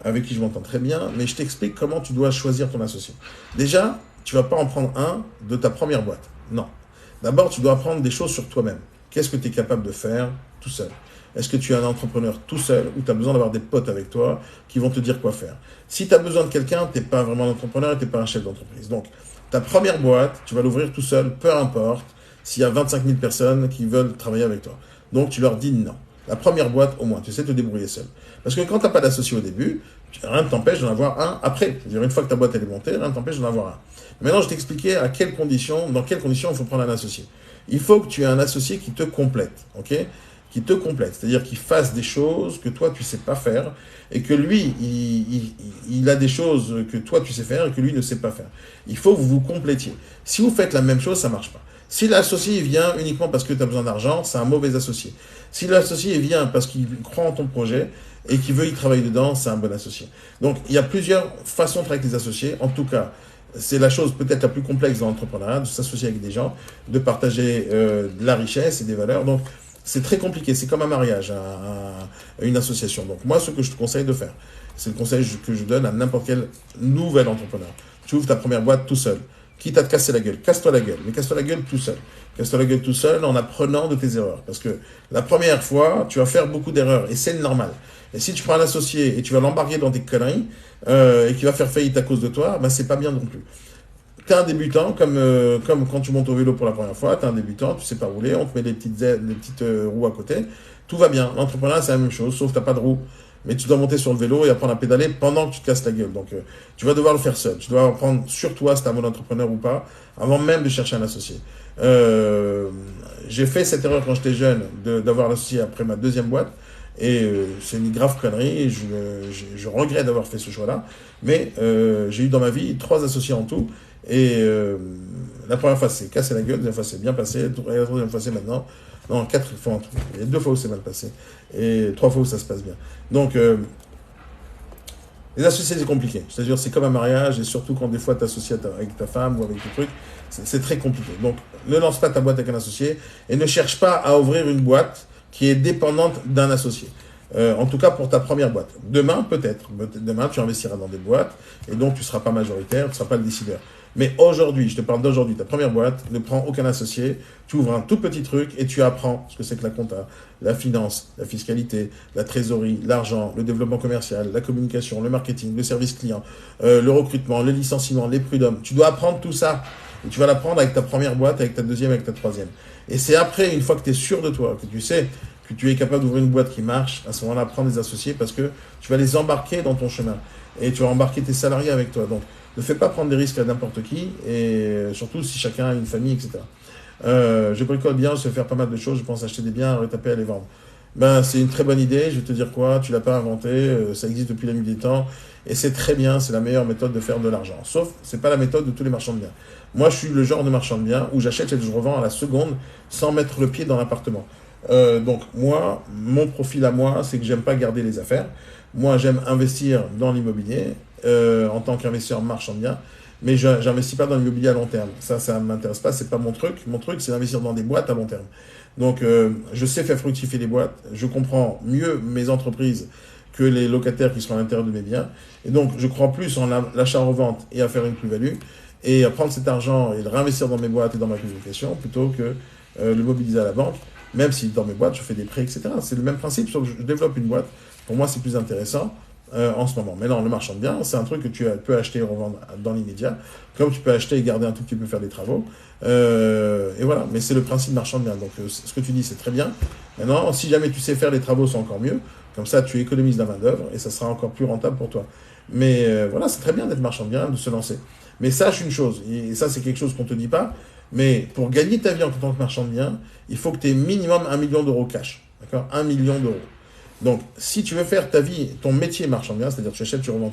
avec qui je m'entends très bien, mais je t'explique comment tu dois choisir ton associé. Déjà, tu ne vas pas en prendre un de ta première boîte. Non. D'abord, tu dois apprendre des choses sur toi-même. Qu'est-ce que tu es capable de faire tout seul? Est-ce que tu es un entrepreneur tout seul ou tu as besoin d'avoir des potes avec toi qui vont te dire quoi faire? Si tu as besoin de quelqu'un, tu n'es pas vraiment un entrepreneur et tu n'es pas un chef d'entreprise. Donc, ta première boîte, tu vas l'ouvrir tout seul, peu importe s'il y a 25 000 personnes qui veulent travailler avec toi. Donc, tu leur dis non. La première boîte, au moins, tu sais te débrouiller seul. Parce que quand tu n'as pas d'associé au début, rien ne t'empêche d'en avoir un après. C'est-à-dire, une fois que ta boîte elle est montée, rien ne t'empêche d'en avoir un. Maintenant, je t'expliquais dans quelles conditions il faut prendre un associé. Il faut que tu aies un associé qui te complète, ok? Qui te complète, c'est-à-dire qu'il fasse des choses que toi tu sais pas faire et que lui, il a des choses que toi tu sais faire et que lui ne sait pas faire. Il faut que vous vous complétiez. Si vous faites la même chose, ça marche pas. Si l'associé vient uniquement parce que tu as besoin d'argent, c'est un mauvais associé. Si l'associé vient parce qu'il croit en ton projet et qu'il veut y travailler dedans, c'est un bon associé. Donc, il y a plusieurs façons de travailler avec les associés. En tout cas, c'est la chose peut-être la plus complexe dans l'entrepreneuriat, de s'associer avec des gens, de partager de la richesse et des valeurs. Donc, c'est très compliqué. C'est comme un mariage, une association. Donc, moi, ce que je te conseille de faire, c'est le conseil que je donne à n'importe quel nouvel entrepreneur. Tu ouvres ta première boîte tout seul. Quitte à te casser la gueule, casse-toi la gueule, mais casse-toi la gueule tout seul. Casse-toi la gueule tout seul en apprenant de tes erreurs. Parce que la première fois, tu vas faire beaucoup d'erreurs et c'est normal. Et si tu prends un associé et tu vas l'embarquer dans tes conneries et qui va faire faillite à cause de toi, ben c'est pas bien non plus. T'es un débutant, comme quand tu montes au vélo pour la première fois, t'es un débutant, tu sais pas rouler, on te met les petites roues à côté, tout va bien. L'entrepreneuriat, c'est la même chose, sauf que t'as pas de roues. Mais tu dois monter sur le vélo et apprendre à pédaler pendant que tu te casses la gueule. Donc, tu vas devoir le faire seul. Tu dois apprendre sur toi si tu es un bon entrepreneur ou pas, avant même de chercher un associé. J'ai fait cette erreur quand j'étais jeune, d'avoir l'associé après ma deuxième boîte. Et c'est une grave connerie. Je regrette d'avoir fait ce choix-là. Mais j'ai eu dans ma vie 3 associés en tout. Et la première fois, c'est cassé la gueule. La deuxième fois, c'est bien passé. Et la troisième fois, c'est maintenant. Non, 4 fois en tout. Il y a 2 fois où c'est mal passé. Et 3 fois où ça se passe bien. Donc, les associés, c'est compliqué. C'est-à-dire, c'est comme un mariage. Et surtout quand des fois, tu t'associes avec ta femme ou avec tes trucs. C'est très compliqué. Donc, ne lance pas ta boîte avec un associé. Et ne cherche pas à ouvrir une boîte qui est dépendante d'un associé. En tout cas, pour ta première boîte. Demain, peut-être. Demain, tu investiras dans des boîtes. Et donc, tu ne seras pas majoritaire. Tu ne seras pas le décideur. Mais aujourd'hui, je te parle d'aujourd'hui, ta première boîte, ne prends aucun associé, tu ouvres un tout petit truc et tu apprends ce que c'est que la compta, la finance, la fiscalité, la trésorerie, l'argent, le développement commercial, la communication, le marketing, le service client, le recrutement, le licenciement, les prud'hommes. Tu dois apprendre tout ça. Et tu vas l'apprendre avec ta première boîte, avec ta deuxième, avec ta troisième. Et c'est après, une fois que tu es sûr de toi, que tu sais que tu es capable d'ouvrir une boîte qui marche, à ce moment-là, prends des associés parce que tu vas les embarquer dans ton chemin. Et tu vas embarquer tes salariés avec toi. Donc, ne fais pas prendre des risques à n'importe qui, et surtout si chacun a une famille, etc. Je bricole bien, je sais faire pas mal de choses, je pense acheter des biens, retaper, à les vendre. Ben, c'est une très bonne idée, je vais te dire quoi, tu l'as pas inventé, ça existe depuis la nuit des temps, et c'est très bien, c'est la meilleure méthode de faire de l'argent. Sauf, c'est pas la méthode de tous les marchands de biens. Moi, je suis le genre de marchand de biens où j'achète et je revends à la seconde sans mettre le pied dans l'appartement. Donc, moi, mon profil à moi, c'est que j'aime pas garder les affaires. Moi, j'aime investir dans l'immobilier en tant qu'investisseur marchand de biens, mais je n'investis pas dans l'immobilier à long terme. Ça ne m'intéresse pas, c'est pas mon truc. Mon truc, c'est d'investir dans des boîtes à long terme. Donc, je sais faire fructifier les boîtes, je comprends mieux mes entreprises que les locataires qui sont à l'intérieur de mes biens. Et donc, je crois plus en l'achat-revente et à faire une plus-value, et à prendre cet argent et le réinvestir dans mes boîtes et dans ma communication, plutôt que le mobiliser à la banque. même si dans mes boîtes, je fais des prêts, etc. C'est le même principe, sauf que je développe une boîte. Pour moi, c'est plus intéressant en ce moment. Mais non, le marchand de biens, c'est un truc que tu peux acheter et revendre dans l'immédiat, comme tu peux acheter et garder un tout petit peu, faire des travaux. Et voilà, mais c'est le principe marchand de biens. Donc, ce que tu dis, c'est très bien. Maintenant, si jamais tu sais faire les travaux, c'est encore mieux. Comme ça, tu économises la main-d'œuvre et ça sera encore plus rentable pour toi. Mais voilà, c'est très bien d'être marchand de biens, de se lancer. Mais sache une chose, et ça, c'est quelque chose qu'on ne te dit pas, mais pour gagner ta vie en tant que marchand de biens, il faut que tu aies minimum 1 million d'euros cash. D'accord? 1 million d'euros. Donc, si tu veux faire ta vie, ton métier marchand de biens, c'est-à-dire tu achètes, tu revends,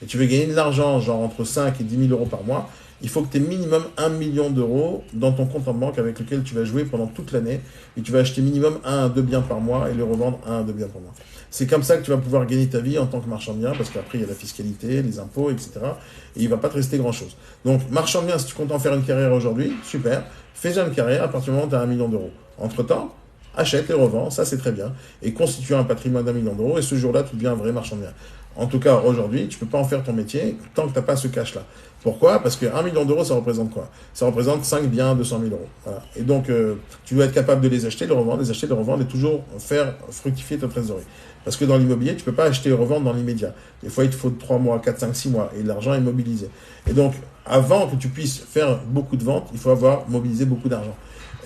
et tu veux gagner de l'argent, genre entre 5 et 10 000 euros par mois, il faut que tu aies minimum 1 million d'euros dans ton compte en banque avec lequel tu vas jouer pendant toute l'année, et tu vas acheter minimum 1 à 2 biens par mois et les revendre 1 à 2 biens par mois. C'est comme ça que tu vas pouvoir gagner ta vie en tant que marchand de biens, parce qu'après il y a la fiscalité, les impôts, etc. Et il ne va pas te rester grand-chose. Donc, marchand de biens, si tu comptes en faire une carrière aujourd'hui, super, fais-en une carrière à partir du moment où tu as 1 million d'euros. Entre-temps, achète et revends, ça c'est très bien, et constitue un patrimoine d'1 million d'euros, et ce jour-là, tu deviens un vrai marchand de biens. En tout cas, aujourd'hui, tu ne peux pas en faire ton métier tant que tu n'as pas ce cash-là. Pourquoi? Parce que 1 million d'euros, ça représente quoi? Ça représente 5 biens, 200 000 euros. Voilà. Et donc, tu dois être capable de les acheter, de les revendre, les acheter, de les revendre, et toujours faire fructifier ta trésorerie. Parce que dans l'immobilier, tu ne peux pas acheter et revendre dans l'immédiat. Des fois, il te faut 3 mois, 4, 5, 6 mois, et l'argent est mobilisé. Et donc, avant que tu puisses faire beaucoup de ventes, il faut avoir mobilisé beaucoup d'argent.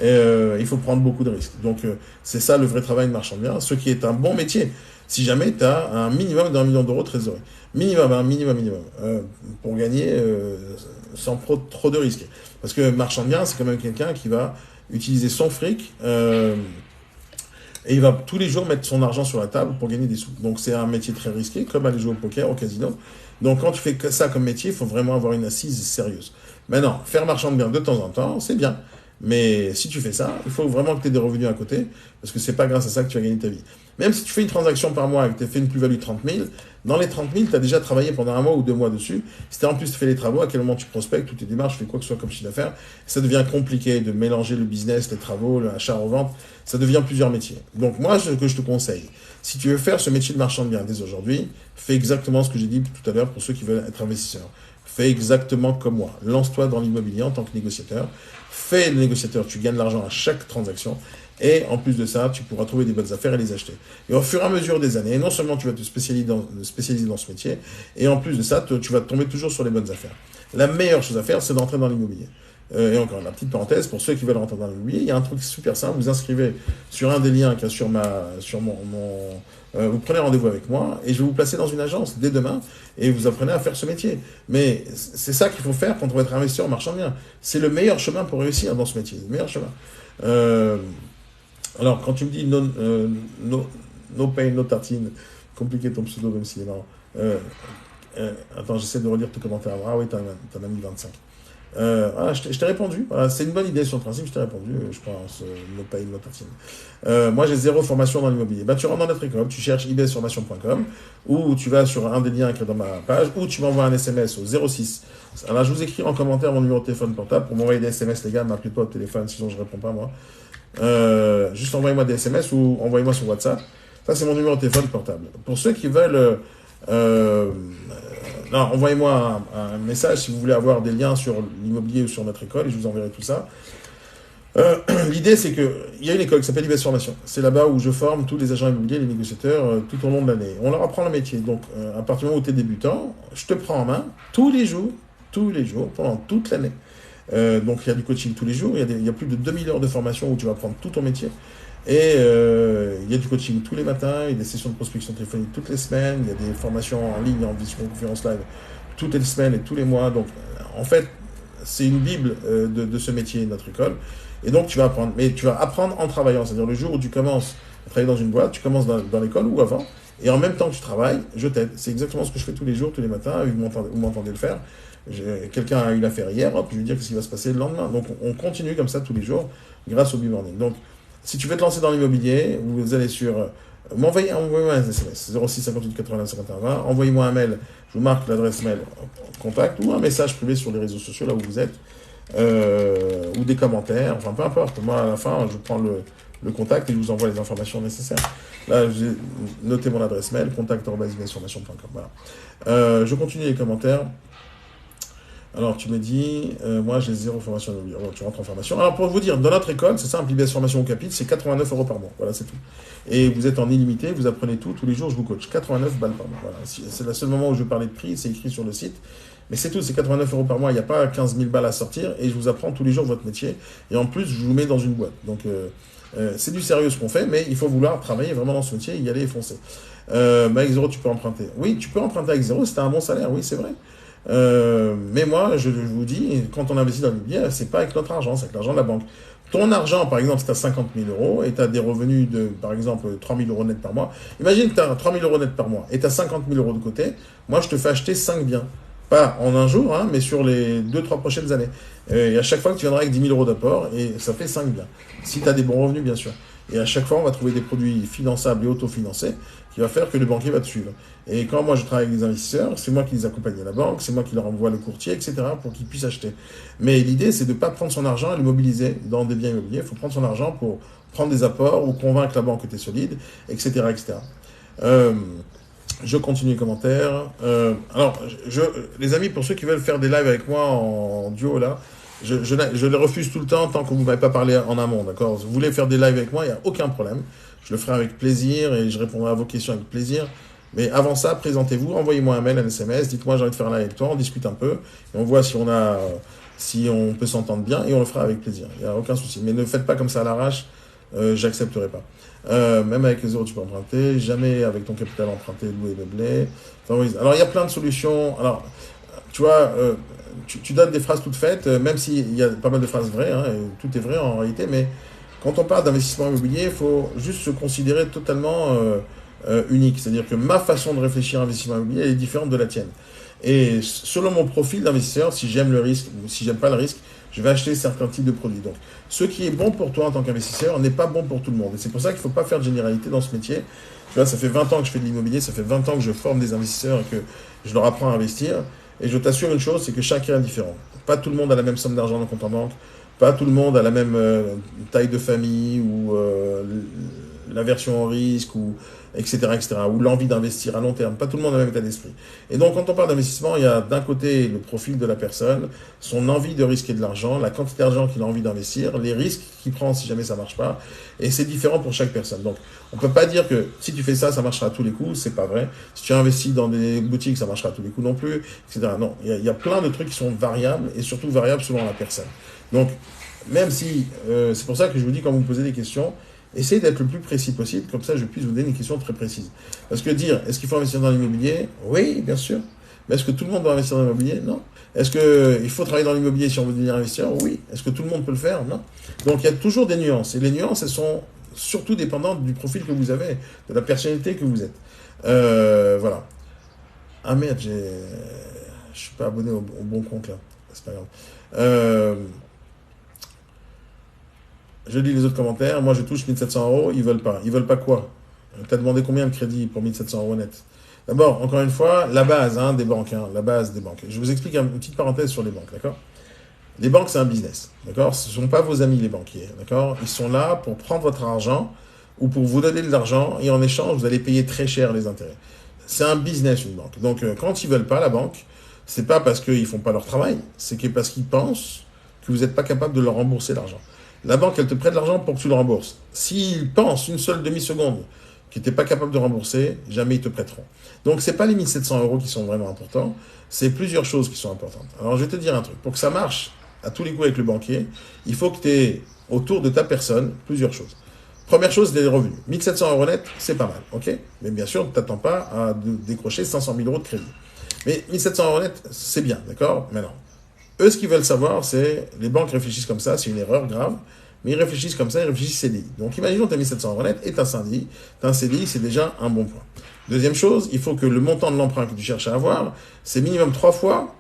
Et il faut prendre beaucoup de risques. Donc, c'est ça le vrai travail de marchand de biens, ce qui est un bon métier. Si jamais tu as un minimum d'1 million d'euros de trésorerie. Minimum, pour gagner sans trop de risques. Parce que marchand de biens, c'est quand même quelqu'un qui va utiliser son fric et il va tous les jours mettre son argent sur la table pour gagner des sous. Donc, c'est un métier très risqué, comme aller jouer au poker, au casino. Donc, quand tu fais que ça comme métier, il faut vraiment avoir une assise sérieuse. Maintenant, faire marchand de biens de temps en temps, c'est bien. Mais si tu fais ça, il faut vraiment que tu aies des revenus à côté, parce que c'est pas grâce à ça que tu vas gagner ta vie. Même si tu fais une transaction par mois et que tu as fait une plus-value de 30 000, dans les 30 000, tu as déjà travaillé pendant 1 mois ou 2 mois dessus. Si tu as en plus fait les travaux, à quel moment tu prospectes, toutes tes démarches, fais quoi que ce soit comme chiffre d'affaires, ça devient compliqué de mélanger le business, les travaux, l'achat-revente, ça devient plusieurs métiers. Donc moi, ce que je te conseille, si tu veux faire ce métier de marchand de biens dès aujourd'hui, fais exactement ce que j'ai dit tout à l'heure pour ceux qui veulent être investisseurs. Fais exactement comme moi. Lance-toi dans l'immobilier en tant que négociateur. Fais le négociateur, tu gagnes de l'argent à chaque transaction. Et en plus de ça, tu pourras trouver des bonnes affaires et les acheter. Et au fur et à mesure des années, non seulement tu vas te spécialiser dans ce métier, et en plus de ça, tu vas tomber toujours sur les bonnes affaires. La meilleure chose à faire, c'est d'entrer dans l'immobilier. Et encore, la petite parenthèse, pour ceux qui veulent rentrer dans l'immobilier, il y a un truc super simple, vous inscrivez sur un des liens qu'il y a sur vous prenez rendez-vous avec moi et je vais vous placer dans une agence dès demain et vous apprenez à faire ce métier. Mais c'est ça qu'il faut faire quand on va être investisseur en marchand de biens. C'est le meilleur chemin pour réussir dans ce métier, le meilleur chemin. Alors, quand tu me dis no pain, no tartine, compliqué ton pseudo, même s'il est marrant. Attends, j'essaie de relire tes commentaires. Ah oui, t'en as mis 25. Voilà, je t'ai répondu. Voilà, c'est une bonne idée sur le principe, je t'ai répondu, je pense. No pain, no tartine. Moi, j'ai 0 formation dans l'immobilier. Tu rentres dans notre école, tu cherches ibsformation.com ou tu vas sur un des liens écrits dans ma page ou tu m'envoies un SMS au 06. Alors, je vous écris en commentaire mon numéro de téléphone portable pour m'envoyer des SMS, les gars. M'appelez pas au téléphone, sinon je réponds pas, moi. Juste envoyez-moi des SMS ou envoyez-moi sur WhatsApp. Ça, c'est mon numéro de téléphone portable. Pour ceux qui veulent... non, envoyez-moi un message si vous voulez avoir des liens sur l'immobilier ou sur notre école et je vous enverrai tout ça. L'idée, c'est qu'il y a une école qui s'appelle IBS Formation. C'est là-bas où je forme tous les agents immobiliers, les négociateurs, tout au long de l'année. On leur apprend le métier. Donc, à partir du moment où tu es débutant, je te prends en main tous les jours, pendant toute l'année. Donc, il y a du coaching tous les jours. Il y a plus de 2000 heures de formation où tu vas apprendre tout ton métier. Et il y a du coaching tous les matins, il y a des sessions de prospection téléphonique toutes les semaines, il y a des formations en ligne, en visioconférence live toutes les semaines et tous les mois. Donc, en fait, c'est une bible de ce métier, notre école. Et donc, tu vas apprendre. Mais tu vas apprendre en travaillant. C'est-à-dire, le jour où tu commences à travailler dans une boîte, tu commences dans l'école ou avant. Et en même temps que tu travailles, je t'aide. C'est exactement ce que je fais tous les jours, tous les matins. Vous m'entendez le faire. Quelqu'un a eu l'affaire hier, hop, je vais dire ce qui va se passer le lendemain. Donc, on continue comme ça tous les jours grâce au B-Morning. Donc, si tu veux te lancer dans l'immobilier, vous allez sur... Envoyez-moi un SMS, 06 58 89 51 20. Envoyez-moi un mail, je vous marque l'adresse mail contact ou un message privé sur les réseaux sociaux, là où vous êtes, ou des commentaires, enfin peu importe. Moi, à la fin, je prends le contact et je vous envoie les informations nécessaires. Là, j'ai noté mon adresse mail, contact@ibsformation.com. Voilà. Je continue les commentaires. Alors, tu me dis, moi, j'ai zéro formation immobilière. Alors, tu rentres en formation. Alors, pour vous dire, dans notre école, c'est simple, IBS Formation au Capite, c'est 89 euros par mois. Voilà, c'est tout. Et vous êtes en illimité, vous apprenez tout, tous les jours, je vous coach. 89 balles par mois. Voilà. C'est le seul moment où je parlais de prix, c'est écrit sur le site. Mais c'est tout, c'est 89 euros par mois. Il n'y a pas 15 000 balles à sortir et je vous apprends tous les jours votre métier. Et en plus, je vous mets dans une boîte. Donc, c'est du sérieux ce qu'on fait, mais il faut vouloir travailler vraiment dans ce métier, y aller et foncer. Avec zéro, tu peux emprunter. Oui, tu peux emprunter avec zéro, c'est un bon salaire, oui, c'est vrai. Mais moi, je vous dis, quand on investit dans l'immobilier, c'est pas avec notre argent, c'est avec l'argent de la banque. Ton argent, par exemple, si tu as 50 000 euros et tu as des revenus de, par exemple, 3 000 euros net par mois, imagine que tu as 3 000 euros net par mois et tu as 50 000 euros de côté, moi, je te fais acheter 5 biens. Pas en un jour, hein, mais sur les 2-3 prochaines années. Et à chaque fois que tu viendras avec 10 000 euros d'apport, et ça fait 5 biens. Si tu as des bons revenus, bien sûr. Et à chaque fois, on va trouver des produits finançables et autofinancés qui va faire que le banquier va te suivre. Et quand moi je travaille avec des investisseurs, c'est moi qui les accompagne à la banque, c'est moi qui leur envoie le courtier, etc. pour qu'ils puissent acheter. Mais l'idée, c'est de ne pas prendre son argent et le mobiliser dans des biens immobiliers. Il faut prendre son argent pour prendre des apports ou convaincre la banque que tu es solide, etc. etc. Je continue les commentaires. Les amis, pour ceux qui veulent faire des lives avec moi en duo, là, je les refuse tout le temps tant que vous ne m'avez pas parlé en amont, d'accord? Vous voulez faire des lives avec moi, il n'y a aucun problème. Je le ferai avec plaisir et je répondrai à vos questions avec plaisir. Mais avant ça, présentez-vous, envoyez-moi un mail, un SMS, dites-moi j'ai envie de faire un live avec toi, on discute un peu, et on voit si on peut s'entendre bien, et on le fera avec plaisir. Il n'y a aucun souci. Mais ne faites pas comme ça à l'arrache, j'accepterai pas. Même avec les euros, tu peux emprunter. Jamais avec ton capital emprunté, loué, meublé. Enfin, oui. Alors, il y a plein de solutions. Alors, tu vois, tu donnes des phrases toutes faites, même s'il y a pas mal de phrases vraies, hein, et tout est vrai en réalité, mais quand on parle d'investissement immobilier, il faut juste se considérer totalement unique. C'est-à-dire que ma façon de réfléchir à l'investissement immobilier elle est différente de la tienne. Et selon mon profil d'investisseur, si j'aime le risque ou si j'aime pas le risque, je vais acheter certains types de produits. Donc, ce qui est bon pour toi en tant qu'investisseur n'est pas bon pour tout le monde. Et c'est pour ça qu'il ne faut pas faire de généralité dans ce métier. Tu vois, ça fait 20 ans que je fais de l'immobilier, ça fait 20 ans que je forme des investisseurs et que je leur apprends à investir. Et je t'assure une chose, c'est que chacun est différent. Pas tout le monde a la même somme d'argent dans le compte en banque. Pas tout le monde a la même taille de famille ou l'aversion au risque ou etc., etc., ou l'envie d'investir à long terme. Pas tout le monde a le même état d'esprit. Et donc, quand on parle d'investissement, il y a d'un côté le profil de la personne, son envie de risquer de l'argent, la quantité d'argent qu'il a envie d'investir, les risques qu'il prend si jamais ça marche pas, et c'est différent pour chaque personne. Donc, on peut pas dire que si tu fais ça, ça marchera à tous les coups, c'est pas vrai. Si tu investis dans des boutiques, ça marchera à tous les coups non plus, etc. Non, il y a plein de trucs qui sont variables, et surtout variables selon la personne. Donc, même si, c'est pour ça que je vous dis, quand vous me posez des questions, essayez d'être le plus précis possible, comme ça je puisse vous donner une question très précise. Parce que dire, est-ce qu'il faut investir dans l'immobilier? Oui, bien sûr. Mais est-ce que tout le monde doit investir dans l'immobilier? Non. Est-ce qu'il faut travailler dans l'immobilier si on veut devenir investisseur? Oui. Est-ce que tout le monde peut le faire? Non. Donc il y a toujours des nuances. Et les nuances, elles sont surtout dépendantes du profil que vous avez, de la personnalité que vous êtes. Voilà. Ah merde, je suis pas abonné au bon compte là. C'est pas grave. Je lis les autres commentaires. Moi, je touche 1700 euros. Ils veulent pas. Ils veulent pas quoi? Tu as demandé combien de crédit pour 1700 euros net? D'abord, encore une fois, la base des banques. La base des banques. Je vous explique une petite parenthèse sur les banques, d'accord? Les banques, c'est un business, d'accord? Ce ne sont pas vos amis, les banquiers, d'accord? Ils sont là pour prendre votre argent ou pour vous donner de l'argent et en échange, vous allez payer très cher les intérêts. C'est un business, une banque. Donc, quand ils veulent pas, la banque, c'est pas parce qu'ils font pas leur travail, c'est parce qu'ils pensent que vous n'êtes pas capable de leur rembourser l'argent. La banque, elle te prête l'argent pour que tu le rembourses. S'ils pensent une seule demi-seconde que tu n'es pas capable de rembourser, jamais ils te prêteront. Donc, ce n'est pas les 1700 euros qui sont vraiment importants, c'est plusieurs choses qui sont importantes. Alors, je vais te dire un truc. Pour que ça marche à tous les coups avec le banquier, il faut que tu aies autour de ta personne plusieurs choses. Première chose, les revenus. 1700 euros net, c'est pas mal, ok? Mais bien sûr, ne t'attends pas à décrocher 500 000 euros de crédit. Mais 1700 euros net, c'est bien, d'accord? Maintenant, eux, ce qu'ils veulent savoir, c'est, les banques réfléchissent comme ça, c'est une erreur grave, mais ils réfléchissent comme ça, ils réfléchissent CDI. Donc, imaginons que tu as 1700 euros net et tu as un CDI. Tu as un CDI, c'est déjà un bon point. Deuxième chose, il faut que le montant de l'emprunt que tu cherches à avoir, c'est minimum 3 fois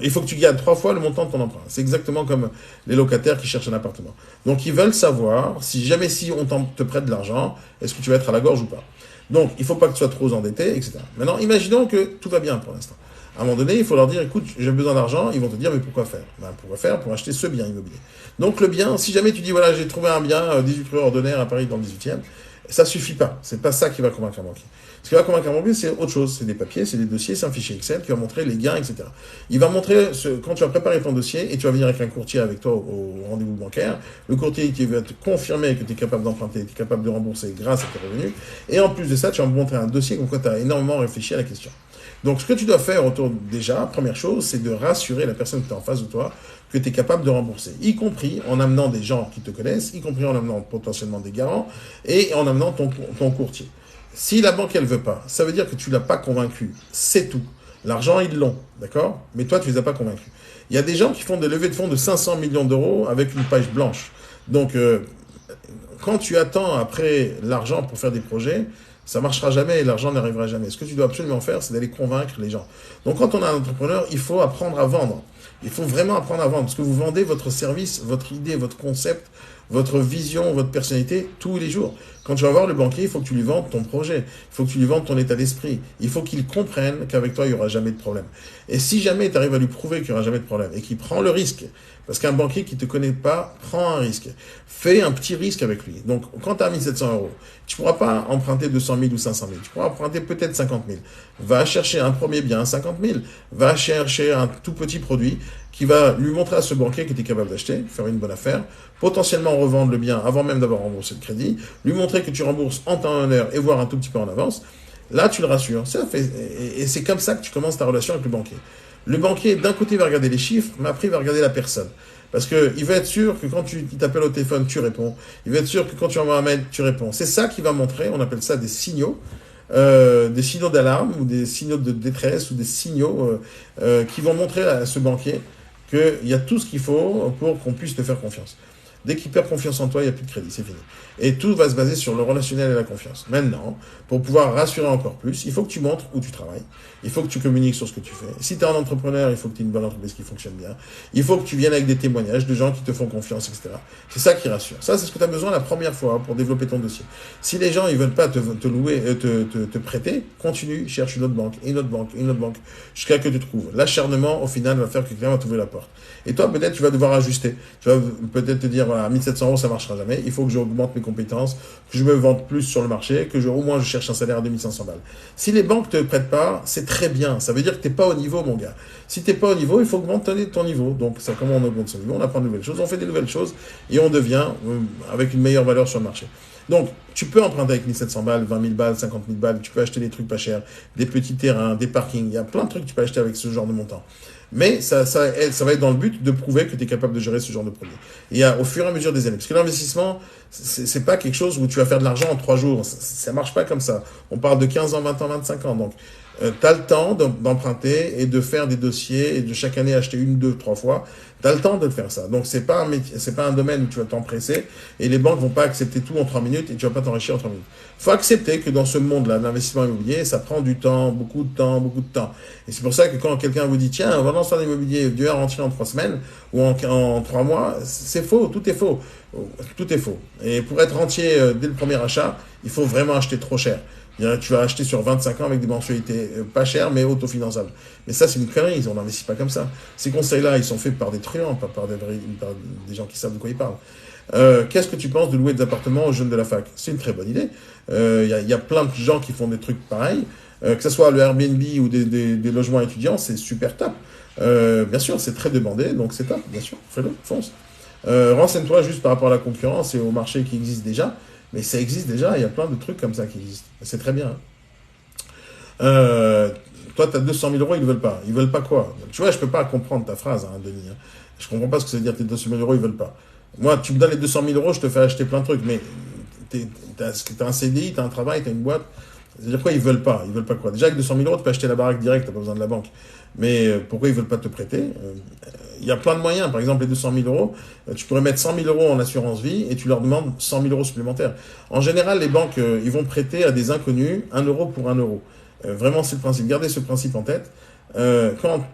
il faut que tu gardes 3 fois le montant de ton emprunt. C'est exactement comme les locataires qui cherchent un appartement. Donc, ils veulent savoir, si on te prête de l'argent, est-ce que tu vas être à la gorge ou pas. Donc, il ne faut pas que tu sois trop endetté, etc. Maintenant, imaginons que tout va bien pour l'instant. À un moment donné, il faut leur dire, écoute, j'ai besoin d'argent. Ils vont te dire, mais pourquoi faire? Pourquoi faire? Pour acheter ce bien immobilier. Donc, le bien, si jamais tu dis, voilà, j'ai trouvé un bien, 18 rue Ordonnaire à Paris dans le 18e, Ça suffit pas. C'est pas ça qui va convaincre un banquier. Ce qui va convaincre un banquier, c'est autre chose. C'est des papiers, c'est des dossiers, c'est un fichier Excel qui va montrer les gains, etc. Il va montrer, quand tu vas préparer ton dossier et tu vas venir avec un courtier avec toi au rendez-vous bancaire, le courtier qui va te confirmer que tu es capable d'emprunter, tu es capable de rembourser grâce à tes revenus. Et en plus de ça, tu vas me montrer un dossier comme quoi tu as énormément réfléchi à la question. Donc, ce que tu dois faire déjà, première chose, c'est de rassurer la personne qui est en face de toi que tu es capable de rembourser, y compris en amenant des gens qui te connaissent, y compris en amenant potentiellement des garants et en amenant ton courtier. Si la banque, elle veut pas, ça veut dire que tu l'as pas convaincu. C'est tout. L'argent, ils l'ont, d'accord? Mais toi, tu les as pas convaincus. Il y a des gens qui font des levées de fonds de 500 millions d'euros avec une page blanche. Donc, quand tu attends après l'argent pour faire des projets, ça marchera jamais et l'argent n'arrivera jamais. Ce que tu dois absolument faire, c'est d'aller convaincre les gens. Donc, quand on a un entrepreneur, il faut apprendre à vendre. Il faut vraiment apprendre à vendre parce que vous vendez votre service, votre idée, votre concept, votre vision, votre personnalité tous les jours. Quand tu vas voir le banquier, il faut que tu lui vendes ton projet. Il faut que tu lui vendes ton état d'esprit. Il faut qu'il comprenne qu'avec toi, il n'y aura jamais de problème. Et si jamais tu arrives à lui prouver qu'il n'y aura jamais de problème et qu'il prend le risque, parce qu'un banquier qui ne te connaît pas prend un risque, fais un petit risque avec lui. Donc, quand tu as mis 700 euros, tu ne pourras pas emprunter 200 000 ou 500 000. Tu pourras emprunter peut-être 50 000. Va chercher un premier bien, 50 000. Va chercher un tout petit produit qui va lui montrer à ce banquier que tu es capable d'acheter, faire une bonne affaire, potentiellement revendre le bien avant même d'avoir remboursé le crédit, lui montrer que tu rembourses en temps et en heure et voire un tout petit peu en avance. Là, tu le rassures. Et c'est comme ça que tu commences ta relation avec le banquier. Le banquier, d'un côté, va regarder les chiffres, mais après, il va regarder la personne. Parce qu'il va être sûr que quand il t'appelle au téléphone, tu réponds. Il va être sûr que quand tu envoies un mail, tu réponds. C'est ça qui va montrer, on appelle ça des signaux d'alarme ou des signaux de détresse ou des signaux qui vont montrer à ce banquier qu'il y a tout ce qu'il faut pour qu'on puisse te faire confiance. Dès qu'il perd confiance en toi, il n'y a plus de crédit, c'est fini. Et tout va se baser sur le relationnel et la confiance. Maintenant, pour pouvoir rassurer encore plus, il faut que tu montres où tu travailles. Il faut que tu communiques sur ce que tu fais. Si tu es un entrepreneur, il faut que tu aies une bonne entreprise qui fonctionne bien. Il faut que tu viennes avec des témoignages de gens qui te font confiance, etc. C'est ça qui rassure. Ça, c'est ce que tu as besoin la première fois pour développer ton dossier. Si les gens ils veulent pas te louer, te prêter, continue, cherche une autre banque, une autre banque, une autre banque, jusqu'à que tu trouves. L'acharnement, au final, va faire que quelqu'un va t'ouvrir la porte. Et toi, peut-être, tu vas devoir ajuster. Tu vas peut-être te dire, voilà, 1700 euros, ça marchera jamais. Il faut que j'augmente mes compétences, que je me vende plus sur le marché, que au moins je cherche un salaire à 2500 balles. Si les banques te prêtent pas, c'est très bien. Ça veut dire que t'es pas au niveau, mon gars. Si t'es pas au niveau, il faut augmenter ton niveau. Donc, ça, comment on augmente son niveau? On apprend de nouvelles choses, on fait des nouvelles choses et on devient avec une meilleure valeur sur le marché. Donc, tu peux emprunter avec 1700 balles, 20 000 balles, 50 000 balles, tu peux acheter des trucs pas chers, des petits terrains, des parkings, il y a plein de trucs que tu peux acheter avec ce genre de montant. Mais ça va être dans le but de prouver que tu es capable de gérer ce genre de produit. Et au fur et à mesure des années. Parce que l'investissement, c'est pas quelque chose où tu vas faire de l'argent en 3 jours. Ça marche pas comme ça. On parle de 15 ans, 20 ans, 25 ans. Donc, tu as le temps d'emprunter et de faire des dossiers et de chaque année acheter 1, 2, 3 fois. Tu as le temps de faire ça. Donc, c'est pas un domaine où tu vas t'empresser et les banques vont pas accepter tout en 3 minutes et tu vas pas t'enrichir en 3 minutes. Faut accepter que dans ce monde-là, l'investissement immobilier, ça prend du temps, beaucoup de temps, beaucoup de temps. Et c'est pour ça que quand quelqu'un vous dit, tiens, on va lancer un immobilier, Dieu a rentier en 3 semaines ou en 3 mois, c'est faux, tout est faux. Tout est faux. Et pour être rentier dès le premier achat, il faut vraiment acheter trop cher. Tu vas acheter sur 25 ans avec des mensualités pas chères, mais autofinançables. Mais ça, c'est une connerie, on n'investit pas comme ça. Ces conseils-là, ils sont faits par des truands, pas par des gens qui savent de quoi ils parlent. Qu'est-ce que tu penses de louer des appartements aux jeunes de la fac? C'est une très bonne idée. Y a plein de gens qui font des trucs pareils. Que ce soit le Airbnb ou des logements étudiants, c'est super top. Bien sûr, c'est très demandé, donc c'est top, bien sûr. Fais-le, fonce. Renseigne-toi juste par rapport à la concurrence et au marché qui existe déjà. Mais ça existe déjà, il y a plein de trucs comme ça qui existent. C'est très bien. Toi, tu as 200 000 euros, ils ne veulent pas. Ils veulent pas quoi? Tu vois, je ne peux pas comprendre ta phrase, hein, Denis. Hein. Je ne comprends pas ce que ça veut dire, tes 200 000 euros, ils ne veulent pas. Moi, tu me donnes les 200 000 euros, je te fais acheter plein de trucs. Mais tu as un CDI, tu as un travail, tu as une boîte. C'est-à-dire quoi, ils ne veulent pas? Ils ne veulent pas quoi? Déjà, avec 200 000 euros, tu peux acheter la baraque direct, tu n'as pas besoin de la banque. Mais pourquoi ils ne veulent pas te prêter? Il y a plein de moyens. Par exemple, les 200 000 euros, tu pourrais mettre 100 000 euros en assurance vie et tu leur demandes 100 000 euros supplémentaires. En général, les banques, ils vont prêter à des inconnus 1 euro pour 1 euro. Vraiment, c'est le principe. Gardez ce principe en tête. Quand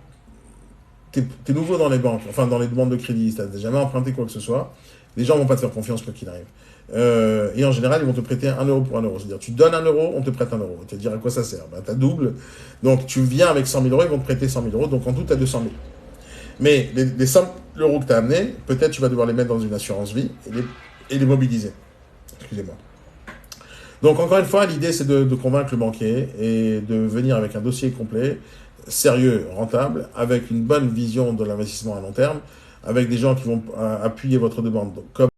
tu es nouveau dans les banques, enfin dans les demandes de crédit, tu n'as jamais emprunté quoi que ce soit, les gens ne vont pas te faire confiance quoi qu'il arrive. Et en général, ils vont te prêter 1 euro pour 1 euro. C'est-à-dire, tu donnes 1 euro, on te prête 1 euro. Tu vas te dire à quoi ça sert? Tu as double. Donc, tu viens avec 100 000 euros, ils vont te prêter 100 000 euros. Donc, en tout, tu as 200 000. Mais les 100 000 euros que tu as amenés, peut-être tu vas devoir les mettre dans une assurance vie et les mobiliser. Excusez-moi. Donc, encore une fois, l'idée, c'est de convaincre le banquier et de venir avec un dossier complet, sérieux, rentable, avec une bonne vision de l'investissement à long terme, avec des gens qui vont appuyer votre demande, comme